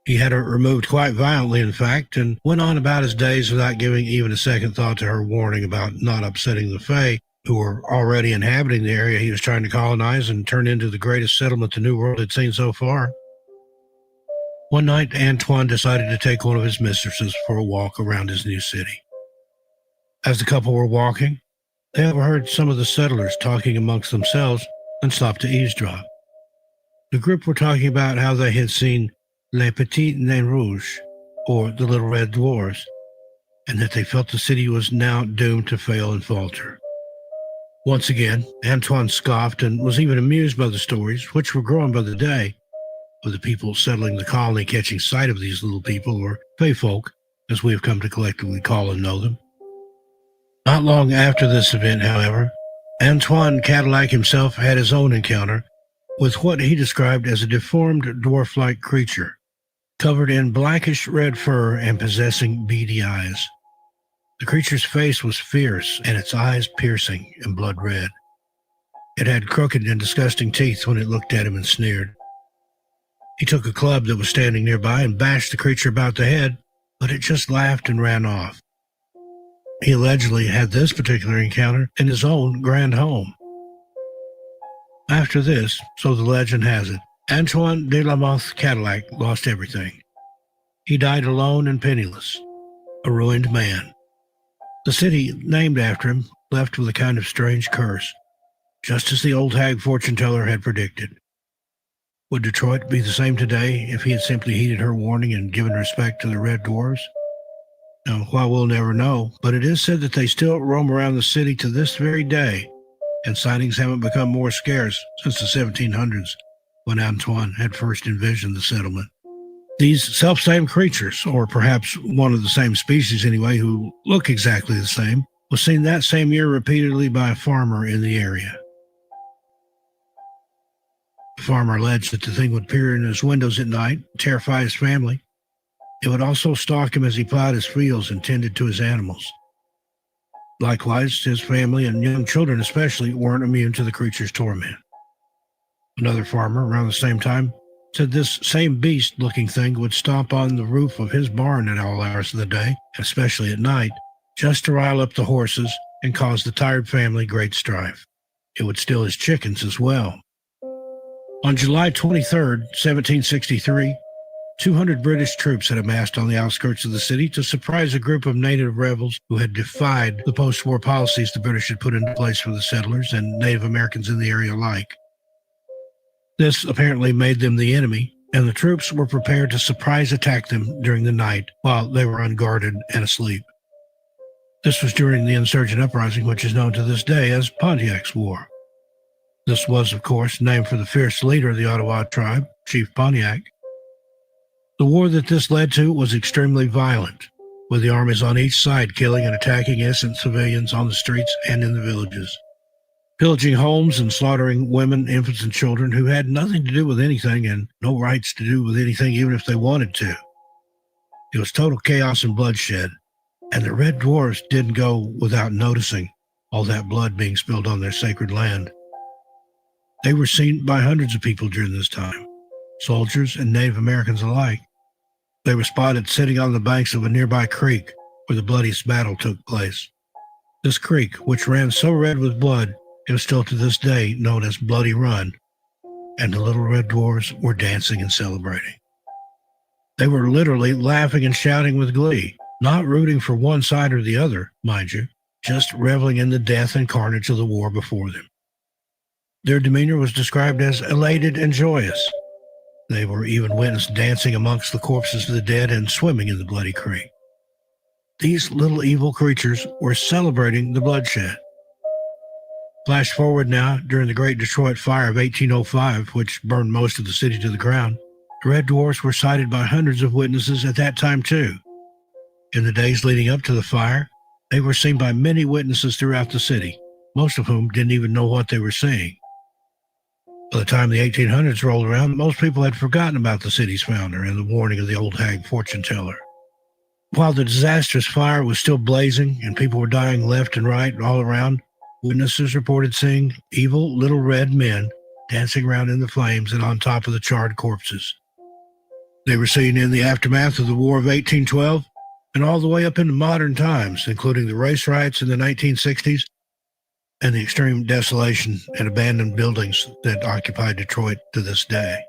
He had her removed quite violently, in fact, and went on about his days without giving even a second thought to her warning about not upsetting the Fae, who were already inhabiting the area he was trying to colonize and turn into the greatest settlement the New World had seen so far. One night, Antoine decided to take one of his mistresses for a walk around his new city. As the couple were walking, they overheard some of the settlers talking amongst themselves and stopped to eavesdrop. The group were talking about how they had seen Les Petits Nains Rouges, or the Little Red Dwarfs, and that they felt the city was now doomed to fail and falter. Once again, Antoine scoffed and was even amused by the stories, which were growing by the day, of the people settling the colony catching sight of these little people, or Fae folk, as we have come to collectively call and know them. Not long after this event, however, Antoine Cadillac himself had his own encounter with what he described as a deformed dwarf-like creature, covered in blackish red fur and possessing beady eyes. The creature's face was fierce and its eyes piercing and blood red. It had crooked and disgusting teeth when it looked at him and sneered. He took a club that was standing nearby and bashed the creature about the head, but it just laughed and ran off. He allegedly had this particular encounter in his own grand home. After this, so the legend has it, Antoine de la Mothe Cadillac lost everything. He died alone and penniless, a ruined man. The city named after him left with a kind of strange curse, just as the old hag fortune teller had predicted. Would Detroit be the same today if he had simply heeded her warning and given respect to the Red Dwarfs? Now, while we'll never know, but it is said that they still roam around the city to this very day, and sightings haven't become more scarce since the 1700s, when Antoine had first envisioned the settlement. These self-same creatures, or perhaps one of the same species anyway, who look exactly the same, was seen that same year repeatedly by a farmer in the area. The farmer alleged that the thing would peer in his windows at night, terrify his family. It would also stalk him as he plowed his fields and tended to his animals. Likewise, his family and young children especially weren't immune to the creature's torment. Another farmer around the same time said this same beast-looking thing would stomp on the roof of his barn at all hours of the day, especially at night, just to rile up the horses and cause the tired family great strife. It would steal his chickens as well. On July 23, 1763, 200 British troops had amassed on the outskirts of the city to surprise a group of native rebels who had defied the post-war policies the British had put into place for the settlers and Native Americans in the area alike. This apparently made them the enemy, and the troops were prepared to surprise attack them during the night while they were unguarded and asleep. This was during the insurgent uprising, which is known to this day as Pontiac's War. This was, of course, named for the fierce leader of the Ottawa tribe, Chief Pontiac. The war that this led to was extremely violent, with the armies on each side killing and attacking innocent civilians on the streets and in the villages, pillaging homes and slaughtering women, infants, and children who had nothing to do with anything and no rights to do with anything even if they wanted to. It was total chaos and bloodshed, and the Red Dwarfs didn't go without noticing all that blood being spilled on their sacred land. They were seen by hundreds of people during this time, soldiers and Native Americans alike. They were spotted sitting on the banks of a nearby creek where the bloodiest battle took place. This creek, which ran so red with blood, it was still to this day known as Bloody Run, and the little Red Dwarfs were dancing and celebrating. They were literally laughing and shouting with glee, not rooting for one side or the other, mind you, just reveling in the death and carnage of the war before them. Their demeanor was described as elated and joyous. They were even witnessed dancing amongst the corpses of the dead and swimming in the bloody creek. These little evil creatures were celebrating the bloodshed. Flash forward now, during the Great Detroit Fire of 1805, which burned most of the city to the ground, the Red Dwarfs were sighted by hundreds of witnesses at that time too. In the days leading up to the fire, they were seen by many witnesses throughout the city, most of whom didn't even know what they were seeing. By the time the 1800s rolled around, most people had forgotten about the city's founder and the warning of the old hag fortune teller. While the disastrous fire was still blazing and people were dying left and right all around, witnesses reported seeing evil little red men dancing around in the flames and on top of the charred corpses. They were seen in the aftermath of the War of 1812 and all the way up into modern times, including the race riots in the 1960s and the extreme desolation and abandoned buildings that occupy Detroit to this day.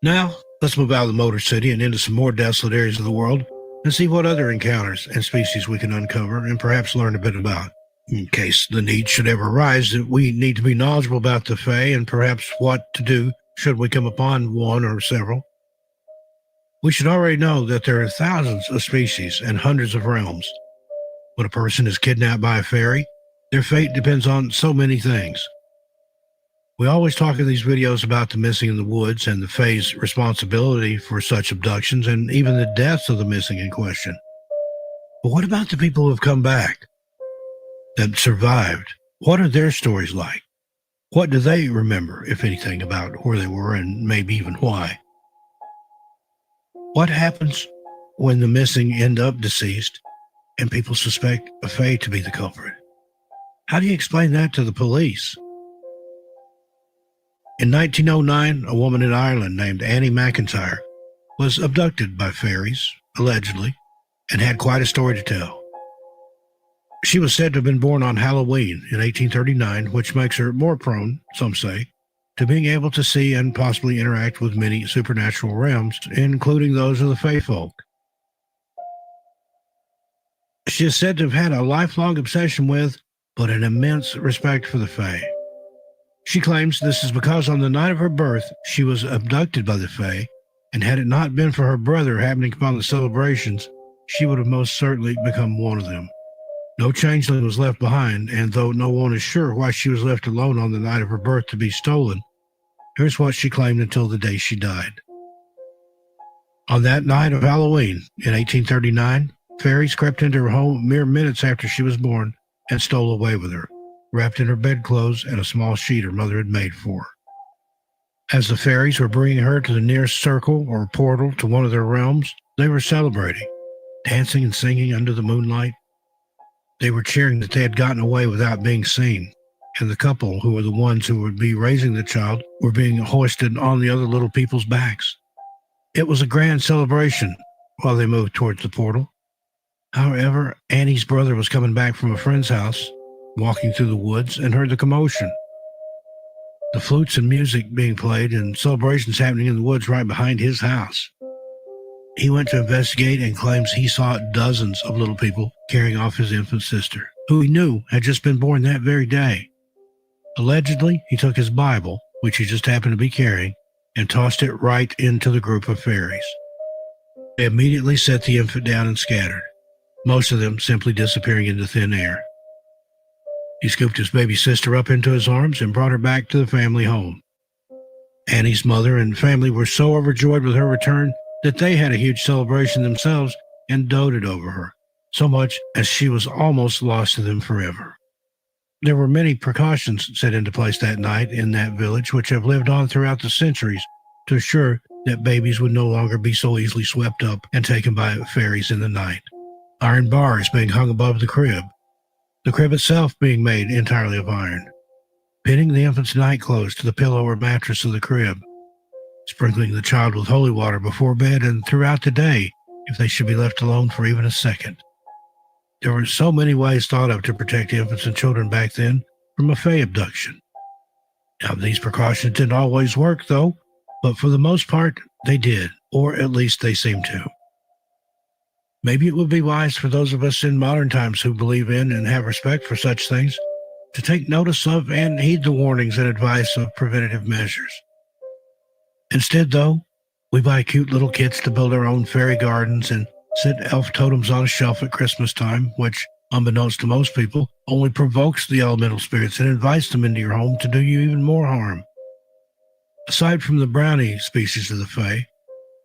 Now, let's move out of the Motor City and into some more desolate areas of the world and see what other encounters and species we can uncover and perhaps learn a bit about, in case the need should ever arise that we need to be knowledgeable about the Fae and perhaps what to do should we come upon one or several. We should already know that there are thousands of species and hundreds of realms. When a person is kidnapped by a fairy, their fate depends on so many things. We always talk in these videos about the missing in the woods and the Fae's responsibility for such abductions and even the deaths of the missing in question. But what about the people who have come back, that survived? What are their stories like? What do they remember, if anything, about where they were and maybe even why? What happens when the missing end up deceased and people suspect a Fae to be the culprit? How do you explain that to the police? In 1909, a woman in Ireland named Annie McIntyre was abducted by fairies, allegedly, and had quite a story to tell. She was said to have been born on Halloween in 1839, which makes her more prone, some say, to being able to see and possibly interact with many supernatural realms, including those of the Fae folk. She is said to have had a lifelong obsession with, but an immense respect for the Fae. She claims this is because on the night of her birth, she was abducted by the Fae, and had it not been for her brother happening upon the celebrations, she would have most certainly become one of them. No changeling was left behind, and though no one is sure why she was left alone on the night of her birth to be stolen, here's what she claimed until the day she died. On that night of Halloween in 1839, fairies crept into her home mere minutes after she was born and stole away with her, wrapped in her bedclothes and a small sheet her mother had made for her. As the fairies were bringing her to the nearest circle or portal to one of their realms, they were celebrating. dancing and singing under the moonlight. They were cheering that they had gotten away without being seen, and the couple, who were the ones who would be raising the child, were being hoisted on the other little people's backs. It was a grand celebration while they moved towards the portal. However, Annie's brother was coming back from a friend's house, walking through the woods, and heard the commotion. The flutes and music being played and celebrations happening in the woods right behind his house. He went to investigate and claims he saw dozens of little people carrying off his infant sister, who he knew had just been born that very day. Allegedly, he took his Bible, which he just happened to be carrying, and tossed it right into the group of fairies. They immediately set the infant down and scattered, most of them simply disappearing into thin air. He scooped his baby sister up into his arms and brought her back to the family home. Annie's mother and family were so overjoyed with her return that they had a huge celebration themselves and doted over her, so much as she was almost lost to them forever. There were many precautions set into place that night in that village, which have lived on throughout the centuries to assure that babies would no longer be so easily swept up and taken by fairies in the night. Iron bars being hung above the crib itself being made entirely of iron, pinning the infant's nightclothes to the pillow or mattress of the crib, sprinkling the child with holy water before bed and throughout the day if they should be left alone for even a second. There were so many ways thought of to protect infants and children back then from a fae abduction. Now, these precautions didn't always work, though, but for the most part, they did, or at least they seemed to. Maybe it would be wise for those of us in modern times who believe in and have respect for such things to take notice of and heed the warnings and advice of preventative measures. Instead, though, we buy cute little kits to build our own fairy gardens and set elf totems on a shelf at Christmas time, which, unbeknownst to most people, only provokes the elemental spirits and invites them into your home to do you even more harm. Aside from the brownie species of the fae,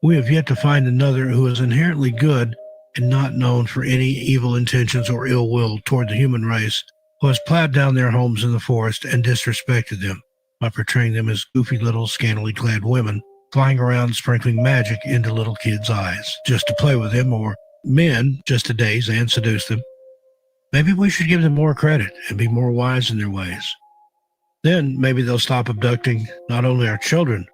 we have yet to find another who is inherently good and not known for any evil intentions or ill will toward the human race, who has plowed down their homes in the forest and disrespected them by portraying them as goofy little scantily clad women flying around sprinkling magic into little kids' eyes just to play with them, or men just to daze and seduce them. Maybe we should give them more credit and be more wise in their ways. Then maybe they'll stop abducting not only our children,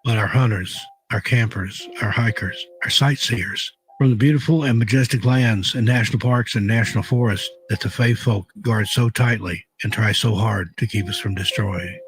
but our hunters, our campers, our hikers, our sightseers, from the beautiful and majestic lands and national parks and national forests that the fae folk guard so tightly and try so hard to keep us from destroying.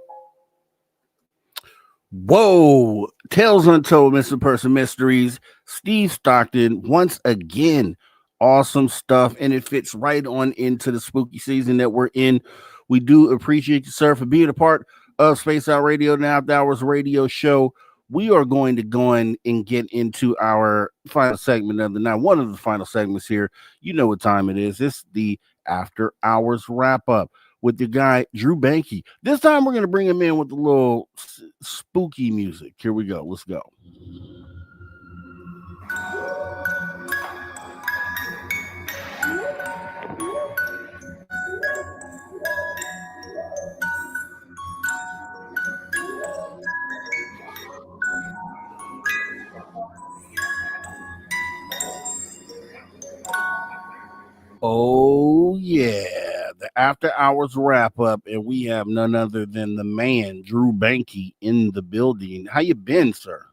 Whoa! Tales Untold, Mr. Person Mysteries, Steve Stockton, once again, awesome stuff, and it fits right on into the spooky season that we're in. We do appreciate you, sir, for being a part of Space Out Radio and After Hours Radio Show. We are going to go in and get into our final segment of the night. One of the final segments here. You know what time it is. It's the After Hours Wrap Up with the guy, Drew Banky. This time we're going to bring him in with a little spooky music. Here we go. Let's go. Oh, yeah. The After Hours Wrap Up, and we have none other than the man, Drew Banky, in the building. How you been, sir?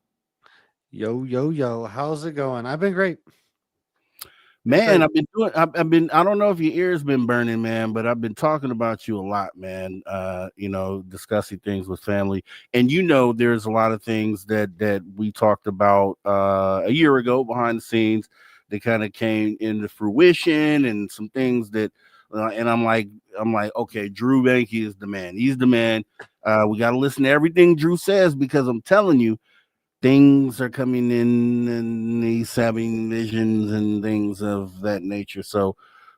Yo. How's it going? I've been great. Man, I've been I don't know if your ears been burning, man, but I've been talking about you a lot, man. Discussing things with family. And there's a lot of things that we talked about a year ago behind the scenes that kind of came into fruition, and some things that and I'm like, okay, Drew Banky is the man. He's the man. We got to listen to everything Drew says, because I'm telling you, things are coming in and he's having visions and things of that nature. So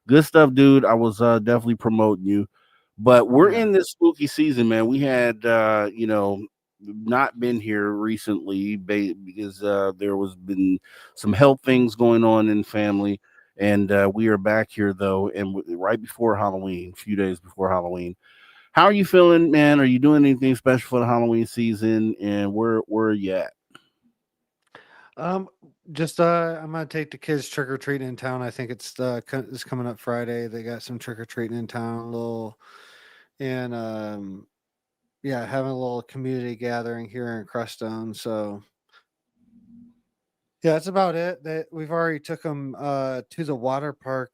good stuff, dude. I was definitely promoting you. But we're in this spooky season, man. We had, not been here recently because there was been some health things going on in family. And we are back here, though, and right before Halloween, a few days before Halloween. How are you feeling, man? Are you doing anything special for the Halloween season? And where are you at? Just I'm gonna take the kids trick or treating in town. I think it's coming up Friday. They got some trick or treating in town, and yeah, having a little community gathering here in Crestone. So yeah, that's about it. That we've already took them to the water park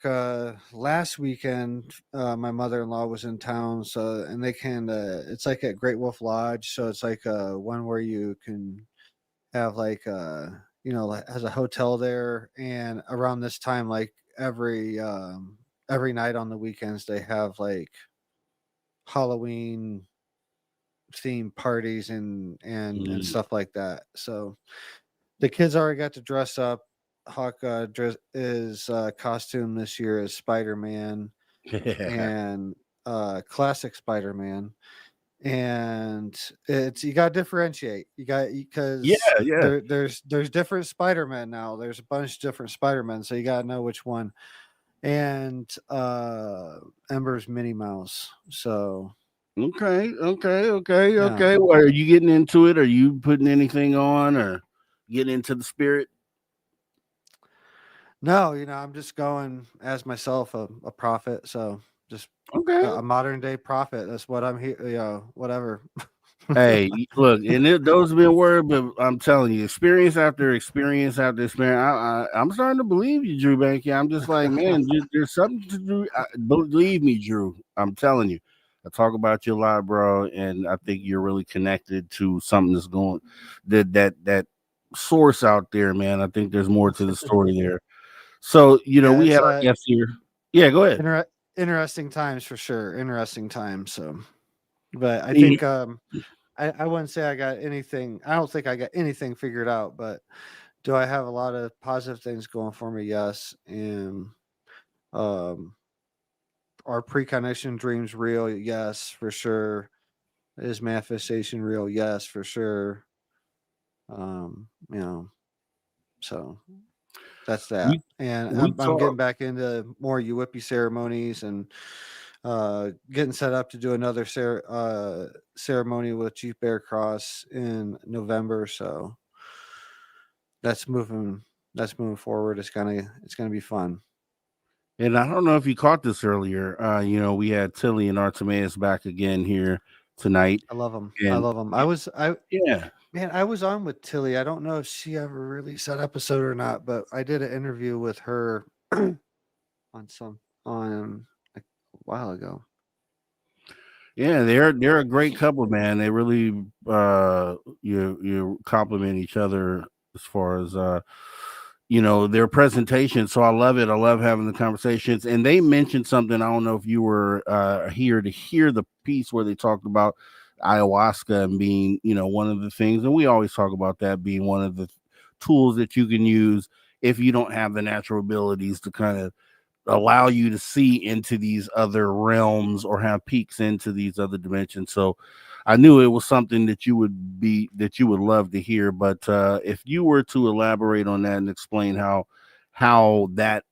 last weekend. My mother-in-law was in town, so and they can. It's like at Great Wolf Lodge, so it's like one where you can have like like, has a hotel there, and around this time, like every night on the weekends, they have like Halloween themed parties and Mm. stuff like that. So the kids already got to dress up. Hawk is costume this year is Spider-Man Yeah. and classic Spider-Man. And it's you got to differentiate. You got Yeah, because yeah. there's different Spider-Man now. There's a bunch of different Spider-Men, so you got to know which one. And Ember's Minnie Mouse. So yeah. Okay. Well, are you getting into it? Are you putting anything on or getting into the spirit? No, I'm just going as myself, a prophet. So just Okay. a modern day prophet. That's what I'm here. Whatever. Hey, look, and those have been words, but I'm telling you, experience after experience after experience, I'm starting to believe you, Drew Banky. I'm just like, man, there's something to do. Believe me, Drew. I'm telling you, I talk about you a lot, bro, and I think you're really connected to something that's going that source out there, man. I think there's more to the story there. So, Yeah, we it's had our guest here. Yeah, go ahead. interesting times for sure. Interesting times. So, but I Mhm. think I wouldn't say I got anything. I don't think I got anything figured out, but do I have a lot of positive things going for me? Yes. And um, are precognition dreams real? Yes, for sure. Is manifestation real? Yes, for sure. Um, you know, so that's that. We And we I'm getting talk. back into more UWIPI ceremonies and getting set up to do another ceremony with Chief Bear Cross in November. So that's moving forward. It's gonna be fun. And I don't know if you caught this earlier. We had Tillie and Artemaeus back again here tonight. I love them. I And love them. yeah, Man, I was on with Tilly. I don't know if she ever released that episode or not, but I did an interview with her on like a while ago. yeah, they're a great couple, man. They really you compliment each other as far as their presentation. So I love it. I love having the conversations. And they mentioned something. I don't know if you were here to hear the piece where they talked about ayahuasca and being, one of the things. And we always talk about that being one of the tools that you can use if you don't have the natural abilities to kind of allow you to see into these other realms or have peeks into these other dimensions. So I knew it was something that you would love to hear. But if you were to elaborate on that and explain how that,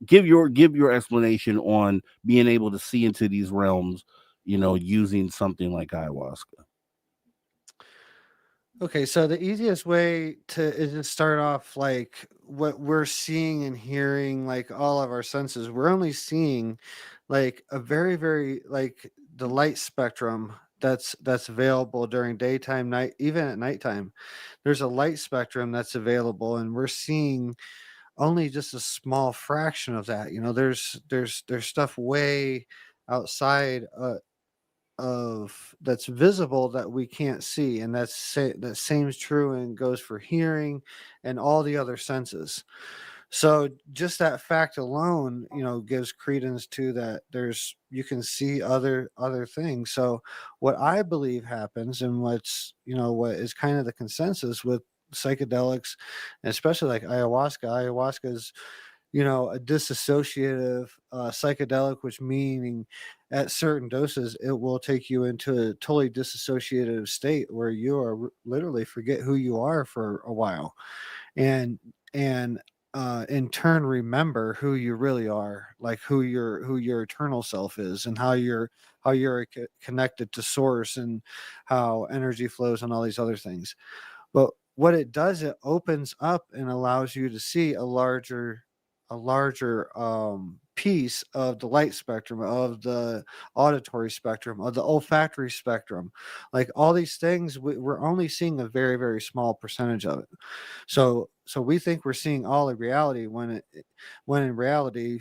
give your explanation on being able to see into these realms, using something like ayahuasca. Okay, so the easiest way is to start off like what we're seeing and hearing, like all of our senses. We're only seeing like a very, very like the light spectrum that's available during daytime, night, even at nighttime. There's a light spectrum that's available, and we're seeing only just a small fraction of that. There's stuff way outside of that's visible that we can't see, and that same is true and goes for hearing and all the other senses. So just that fact alone, gives credence to that you can see other things. So what I believe happens, and what is kind of the consensus with psychedelics, and especially like ayahuasca is a dissociative psychedelic, which meaning at certain doses, it will take you into a totally dissociative state where you are literally forget who you are for a while, and and in turn remember who you really are, like who your eternal self is, and how you're connected to source, and how energy flows and all these other things. But what it does, it opens up and allows you to see a larger piece of the light spectrum, of the auditory spectrum, of the olfactory spectrum. Like all these things, we're only seeing a very, very small percentage of it. So we think we're seeing all of reality when in reality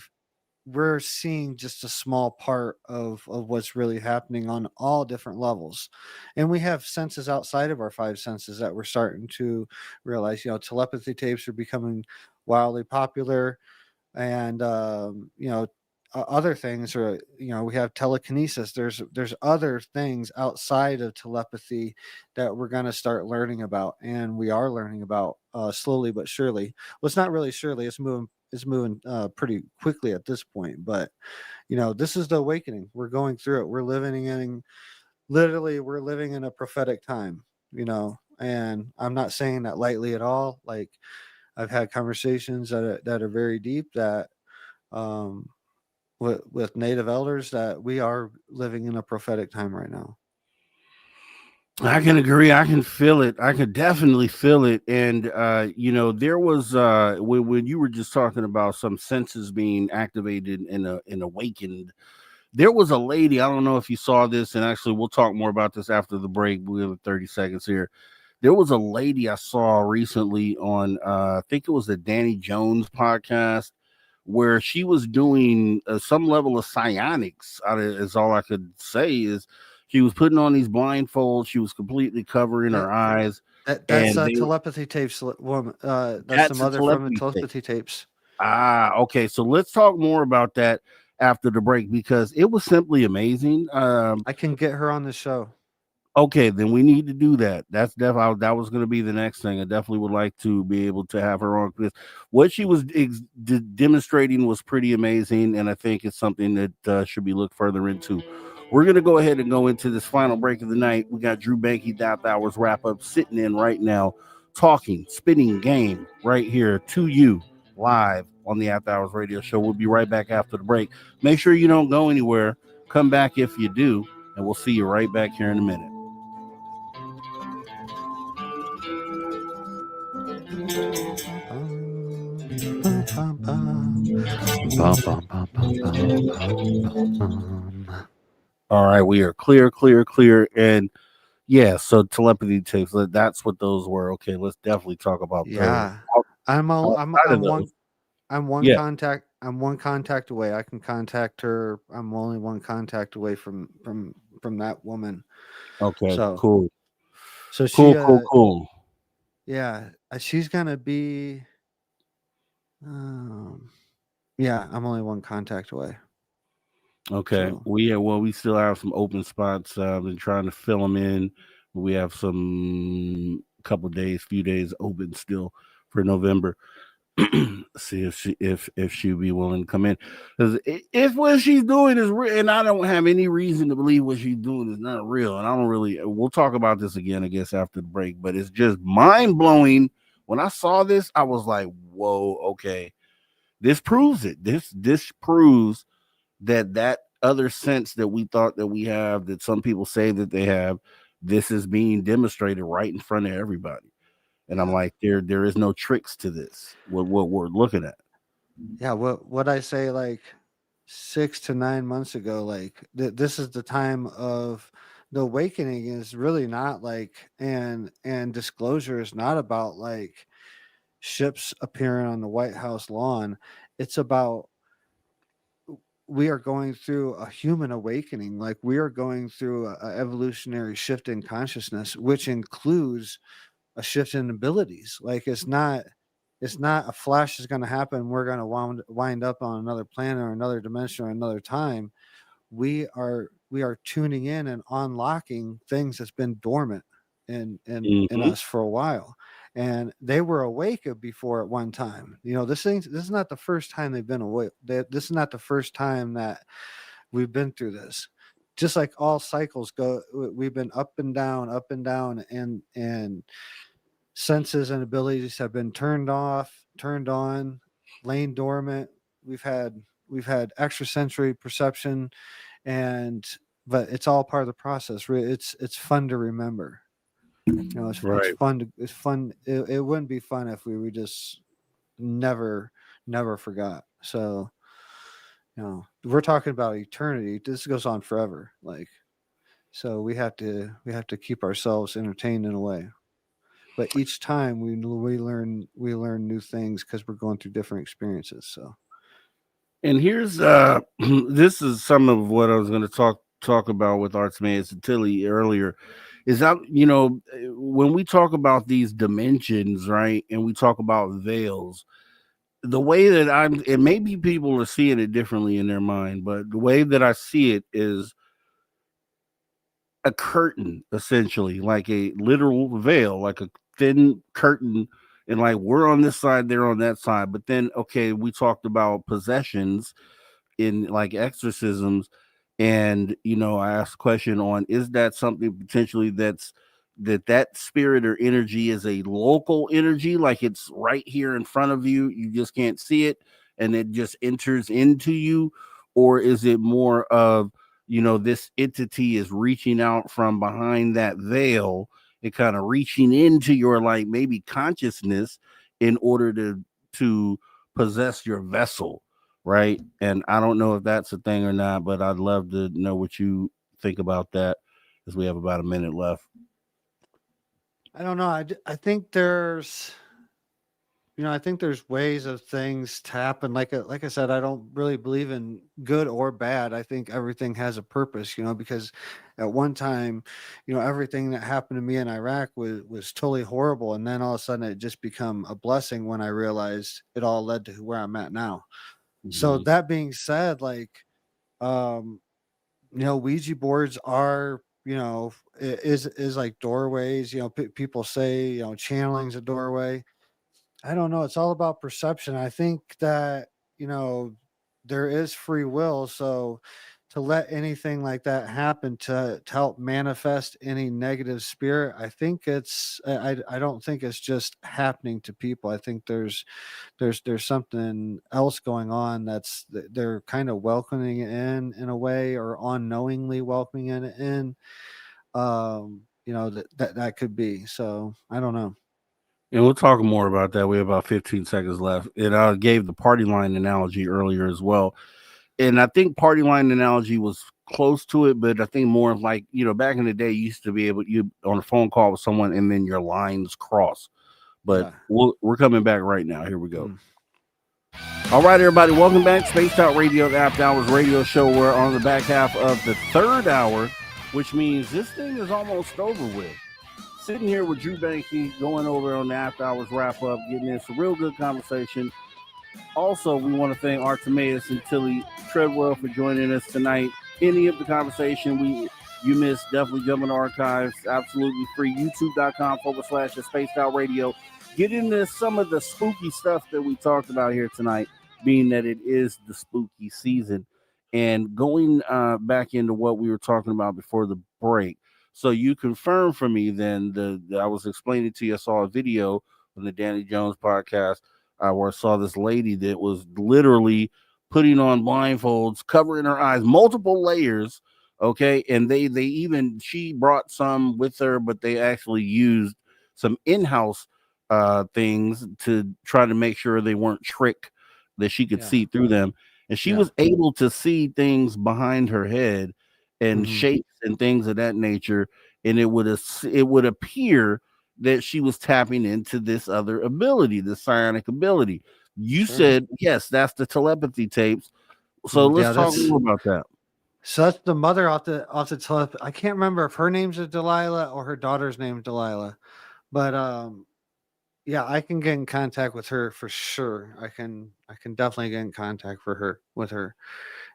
we're seeing just a small part of what's really happening on all different levels. And we have senses outside of our five senses that we're starting to realize. Telepathy tapes are becoming wildly popular. And other things are, we have telekinesis. There's other things outside of telepathy that we're going to start learning about, and we are learning about slowly but surely. Well, it's not really surely, it's moving pretty quickly at this point. But this is the awakening. We're going through it. We're living in a prophetic time. And I'm not saying that lightly at all. Like, I've had conversations that are very deep, that with native elders, that we are living in a prophetic time right now. I can agree. I can feel it. I could definitely feel it. And there was when you were just talking about some senses being activated and awakened. There was a lady. I don't know if you saw this, and actually, we'll talk more about this after the break. We have 30 seconds here. There was a lady I saw recently on, I think it was the Danny Jones podcast, where she was doing some level of psionics. Is all I could say. Is she was putting on these blindfolds. She was completely covering her eyes. That's telepathy tapes, woman. That's the mother from the telepathy tapes. Okay. So let's talk more about that after the break, because it was simply amazing. I can get her on the show. Okay, then we need to do that. That's definitely, that was going to be the next thing. I definitely would like to be able to have her on, because what she was demonstrating was pretty amazing, and I think it's something that should be looked further into. We're going to go ahead and go into this final break of the night. We got Drew Banky, Death Hours wrap up, sitting in right now, talking, spitting game right here to you live on the After Hours Radio Show. We'll be right back after the break. Make sure you don't go anywhere. Come back if you do, and we'll see you right back here in a minute. All right, we are clear. And yeah, so telepathy tapes, that's what those were. Okay, let's definitely talk about those. I'm one contact away. I can contact her. I'm only one contact away from that woman. Okay, so cool. So cool. Yeah, she's gonna be. Yeah, I'm only one contact away. Okay. So. We still have some open spots. I've been trying to fill them in. We have few days open still for November. See if she'll be willing to come in. Because if what she's doing is real, and I don't have any reason to believe what she's doing is not real, and I don't really. We'll talk about this again, I guess, after the break. But it's just mind blowing. When I saw this, I was like, "Whoa, okay, this proves it. This proves that other sense that we thought that we have, that some people say that they have, this is being demonstrated right in front of everybody." And I'm like, there is no tricks to this. What we're looking at. Yeah, what I say, like 6 to 9 months ago, like this is the time of the awakening. Is really not like, and disclosure is not about like ships appearing on the White House lawn. It's about, we are going through a human awakening. Like, we are going through a evolutionary shift in consciousness, which includes a shift in abilities. Like, it's not a flash is going to happen. We're going to wind up on another planet or another dimension or another time. We are tuning in and unlocking things that's been dormant in us for a while, and they were awake before at one time. This is not the first time they've been awake. This is not the first time that we've been through this. Just like all cycles go, we've been up and down, and senses and abilities have been turned off, turned on, laying dormant. We've had extrasensory perception, but it's all part of the process. It's fun to remember. It's Right. fun. It's fun. It wouldn't be fun if we just never forgot. So, we're talking about eternity. This goes on forever. So we have to keep ourselves entertained in a way. But each time we learn new things because we're going through different experiences. So. And here's this is some of what I was going to talk about with Artemaeus and Tillie earlier. Is that when we talk about these dimensions, right, and we talk about veils, the way that and maybe people are seeing it differently in their mind, but the way that I see it is a curtain, essentially, like a literal veil, like a thin curtain, and like we're on this side, they're on that side. But then, okay, we talked about possessions in like exorcisms, and I asked a question on, is that something potentially that spirit or energy is a local energy, like it's right here in front of you, you just can't see it, and it just enters into you? Or is it more of, this entity is reaching out from behind that veil and kind of reaching into your, like, maybe consciousness in order to possess your vessel, right? And I don't know if that's a thing or not, but I'd love to know what you think about that, as we have about a minute left. I don't know. I think there's, I think there's ways of things to happen. Like I said, I don't really believe in good or bad. I think everything has a purpose, because at one time, everything that happened to me in Iraq was totally horrible. And then all of a sudden it just become a blessing when I realized it all led to where I'm at now. Mm-hmm. So that being said, Ouija boards are, is like doorways. People say, channeling's a doorway. I don't know. It's all about perception. I think that, there is free will. So to let anything like that happen to help manifest any negative spirit, I think I don't think it's just happening to people. I think there's something else going on they're kind of welcoming it in a way, or unknowingly welcoming it in. That could be. So I don't know. And we'll talk more about that. We have about 15 seconds left. And I gave the party line analogy earlier as well. And I think party line analogy was close to it, but I think more like, back in the day, you used to be able, you on a phone call with someone and then your lines cross. But we're coming back right now. Here we go. All right, everybody, welcome back. Spaced Out Radio, the After Hours radio show. We're on the back half of the third hour, which means this thing is almost over with. Sitting here with Drew Banky, going over on the After Hours wrap up, getting in some real good conversation. Also, we want to thank Artemaeus and Tillie Treadwell for joining us tonight. Any of the conversation you missed, definitely jump in the archives. Absolutely free. YouTube.com/Spaced Out Radio. Get into some of the spooky stuff that we talked about here tonight, being that it is the spooky season. And going back into what we were talking about before the break. So you confirmed for me then I was explaining to you, I saw a video on the Danny Jones podcast where I saw this lady that was literally putting on blindfolds, covering her eyes, multiple layers. Okay. And she brought some with her, but they actually used some in-house things to try to make sure they weren't trick, that she could see through them. And she was able to see things behind her head and shapes and things of that nature. And it would appear that she was tapping into this other ability, the psionic ability. You said, yes, that's the telepathy tapes. So let's talk more about that. So that's the mother off the telepathy. I can't remember if her name's Delilah or her daughter's name Delilah, but I can get in contact with her for sure. I can definitely get in contact with her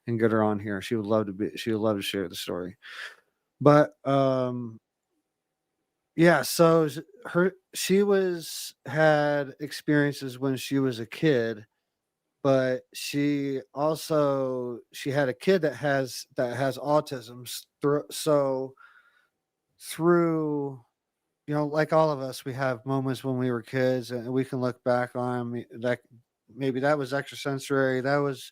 and get her on here. She would love to share the story. But so she had experiences when she was a kid, but she had a kid that has autism. So through, like all of us, we have moments when we were kids and we can look back on that. Maybe that was extrasensory. That was,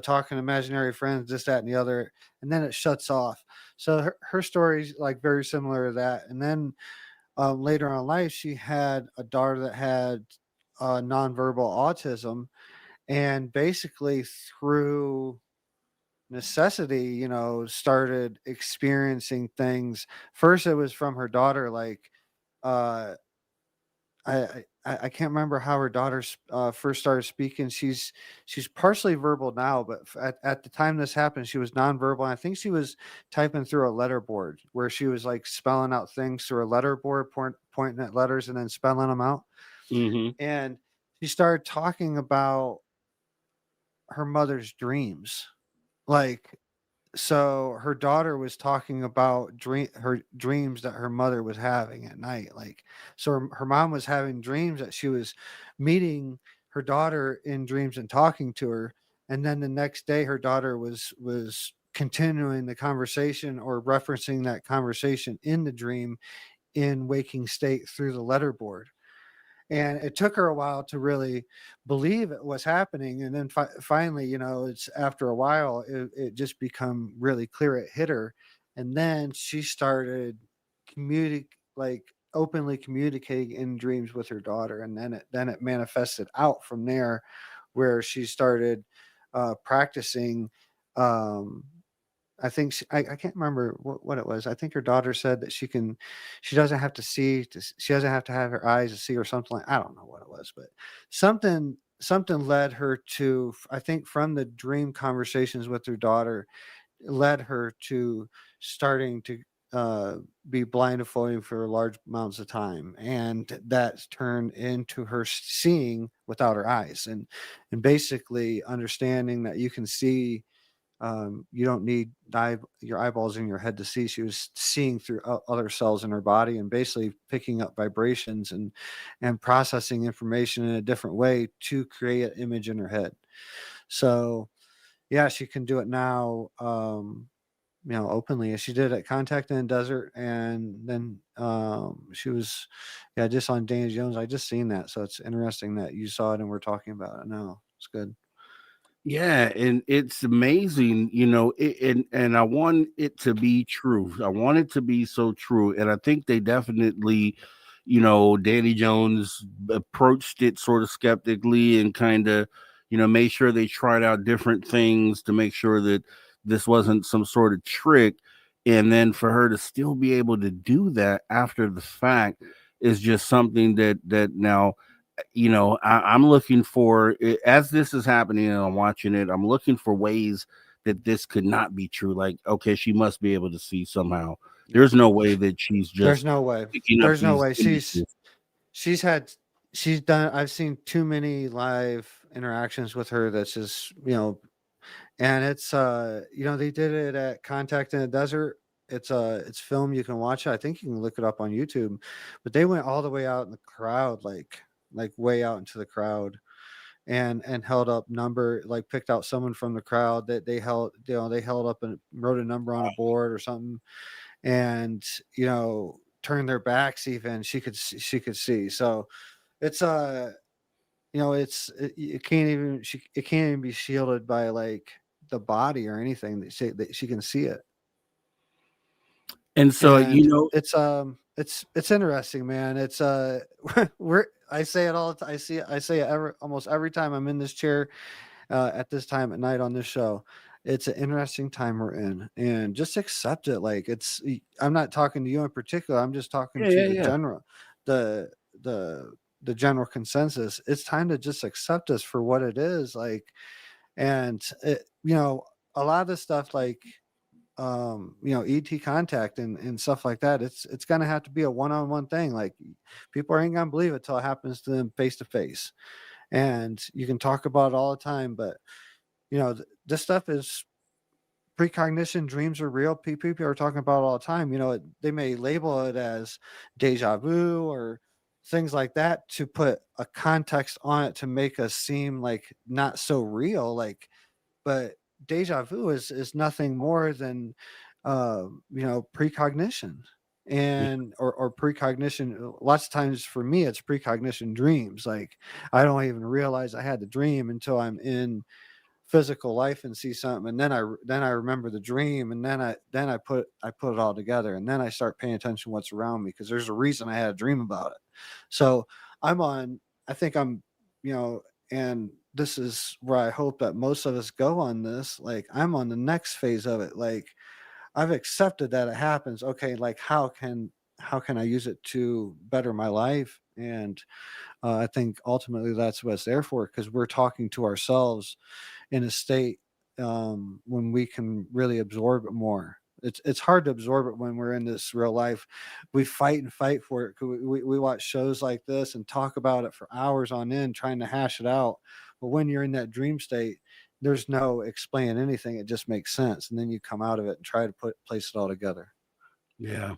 talking to imaginary friends, this, that, and the other. And then it shuts off. So her story's like very similar to that. And then later on in life, she had a daughter that had nonverbal autism, and basically through necessity, started experiencing things. First, it was from her daughter, like uh, I can't remember how her daughter first started speaking. She's partially verbal now, but at the time this happened, she was nonverbal. And I think she was typing through a letterboard where she was like spelling out things through a letterboard, pointing at letters and then spelling them out. Mm-hmm. And she started talking about her mother's dreams, like, so her daughter was talking about her dreams that her mother was having at night. Like, so her mom was having dreams that she was meeting her daughter in dreams and talking to her. And then the next day her daughter was continuing the conversation or referencing that conversation in the dream in waking state through the letterboard. And it took her a while to really believe it was happening. And then finally, it's after a while, it just become really clear. It hit her. And then she started like openly communicating in dreams with her daughter. And then it manifested out from there, where she started practicing. I think I can't remember what it was. I think her daughter said that she doesn't have to see, she doesn't have to have her eyes to see or something like, I don't know what it was, but something led her to, I think from the dream conversations with her daughter, led her to starting to be blindfolded for large amounts of time. And that turned into her seeing without her eyes and basically understanding that you can see. You don't need your eyeballs in your head to see. She was seeing through other cells in her body and basically picking up vibrations and processing information in a different way to create an image in her head. So yeah, she can do it now, openly, as she did at Contact in the Desert. And then she was, just on Dana Jones. I just seen that. So it's interesting that you saw it and we're talking about it now. It's good. Yeah, and it's amazing, and I want it to be true. I want it to be so true, and I think they definitely, Danny Jones approached it sort of skeptically and kind of, made sure they tried out different things to make sure that this wasn't some sort of trick, and then for her to still be able to do that after the fact is just something that now. I'm looking for, as this is happening and I'm watching it, I'm looking for ways that this could not be true. Like, okay, she must be able to see somehow. There's no way that she's There's just no way. picking up There's no these way. images. She's done, I've seen too many live interactions with her that's just, and it's they did it at Contact in the Desert. It's film, you can watch it. I think you can look it up on YouTube. But they went all the way out in the crowd, like way out into the crowd, and held up number, like picked out someone from the crowd that they held, they held up and wrote a number on a board or something, and turned their backs, even she could see. So it's it can't even, it can't even be shielded by like the body or anything, that she can see it. And so, And it's interesting, man. It's we're I say it all the time. I say it almost every time I'm in this chair at this time at night on this show. It's an interesting time we're in, and just accept it. Like, I'm not talking to you in particular. I'm just talking to the general, the general consensus. It's time to just accept this for what it is. Like, and a lot of this stuff, like ET contact and stuff like that, it's gonna have to be a one-on-one thing. Like, people ain't gonna believe it till it happens to them face to face. And you can talk about it all the time, but this stuff is precognition. Dreams are real. People are talking about it all the time. They may label it as deja vu or things like that to put a context on it to make us seem like not so real. Like, but deja vu is nothing more than precognition, and or precognition. Lots of times for me, it's precognition dreams. Like, I don't even realize I had the dream until I'm in physical life and see something, and then I remember the dream, and then I put it all together, and then I start paying attention to what's around me, because there's a reason I had a dream about it. So I think I'm, you know, and this is where I hope that most of us go on this. Like, I'm on the next phase of it. Like, I've accepted that it happens. Okay, like how can I use it to better my life? And I think ultimately that's what it's there for, because we're talking to ourselves in a state when we can really absorb it more. It's hard to absorb it when we're in this real life. We fight and fight for it. We watch shows like this and talk about it for hours on end, trying to hash it out. But when you're in that dream state, there's no explaining anything. It just makes sense, and then you come out of it and try to place it all together. Yeah.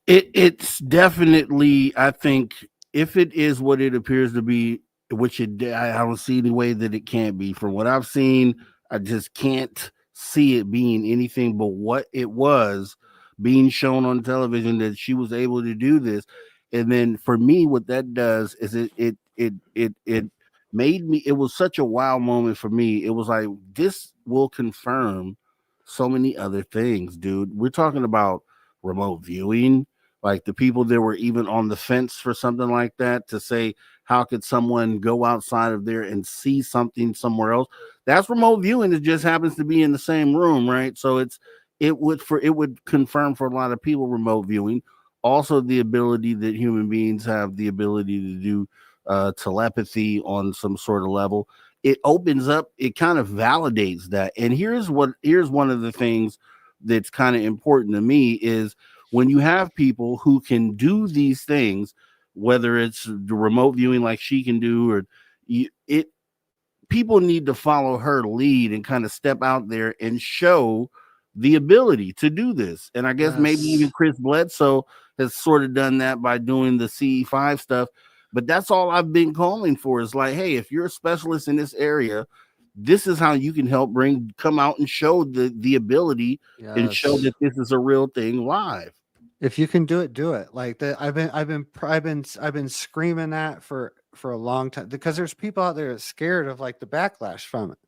It's definitely, I think, if it is what it appears to be, which I don't see any way that it can't be. From what I've seen, I just can't see it being anything but what it was being shown on television, that she was able to do this. And then for me, what that does is it made me, it was such a wow moment for me. It was like, this will confirm so many other things, dude. We're talking about remote viewing, like the people that were even on the fence for something like that, to say, how could someone go outside of there and see something somewhere else? That's remote viewing. It just happens to be in the same room, right? So it would confirm for a lot of people remote viewing. Also, the ability that human beings have the ability to do telepathy on some sort of level. It opens up, it kind of validates that. And here's one of the things that's kind of important to me is, when you have people who can do these things, whether it's the remote viewing like she can do, or people need to follow her lead and kind of step out there and show the ability to do this. And I guess maybe even Chris Bledsoe has sort of done that by doing the CE5 stuff. But that's all I've been calling for, is like, hey, if you're a specialist in this area, this is how you can help come out and show the ability, and show that this is a real thing live. If you can do it, do it. Like that, I've been screaming that for a long time, because there's people out there that's scared of like the backlash from it,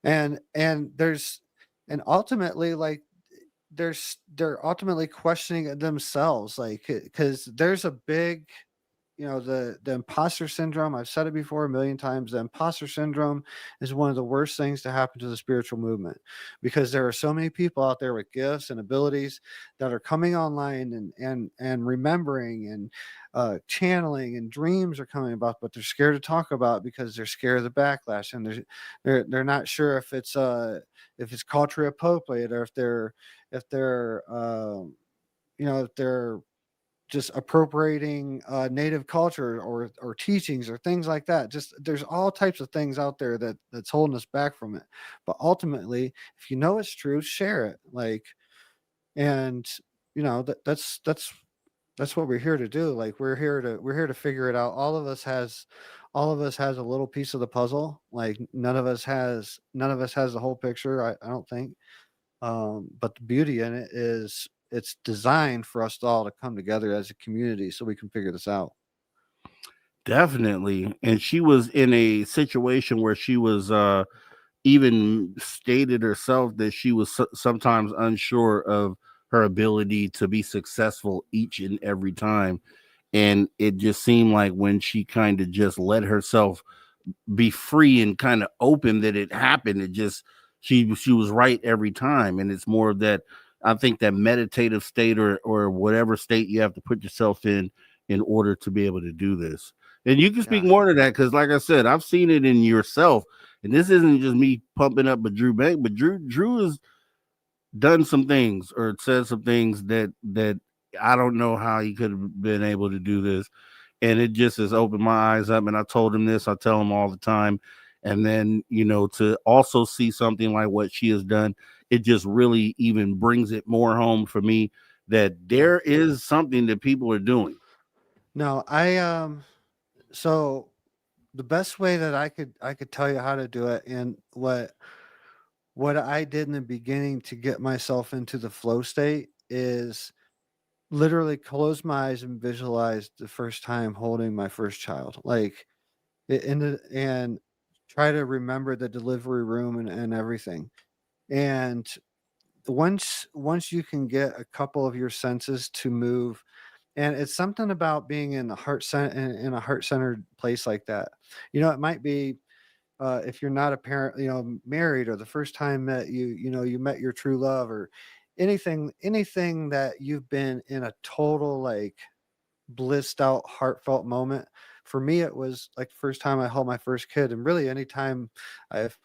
and ultimately, like, they're ultimately questioning it themselves, like, because there's a big, the imposter syndrome. I've said it before a million times. The imposter syndrome is one of the worst things to happen to the spiritual movement, because there are so many people out there with gifts and abilities that are coming online and remembering and channeling, and dreams are coming about, but they're scared to talk about because they're scared of the backlash, and they're not sure if it's culturally appropriate, or if they're if they're just appropriating native culture or teachings or things like that. Just, there's all types of things out there that's holding us back from it. But ultimately, if you know it's true, share it. Like, and that's what we're here to do. Like, we're here to figure it out. All of us has a little piece of the puzzle. Like, none of us has the whole picture. I don't think. But the beauty in it is, it's designed for us all to come together as a community so we can figure this out. Definitely. And she was in a situation where she was even stated herself that she was sometimes unsure of her ability to be successful each and every time. And it just seemed like when she kind of just let herself be free and kind of open, that it happened. It just, she was right every time. And it's more of that, I think, that meditative state, or whatever state you have to put yourself in order to be able to do this. And you can speak more to that, because like I said, I've seen it in yourself. And this isn't just me pumping up but Drew Bank, but Drew has done some things, or said some things that I don't know how he could have been able to do this. And it just has opened my eyes up. And I told him this, I tell him all the time. And then, to also see something like what she has done, it just really even brings it more home for me that there is something that people are doing. No, so the best way that I could tell you how to do it, and what I did in the beginning to get myself into the flow state, is literally close my eyes and visualize the first time holding my first child, like, and try to remember the delivery room and everything. And once you can get a couple of your senses to move, and it's something about being in the in a heart centered place like that. It might be, if you're not a parent, married, or the first time that you met your true love, or anything that you've been in a total, like, blissed out, heartfelt moment. For me, it was like the first time I held my first kid, and really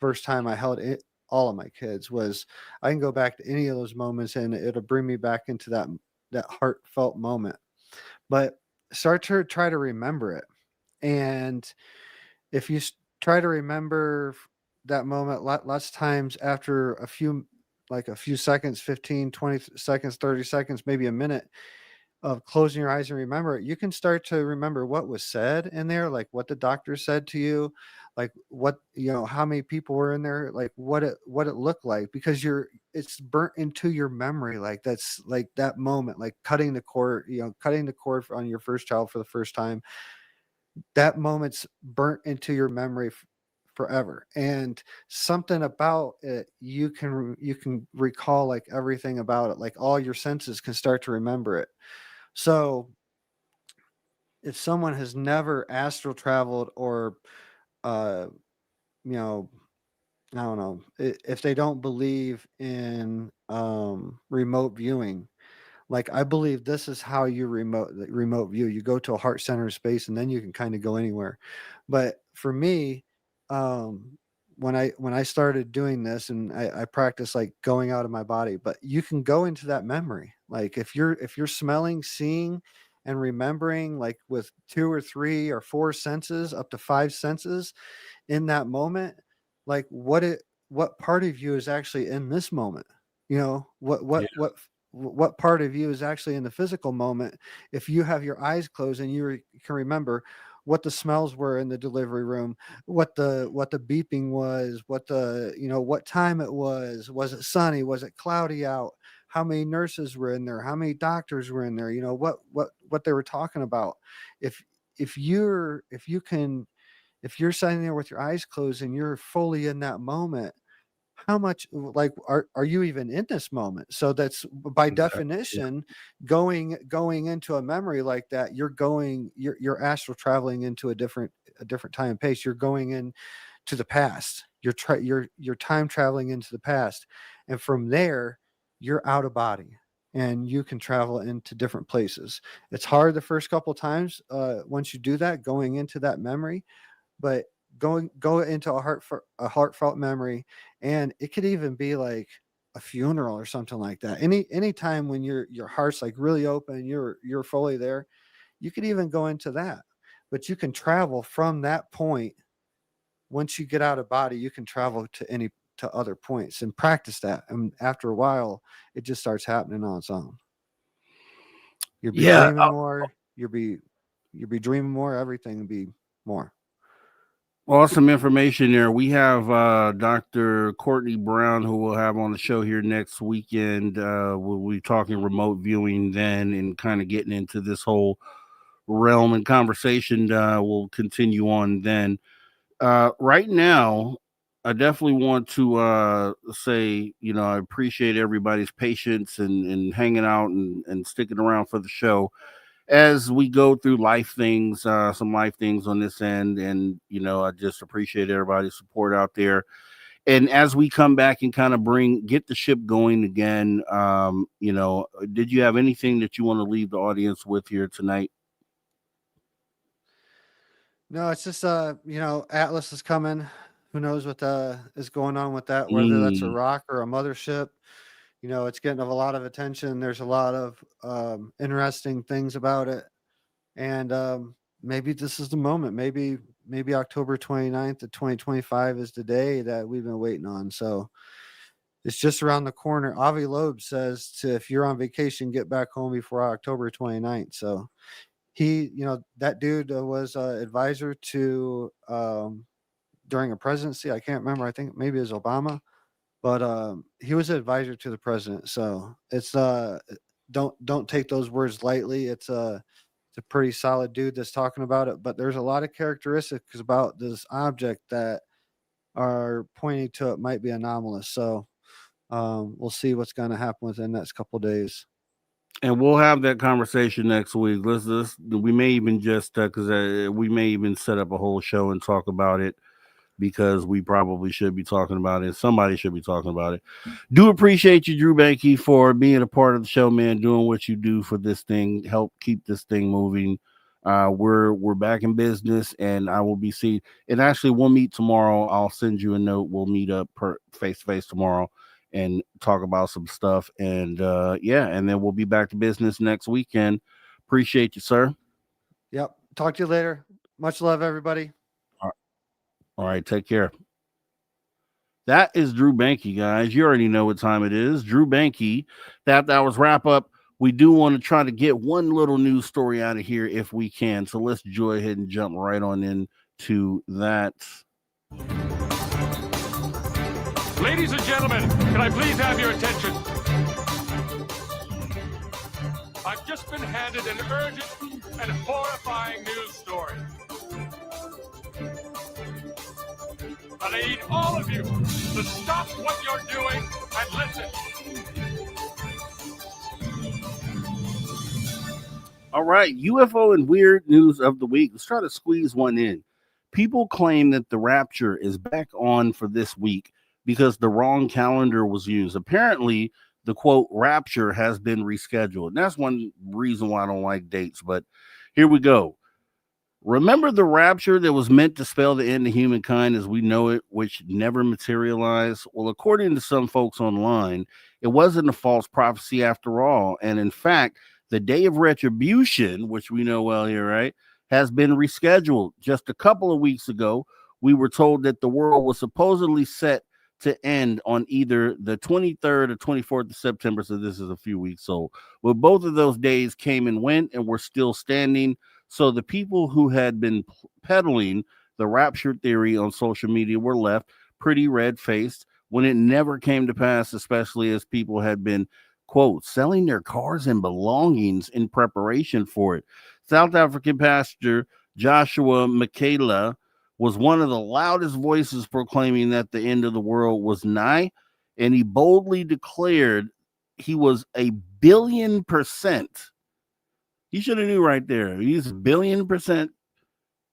first time I held all of my kids. Was I can go back to any of those moments, and it'll bring me back into that heartfelt moment. But start to try to remember it, and if you try to remember that moment, lots of times after a few seconds, 15, 20 seconds, 30 seconds, maybe a minute of closing your eyes and remember it, you can start to remember what was said in there, like what the doctor said to you, like what, how many people were in there, like what it looked like, because it's burnt into your memory. Like that's like that moment, like cutting the cord on your first child for the first time. That moment's burnt into your memory forever. And something about it, you can recall, like everything about it, like all your senses can start to remember it. So if someone has never astral traveled, or uh you know I don't know, if they don't believe in remote viewing, like, I believe this is how you remote view. You go to a heart center space, and then you can kind of go anywhere. But for me, um, when I started doing this, and I practice, like, going out of my body, but you can go into that memory. Like if you're smelling, seeing, and remembering, like with 2 or 3 or 4 senses, up to 5 senses in that moment, like what part of you is actually in this moment? What Yeah. what part of you is actually in the physical moment? If you have your eyes closed, and you can remember what the smells were in the delivery room, what the beeping was, what time it was it sunny, was it cloudy out, how many nurses were in there, how many doctors were in there, what they were talking about. if if you're sitting there with your eyes closed, and you're fully in that moment, how much, like, are you even in this moment? So that's, by Exactly. Yeah. definition, going into a memory like that, you're astral traveling into a different time and pace. You're going in to the past. You're time traveling into the past, and from there, you're out of body, and you can travel into different places. It's hard the first couple times, once you do that, going into that memory, but go into a heartfelt memory. And it could even be like a funeral or something like that. Any time when your heart's like really open, you're fully there, you could even go into that. But you can travel from that point. Once you get out of body, you can travel to other points, and practice that, and after a while, it just starts happening on its own. You'll be Yeah. dreaming more. You'll be dreaming more. Everything will be more. Awesome information there. We have Dr. Courtney Brown, who we'll have on the show here next weekend. We'll be talking remote viewing then, and kind of getting into this whole realm and conversation. We'll continue on then. Right now, I definitely want to say, I appreciate everybody's patience and hanging out and sticking around for the show as we go through some life things on this end. And, I just appreciate everybody's support out there. And as we come back and kind of get the ship going again, did you have anything that you want to leave the audience with here tonight? No, it's just Atlas is coming. Who knows what is going on with that? Whether that's a Mm, rock or a mothership, it's getting a lot of attention. There's a lot of interesting things about it, and maybe this is the moment. Maybe October 29th of 2025 is the day that we've been waiting on. So it's just around the corner. Avi Loeb says if you're on vacation, get back home before October 29th. So that dude was advisor to during a presidency. I can't remember. I think maybe it was Obama, but he was an advisor to the president. So it's don't take those words lightly. It's a pretty solid dude that's talking about it. But there's a lot of characteristics about this object that are pointing to it might be anomalous. So we'll see what's going to happen within the next couple of days. And we'll have that conversation next week. We may even just because we may even set up a whole show and talk about it, because we probably should be talking about it. Somebody should be talking about it. Do appreciate you, Drew Banky, for being a part of the show, man. Doing what you do for this thing, help keep this thing moving. We're back in business, and I will be seeing. And actually, we'll meet tomorrow. I'll send you a note. We'll meet up face to face tomorrow and talk about some stuff. And and then we'll be back to business next weekend. Appreciate you, sir. Yep. Talk to you later. Much love, everybody. All right, take care. That is Drew Banky, guys. You already know what time it is. Drew Banky. That was wrap up. We do want to try to get one little news story out of here if we can. So let's go ahead and jump right on into that. Ladies and gentlemen, can I please have your attention? I've just been handed an urgent and horrifying news story. And I need all of you to stop what you're doing and listen. All right, UFO and weird news of the week. Let's try to squeeze one in. People claim that the rapture is back on for this week because the wrong calendar was used. Apparently, the quote rapture has been rescheduled. And that's one reason why I don't like dates, but here we go. Remember the rapture that was meant to spell the end of humankind as we know it, which never materialized? Well, according to some folks online, it wasn't a false prophecy after all. And in fact, the day of retribution, which we know well here, right, has been rescheduled. Just a couple of weeks ago, we were told that the world was supposedly set to end on either the 23rd or 24th of September. So this is a few weeks old. Well, both of those days came and went, and we're still standing. So the people who had been peddling the rapture theory on social media were left pretty red-faced when it never came to pass, especially as people had been, quote, selling their cars and belongings in preparation for it. South African pastor Joshua Makela was one of the loudest voices proclaiming that the end of the world was nigh, and he boldly declared he was 1,000,000,000%. He should have knew right there. He's 1,000,000,000%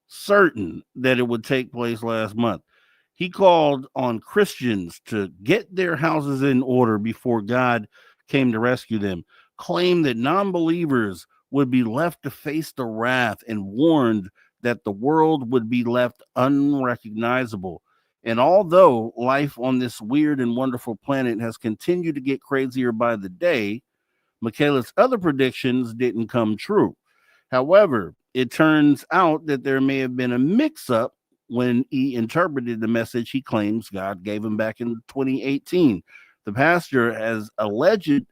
certain that it would take place last month. He called on Christians to get their houses in order before God came to rescue them, claimed that non-believers would be left to face the wrath, and warned that the world would be left unrecognizable. And although life on this weird and wonderful planet has continued to get crazier by the day, Michaela's other predictions didn't come true. However, it turns out that there may have been a mix-up when he interpreted the message he claims God gave him back in 2018. The pastor has alleged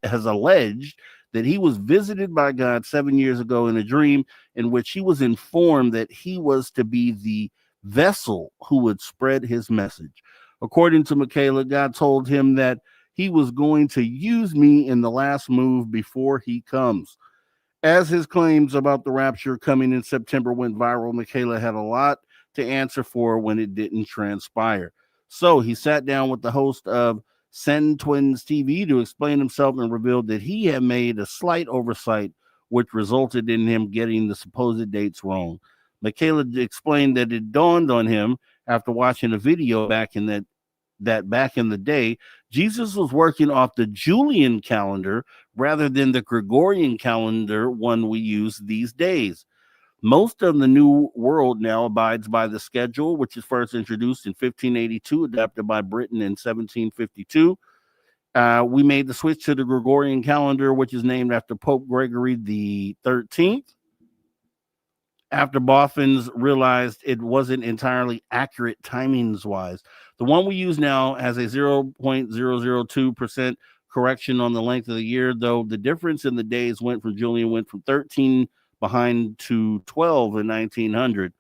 that he was visited by God 7 years ago in a dream in which he was informed that he was to be the vessel who would spread his message. According to Michaela, God told him that he was going to use me in the last move before he comes. As his claims about the rapture coming in September went viral, Michaela had a lot to answer for when it didn't transpire. So he sat down with the host of Send Twins TV to explain himself and revealed that he had made a slight oversight, which resulted in him getting the supposed dates wrong. Michaela explained that it dawned on him after watching a video back in the day, Jesus was working off the Julian calendar rather than the Gregorian calendar one we use these days. Most of the New World now abides by the schedule, which is first introduced in 1582, adopted by Britain in 1752. We made the switch to the Gregorian calendar, which is named after Pope Gregory the 13th. After boffins realized it wasn't entirely accurate timings-wise. The one we use now has a 0.002% correction on the length of the year, though the difference in the days went from 13 behind to 12 in 1900.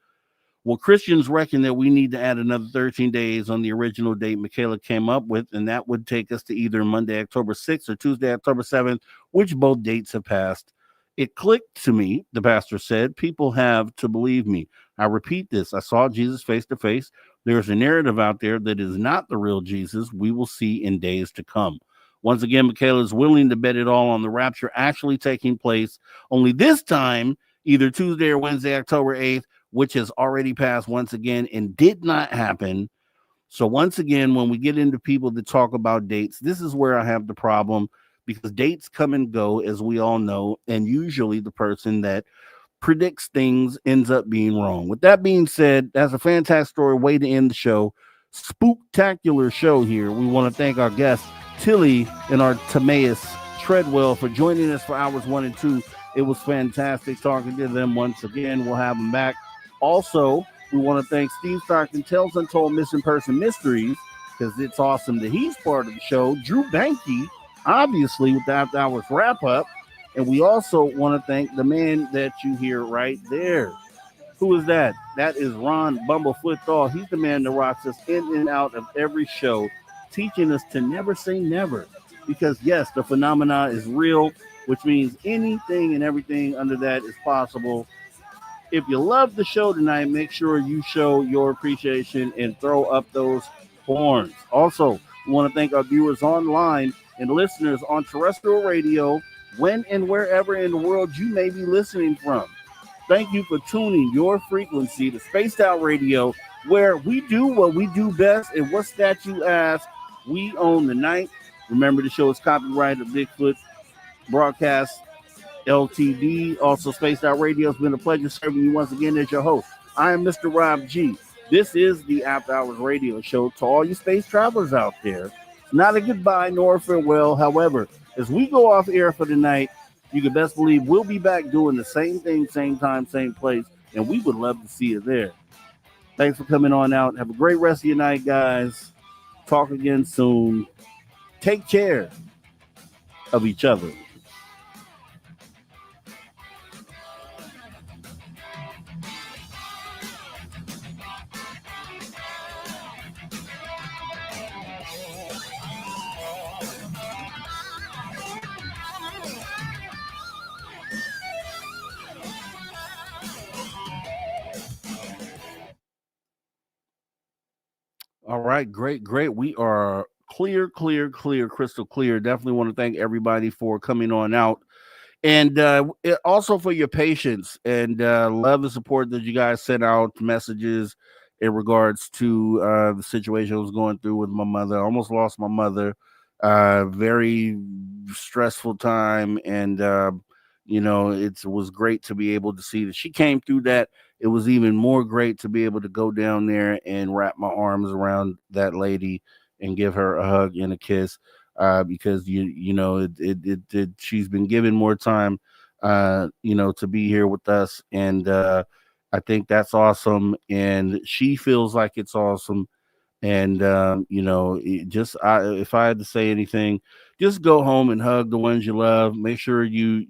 Well, Christians reckon that we need to add another 13 days on the original date Michaela came up with, and that would take us to either Monday, October 6th or Tuesday, October 7th, which both dates have passed. It clicked to me, the pastor said. People have to believe me. I repeat this. I saw Jesus face to face. There's a narrative out there that is not the real Jesus we will see in days to come. Once again, Michaela is willing to bet it all on the rapture actually taking place, only this time, either Tuesday or Wednesday, October 8th, which has already passed once again and did not happen. So once again, when we get into people that talk about dates, this is where I have the problem, because dates come and go, as we all know, and usually the person that predicts things ends up being wrong. With that being said, that's a fantastic story. Way to end the show. Spooktacular show here. We want to thank our guests, Tillie and Artemaeus Treadwell, for joining us for hours 1 and 2. It was fantastic talking to them once again. We'll have them back. Also, we want to thank Steve Stockton, Tales Untold Missing Person Mysteries, because it's awesome that he's part of the show. Drew Banky, obviously, with the After Hours wrap-up. And we also want to thank the man that you hear right there. Who is that? That is Ron Bumblefoot Thaw. He's the man that rocks us in and out of every show, teaching us to never say never. Because, yes, the phenomena is real, which means anything and everything under that is possible. If you love the show tonight, make sure you show your appreciation and throw up those horns. Also, we want to thank our viewers online and listeners on terrestrial radio, when and wherever in the world you may be listening from. Thank you for tuning your frequency to Spaced Out Radio, where we do what we do best. And what's that, you ask? We own the night. Remember, the show is copyrighted Bigfoot Broadcast LTD. Also, Spaced Out Radio. It's been a pleasure serving you once again as your host. I am Mr. Rob G. This is the After Hours Radio Show to all you space travelers out there. It's not a goodbye nor a farewell. However, as we go off air for the night, you can best believe we'll be back doing the same thing, same time, same place, and we would love to see you there. Thanks for coming on out. Have a great rest of your night, guys. Talk again soon. Take care of each other. All right, great. We are clear, crystal clear. Definitely want to thank everybody for coming on out, and also for your patience and love and support that you guys sent out messages in regards to the situation I was going through with my mother. I almost lost my mother. Very stressful time, and it was great to be able to see that she came through that. It was even more great to be able to go down there and wrap my arms around that lady and give her a hug and a kiss, because she's been given more time, to be here with us, and I think that's awesome, and she feels like it's awesome, and if I had to say anything, just go home and hug the ones you love. Make sure you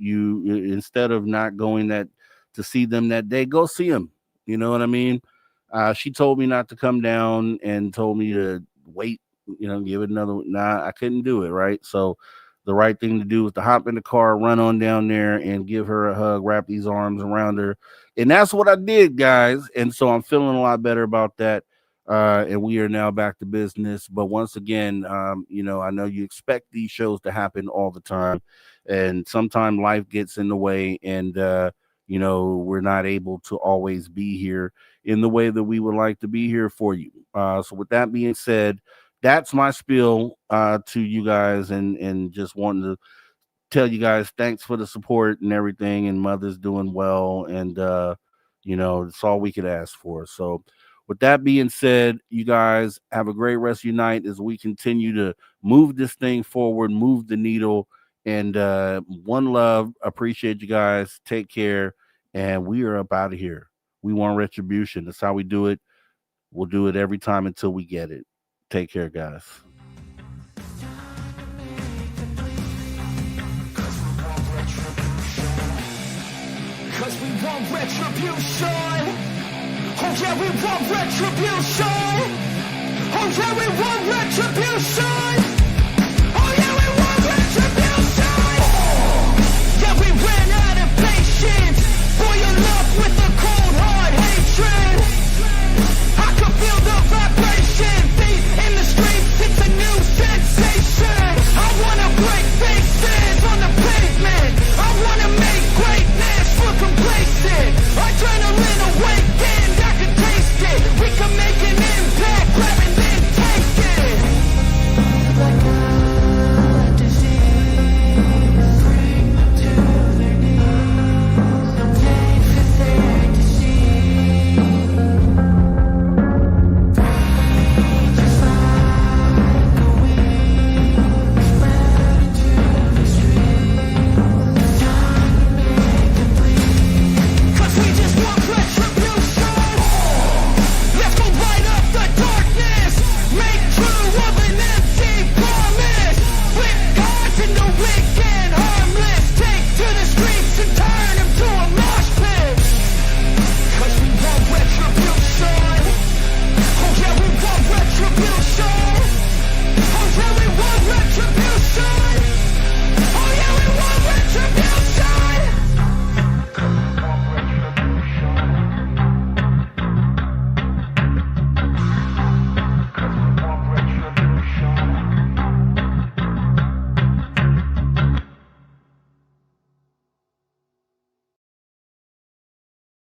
instead of not going to see them that day, go see them. You know what I mean? She told me not to come down and told me to wait, give it another. Nah, I couldn't do it. Right. So the right thing to do was to hop in the car, run on down there and give her a hug, wrap these arms around her. And that's what I did, guys. And so I'm feeling a lot better about that. And we are now back to business. But once again, I know you expect these shows to happen all the time. And sometimes life gets in the way, and we're not able to always be here in the way that we would like to be here for you. So with that being said, that's my spiel to you guys, and just wanting to tell you guys thanks for the support and everything, and mother's doing well, and it's all we could ask for. So with that being said, you guys have a great rest of your night as we continue to move this thing forward, move the needle, and one love. Appreciate you guys. Take care. And we are up out of here. We want retribution. That's how we do it. We'll do it every time until we get it. Take care, guys. Cause we want retribution. Oh yeah, we want retribution. Oh yeah, we want retribution.